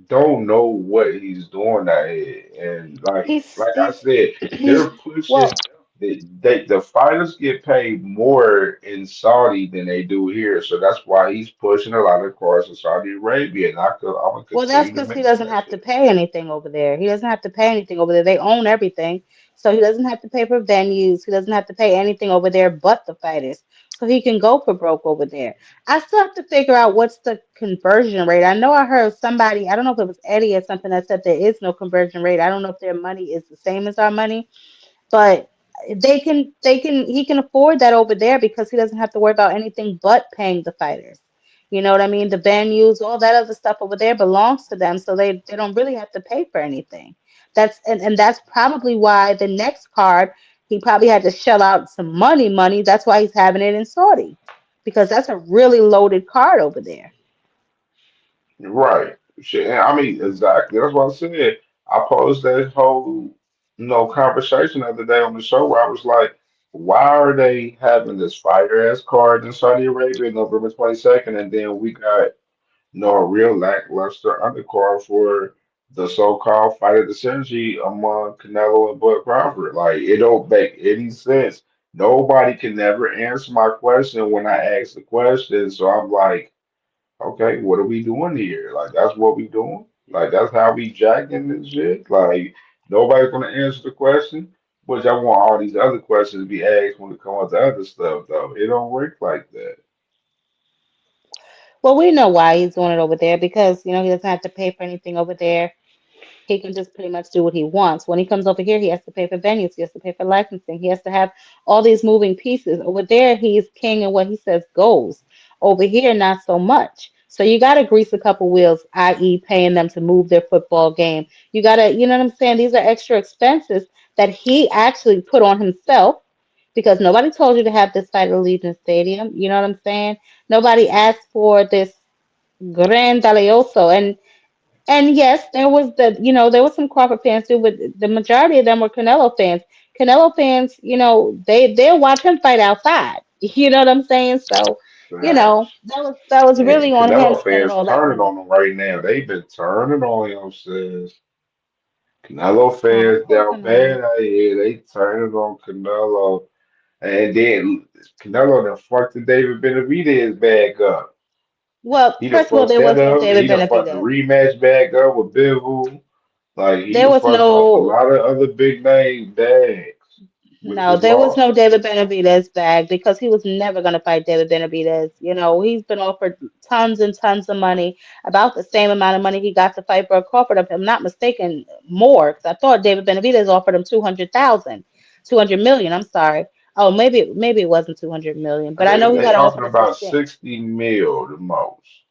don't know what he's doing out here. And like I said, he's they're well. pushing the fighters get paid more in Saudi than they do here. So that's why he's pushing a lot of cars in Saudi Arabia. And I'm gonna Well, that's continue to because he mention doesn't that have to shit. pay anything over there. He doesn't have to pay anything over there. They own everything. So he doesn't have to pay for venues. He doesn't have to pay anything over there but the fighters. So he can go for broke over there. I still have to figure out what's the conversion rate. I know I heard somebody, I don't know if it was Eddie or something that said there is no conversion rate. I don't know if their money is the same as our money, but he can afford that over there because he doesn't have to worry about anything but paying the fighters. You know what I mean? The venues, all that other stuff over there belongs to them, so they don't really have to pay for anything. And that's probably why the next card he probably had to shell out some money. That's why he's having it in Saudi. Because that's a really loaded card over there. Right. Shit. And I mean, exactly. That's what I said. I posed that whole, conversation the other day on the show where I was like, why are they having this fighter ass card in Saudi Arabia November 22nd, and then we got, a real lackluster undercard for the so-called fight of the century among Canelo and Bud Crawford? Like, it don't make any sense. Nobody can never answer my question when I ask the question. So I'm like, okay, what are we doing here? Like that's what we doing? Like that's how we jacking this shit? Like nobody's gonna answer the question, but y'all want all these other questions to be asked when it comes to other stuff though. It don't work like that. Well, we know why he's doing it over there because, he doesn't have to pay for anything over there. He can just pretty much do what he wants. When he comes over here, he has to pay for venues, he has to pay for licensing, he has to have all these moving pieces. Over there, he's king and what he says goes. Over here, not so much. So you got to grease a couple wheels, i.e., paying them to move their football game. You got to, you know what I'm saying? These are extra expenses that he actually put on himself because nobody told you to have this fight at Allegiant Stadium. You know what I'm saying? Nobody asked for this Gran Dalioso. And yes, there was some Crawford fans too, but the majority of them were Canelo fans. Canelo fans, they'll watch him fight outside. You know what I'm saying? So, Facts. that was And really on him Canelo spending fans all that turning money. on him right now. They've been turning on him since Canelo Oh, fans poor down Canelo. bad out here. They turning on Canelo. And then Canelo done fucked the David Benavidez back up. Well, He done first of all, fucked there that was no up. David He done fucked the Benavidez. rematch back up with Bivol. Like he There done was fucked up a no lot of other big name bags with No, this there was loss. no David Benavidez bag because he was never going to fight David Benavidez. He's been offered tons and tons of money, about the same amount of money he got to fight Bud Crawford. If I'm not mistaken, more. Because I thought David Benavidez offered him 200,000, 200 million. I'm sorry. Oh, maybe it wasn't 200 million, but I know he They got an offer talking that's the about same. 60 mil the most.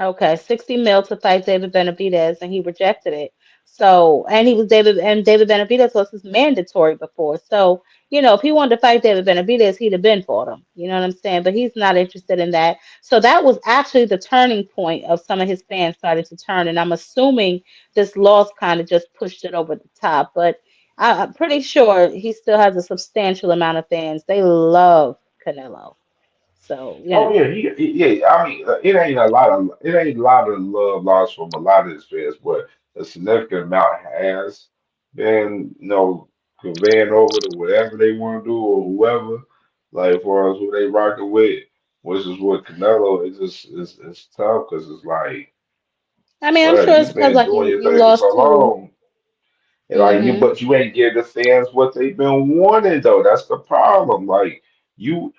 Okay, 60 mil to fight David Benavidez, and he rejected it. So, and he was David Benavidez was his mandatory before. So, if he wanted to fight David Benavidez, he'd have been fought him. You know what I'm saying? But he's not interested in that. So that was actually the turning point of some of his fans started to turn. And I'm assuming this loss kind of just pushed it over the top. But I'm pretty sure he still has a substantial amount of fans. They love Canelo. So, Oh yeah, yeah. I mean, it ain't a lot of love lost from a lot of his fans, but a significant amount has been, conveying over to whatever they want to do or whoever, like for us who they rocking with, which is what Canelo is just is tough because it's like, I mean, I'm bro, sure it's you've because been like doing your you thing for so lost to. long, and like Hmm. but you ain't give the fans what they've been wanting though. That's the problem. You,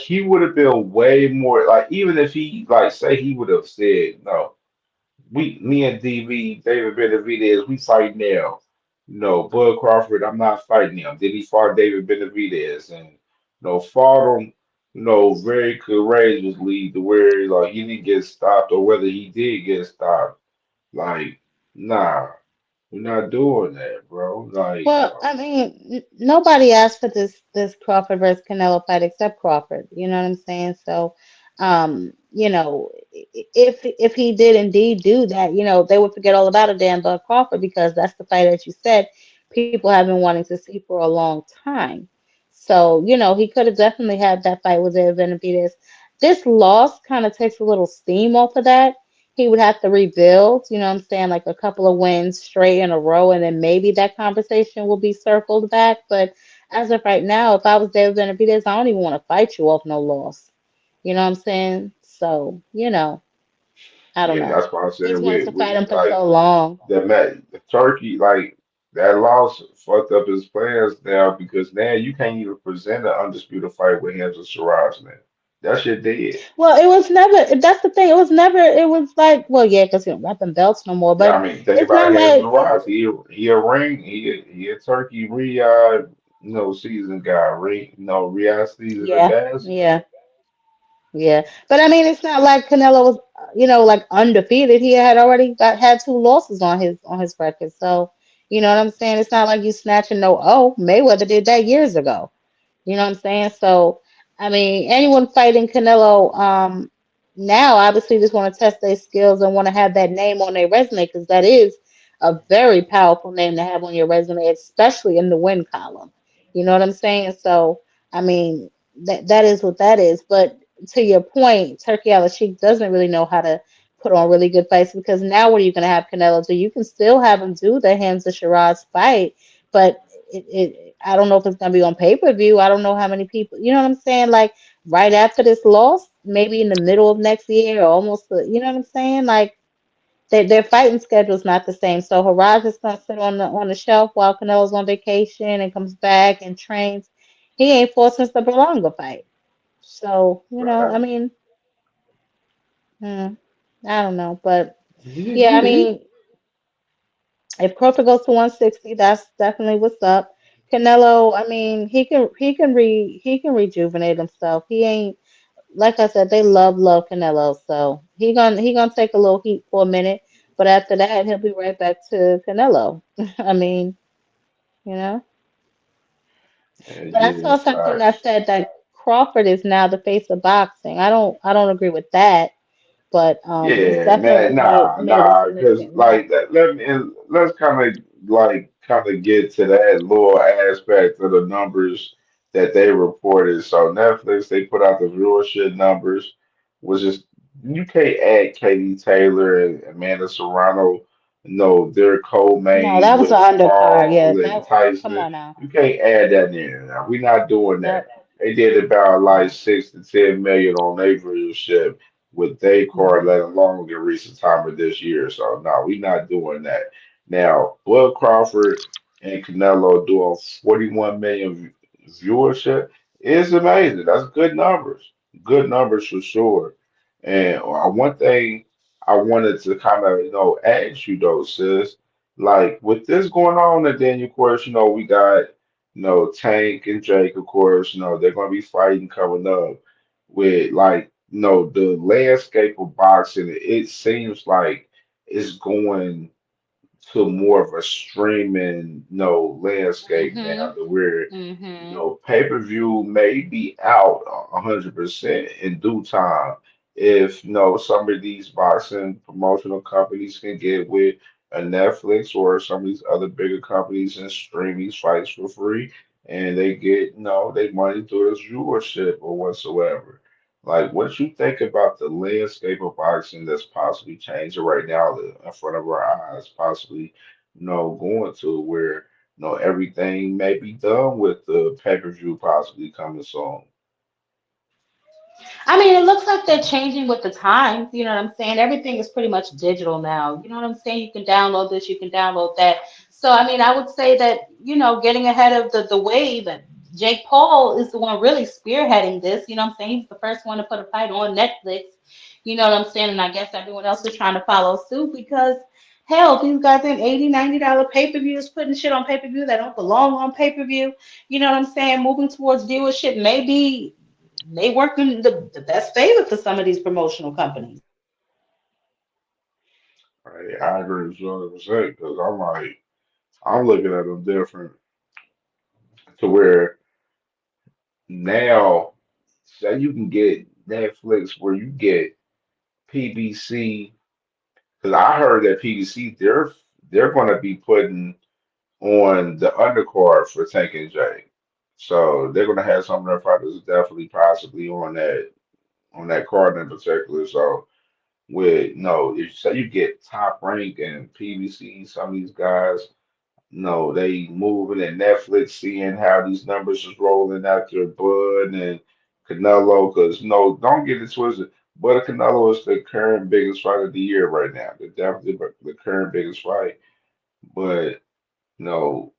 he would have been way more like even if he like say he would have said no, me and DV David Benavidez we fight now. No, Bud Crawford, I'm not fighting him. Then he fought David Benavidez and fought him. Very courageously to where like he didn't get stopped or whether he did get stopped. Like, nah. We're not doing that, bro. Well, I mean, nobody asked for this Crawford versus Canelo fight except Crawford. You know what I'm saying? So, if he did indeed do that, they would forget all about a damn Bud Crawford because that's the fight that you said people have been wanting to see for a long time. So, he could have definitely had that fight with David Benavidez. This loss kind of takes a little steam off of that. He would have to rebuild, you know what I'm saying, like a couple of wins straight in a row, and then maybe that conversation will be circled back. But as of right now, if I was David Benavidez, I don't even want to fight you off no loss. You know what I'm saying? So, I don't yeah, know. that's why I He's said wanted we to fight we him for like so long. the Turkey that loss fucked up his plans now because now you can't even present an undisputed fight with him and Siraj now. That shit dead. Well, it was never, that's the thing. It was never, it was like, well, yeah, because he don't got them belts no more, Yeah, but I mean, think it's about not Hamza like, Siraj. He a ring. He a Turkey season guy. Ring Riyadh season yeah, ambassador. yeah. Yeah, but I mean, it's not like Canelo was, like undefeated. He had already had two losses on his record. So, you know what I'm saying? It's not like you snatching no. Oh, Mayweather did that years ago. You know what I'm saying? So, I mean, anyone fighting Canelo now obviously just want to test their skills and want to have that name on their resume because that is a very powerful name to have on your resume, especially in the win column. You know what I'm saying? So, I mean, that is what that is. But to your point, Turkey Al Sheikh doesn't really know how to put on really good fights because now what are you going to have Canelo do? You can still have him do the Hamza Shiraz fight, but I don't know if it's gonna be on pay-per-view. I don't know how many people, you know what I'm saying? Like right after this loss, maybe in the middle of next year or almost, you know what I'm saying? Like their fighting schedule's not the same. So Haraz is gonna sit on the shelf while Canelo's on vacation and comes back and trains. He ain't fought since the Berlanga fight. So, I Right. mean, hmm, I don't know. But yeah, I mean, if Crawford goes to 160, that's definitely what's up. Canelo, I mean, he can rejuvenate himself. He ain't like I said, they love Canelo, so he gonna take a little heat for a minute, but after that he'll be right back to Canelo. I mean, you know. But I Yeah, saw something that facts. said that Crawford is now the face of boxing. I don't agree with that, but he's Yeah, man, definitely made a because significant like mark. that. Let's kind of get to that little aspect of the numbers that they reported. So Netflix they put out the viewership numbers, which is you can't add Katie Taylor and Amanda Serrano. No, they're No, co-main that was with an undercard. Yeah, Paul and that come Tyson. on now. You can't add that in. Now. We're not doing that. That They did about like no. 6 to 10 million on their viewership with they card, Hmm. let alone in recent time of this year. So no, we're not doing that. Now, Bud Crawford and Canelo doing 41 million viewership is amazing. That's good numbers. Good numbers for sure. And one thing I wanted to kind of, ask you though, sis, like with this going on, and then of course, we got, Tank and Jake, of course, they're gonna be fighting coming up with like No, the landscape of boxing, it seems like it's going to more of a streaming, landscape now, Mhm. to where, Mhm. pay-per-view may be out 100% in due time if, some of these boxing promotional companies can get with a Netflix or some of these other bigger companies and stream these fights for free, and they get, they money through this viewership or whatsoever. Like, what you think about the landscape of boxing that's possibly changing right now in front of our eyes, possibly, going to where, everything may be done with the pay-per-view possibly coming soon. I mean, it looks like they're changing with the times. You know what I'm saying? Everything is pretty much digital now. You know what I'm saying? You can download this, you can download that. So, I mean, I would say that, getting ahead of the wave, and Jake Paul is the one really spearheading this. You know what I'm saying? He's the first one to put a fight on Netflix. You know what I'm saying? And I guess everyone else is trying to follow suit because, hell, these guys in $80, $90 pay-per-views putting shit on pay-per-view that don't belong on pay-per-view. You know what I'm saying? Moving towards viewership maybe may work in the best favor for some of these promotional companies. I agree with you 100% because I'm looking at them different to where now, say you can get Netflix where you get PBC, because I heard that PBC, they're going to be putting on the undercard for Tank and Jay. So they're going to have some of their fighters definitely possibly on that card in particular. So with no, if you say you get top rank and PBC, some of these guys, no, they moving and Netflix seeing how these numbers is rolling after Bud and Canelo, because no, don't get it twisted. Bud and Canelo is the current biggest fight of the year right now. They're definitely the current biggest fight. But no,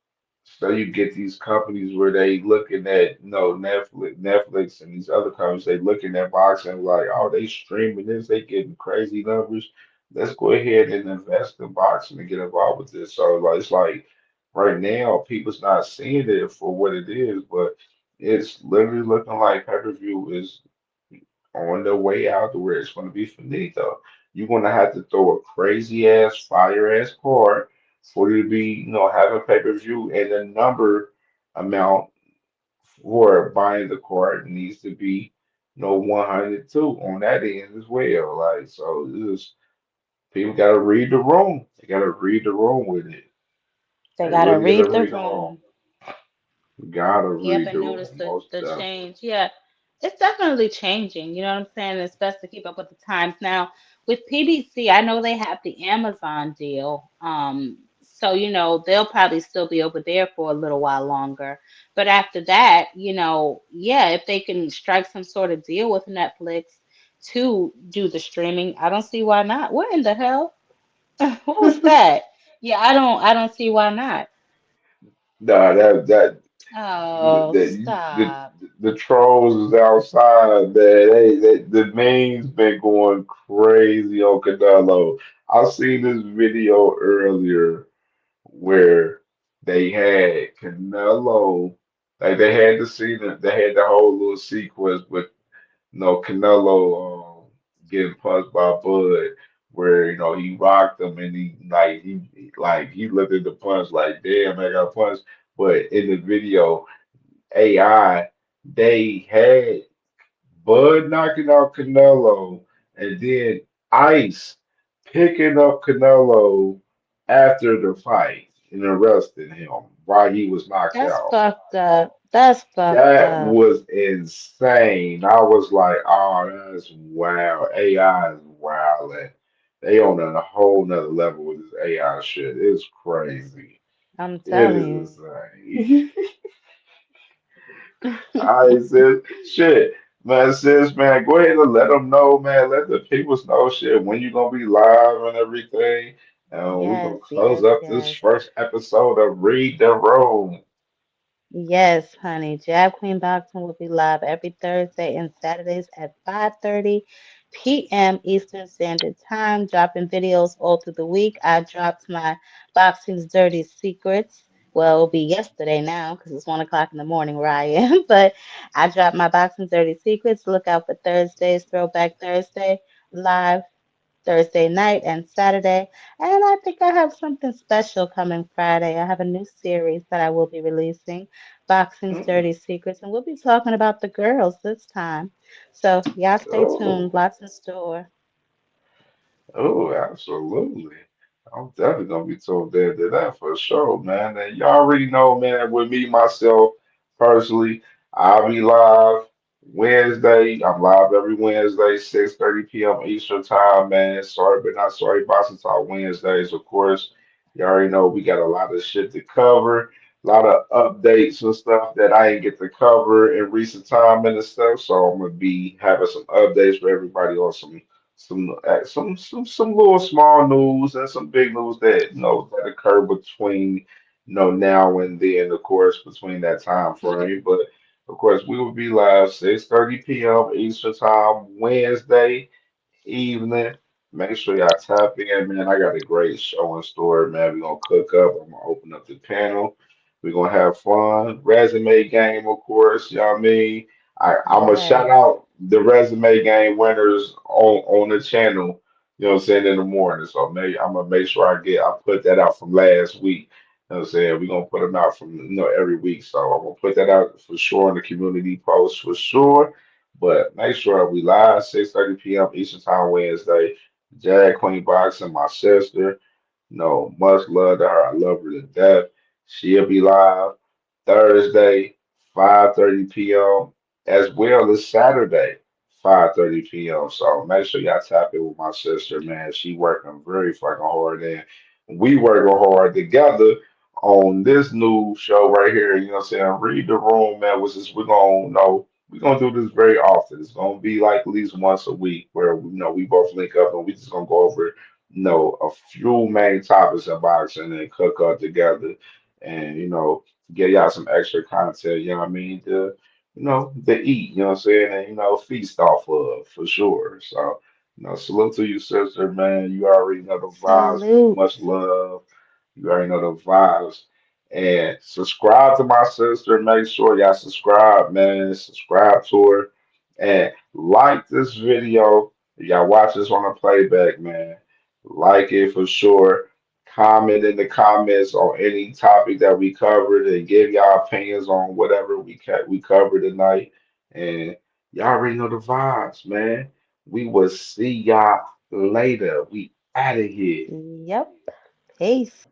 so you get these companies where they looking at, Netflix and these other companies, they looking at boxing like, oh, they streaming this, they getting crazy numbers. Let's go ahead and invest in boxing and get involved with this. So like, it's like right now, people's not seeing it for what it is, but it's literally looking like pay-per-view is on the way out to where it's going to be finito. You're going to have to throw a crazy ass, fire ass card for you to be, having pay per view, and the number amount for buying the card needs to be, 102 on that end as well. Like, so this people got to read the room. They got to read the room with it. They They gotta really got to read the read the room. room. Gotta Yep, read the and room, notice most the definitely. change. Yeah, it's definitely changing. You know what I'm saying? It's best to keep up with the times. Now, with PBC, I know they have the Amazon deal. So they'll probably still be over there for a little while longer. But after that, yeah, if they can strike some sort of deal with Netflix to do the streaming, I don't see why not. What in the hell? What was that? Yeah, I don't see why not. Nah, that Oh, the stop. the trolls is outside, man. The memes been going crazy on Canelo. I seen this video earlier where they had Canelo, like they had the scene, they had the whole little sequence with Canelo getting punched by Bud, where he rocked him and he looked at the punch like, damn, I got punched. But in the video, AI, they had Bud knocking out Canelo, and then Ice picking up Canelo after the fight and arresting him while he was knocked That's out. fucked up. That's fucked That up. was insane. I was like, oh, that's wow. AI is wild. And they on a whole nother level with this AI shit. It's crazy. I'm It is telling insane. you. I said, shit, man, sis, man, go ahead and let them know, man. Let the people know, shit, when you gonna be live and everything. And we gonna Yes, close yes, up this yes. first episode of Read the Room. Yes, honey. Jab Queen Boxing will be live every Thursday and Saturdays at 5:30 p.m. Eastern Standard Time, dropping videos all through the week. I dropped my Boxing's Dirty Secrets Well, it'll be yesterday now because it's 1 o'clock in the morning where I am. But I dropped my Boxing Dirty Secrets. Look out for Thursday's Throwback Thursday live Thursday night and Saturday. And I think I have something special coming Friday. I have a new series that I will be releasing, Boxing's Mm. Dirty Secrets, and we'll be talking about the girls this time. So y'all stay tuned. Oh. Lots in store. Oh, absolutely. I'm definitely gonna be tuned into that for sure, man. And you already know, man, with me myself personally, I'll be live Wednesday. I'm live every Wednesday, 6:30 p.m. Eastern time, man. Sorry but not sorry, Boxing Talk Wednesdays, of course. You already know we got a lot of shit to cover, a lot of updates and stuff that I ain't get to cover in recent time and stuff. So I'm gonna be having some updates for everybody on some little small news and some big news that that occur between now and then, of course, between that time frame. But of course, we will be live 6:30 p.m. Eastern Time Wednesday evening. Make sure y'all tap in, man. I got a great show in store, man. We're gonna cook up. I'm gonna open up the panel. We're gonna have fun. Resume game, of course. You know what I mean? I'm gonna shout Yes. out the resume game winners on the channel. You know what I'm saying in the morning. So I'm gonna make sure I put that out from last week. You know what I'm saying? We're gonna put them out from every week. So I'm gonna put that out for sure in the community post for sure. But make sure we live 6:30 p.m. Eastern Time Wednesday. Jag Queen Boxing, my sister. Much love to her. I love her to death. She'll be live Thursday, 5:30 p.m. as well as Saturday, 5:30 p.m. So make sure y'all tap in with my sister, man. She working very fucking hard and we working hard together on this new show right here. You know what I'm saying? Read the room, man, which is we're gonna do this very often. It's gonna be like at least once a week where we both link up and we just gonna go over a few main topics in boxing and cook up together and get y'all some extra content, you know what I mean, to eat, you know what I'm saying, and feast off of for sure. So, salute to you, sister, man. You already know the vibes, man. Salute. Much love. You already know the vibes. And subscribe to my sister. Make sure y'all subscribe, man. Subscribe to her. And like this video. If y'all watch this on a playback, man, like it for sure. Comment in the comments on any topic that we covered and give y'all opinions on whatever we covered tonight. And y'all already know the vibes, man. We will see y'all later. We out of here. Yep. Peace.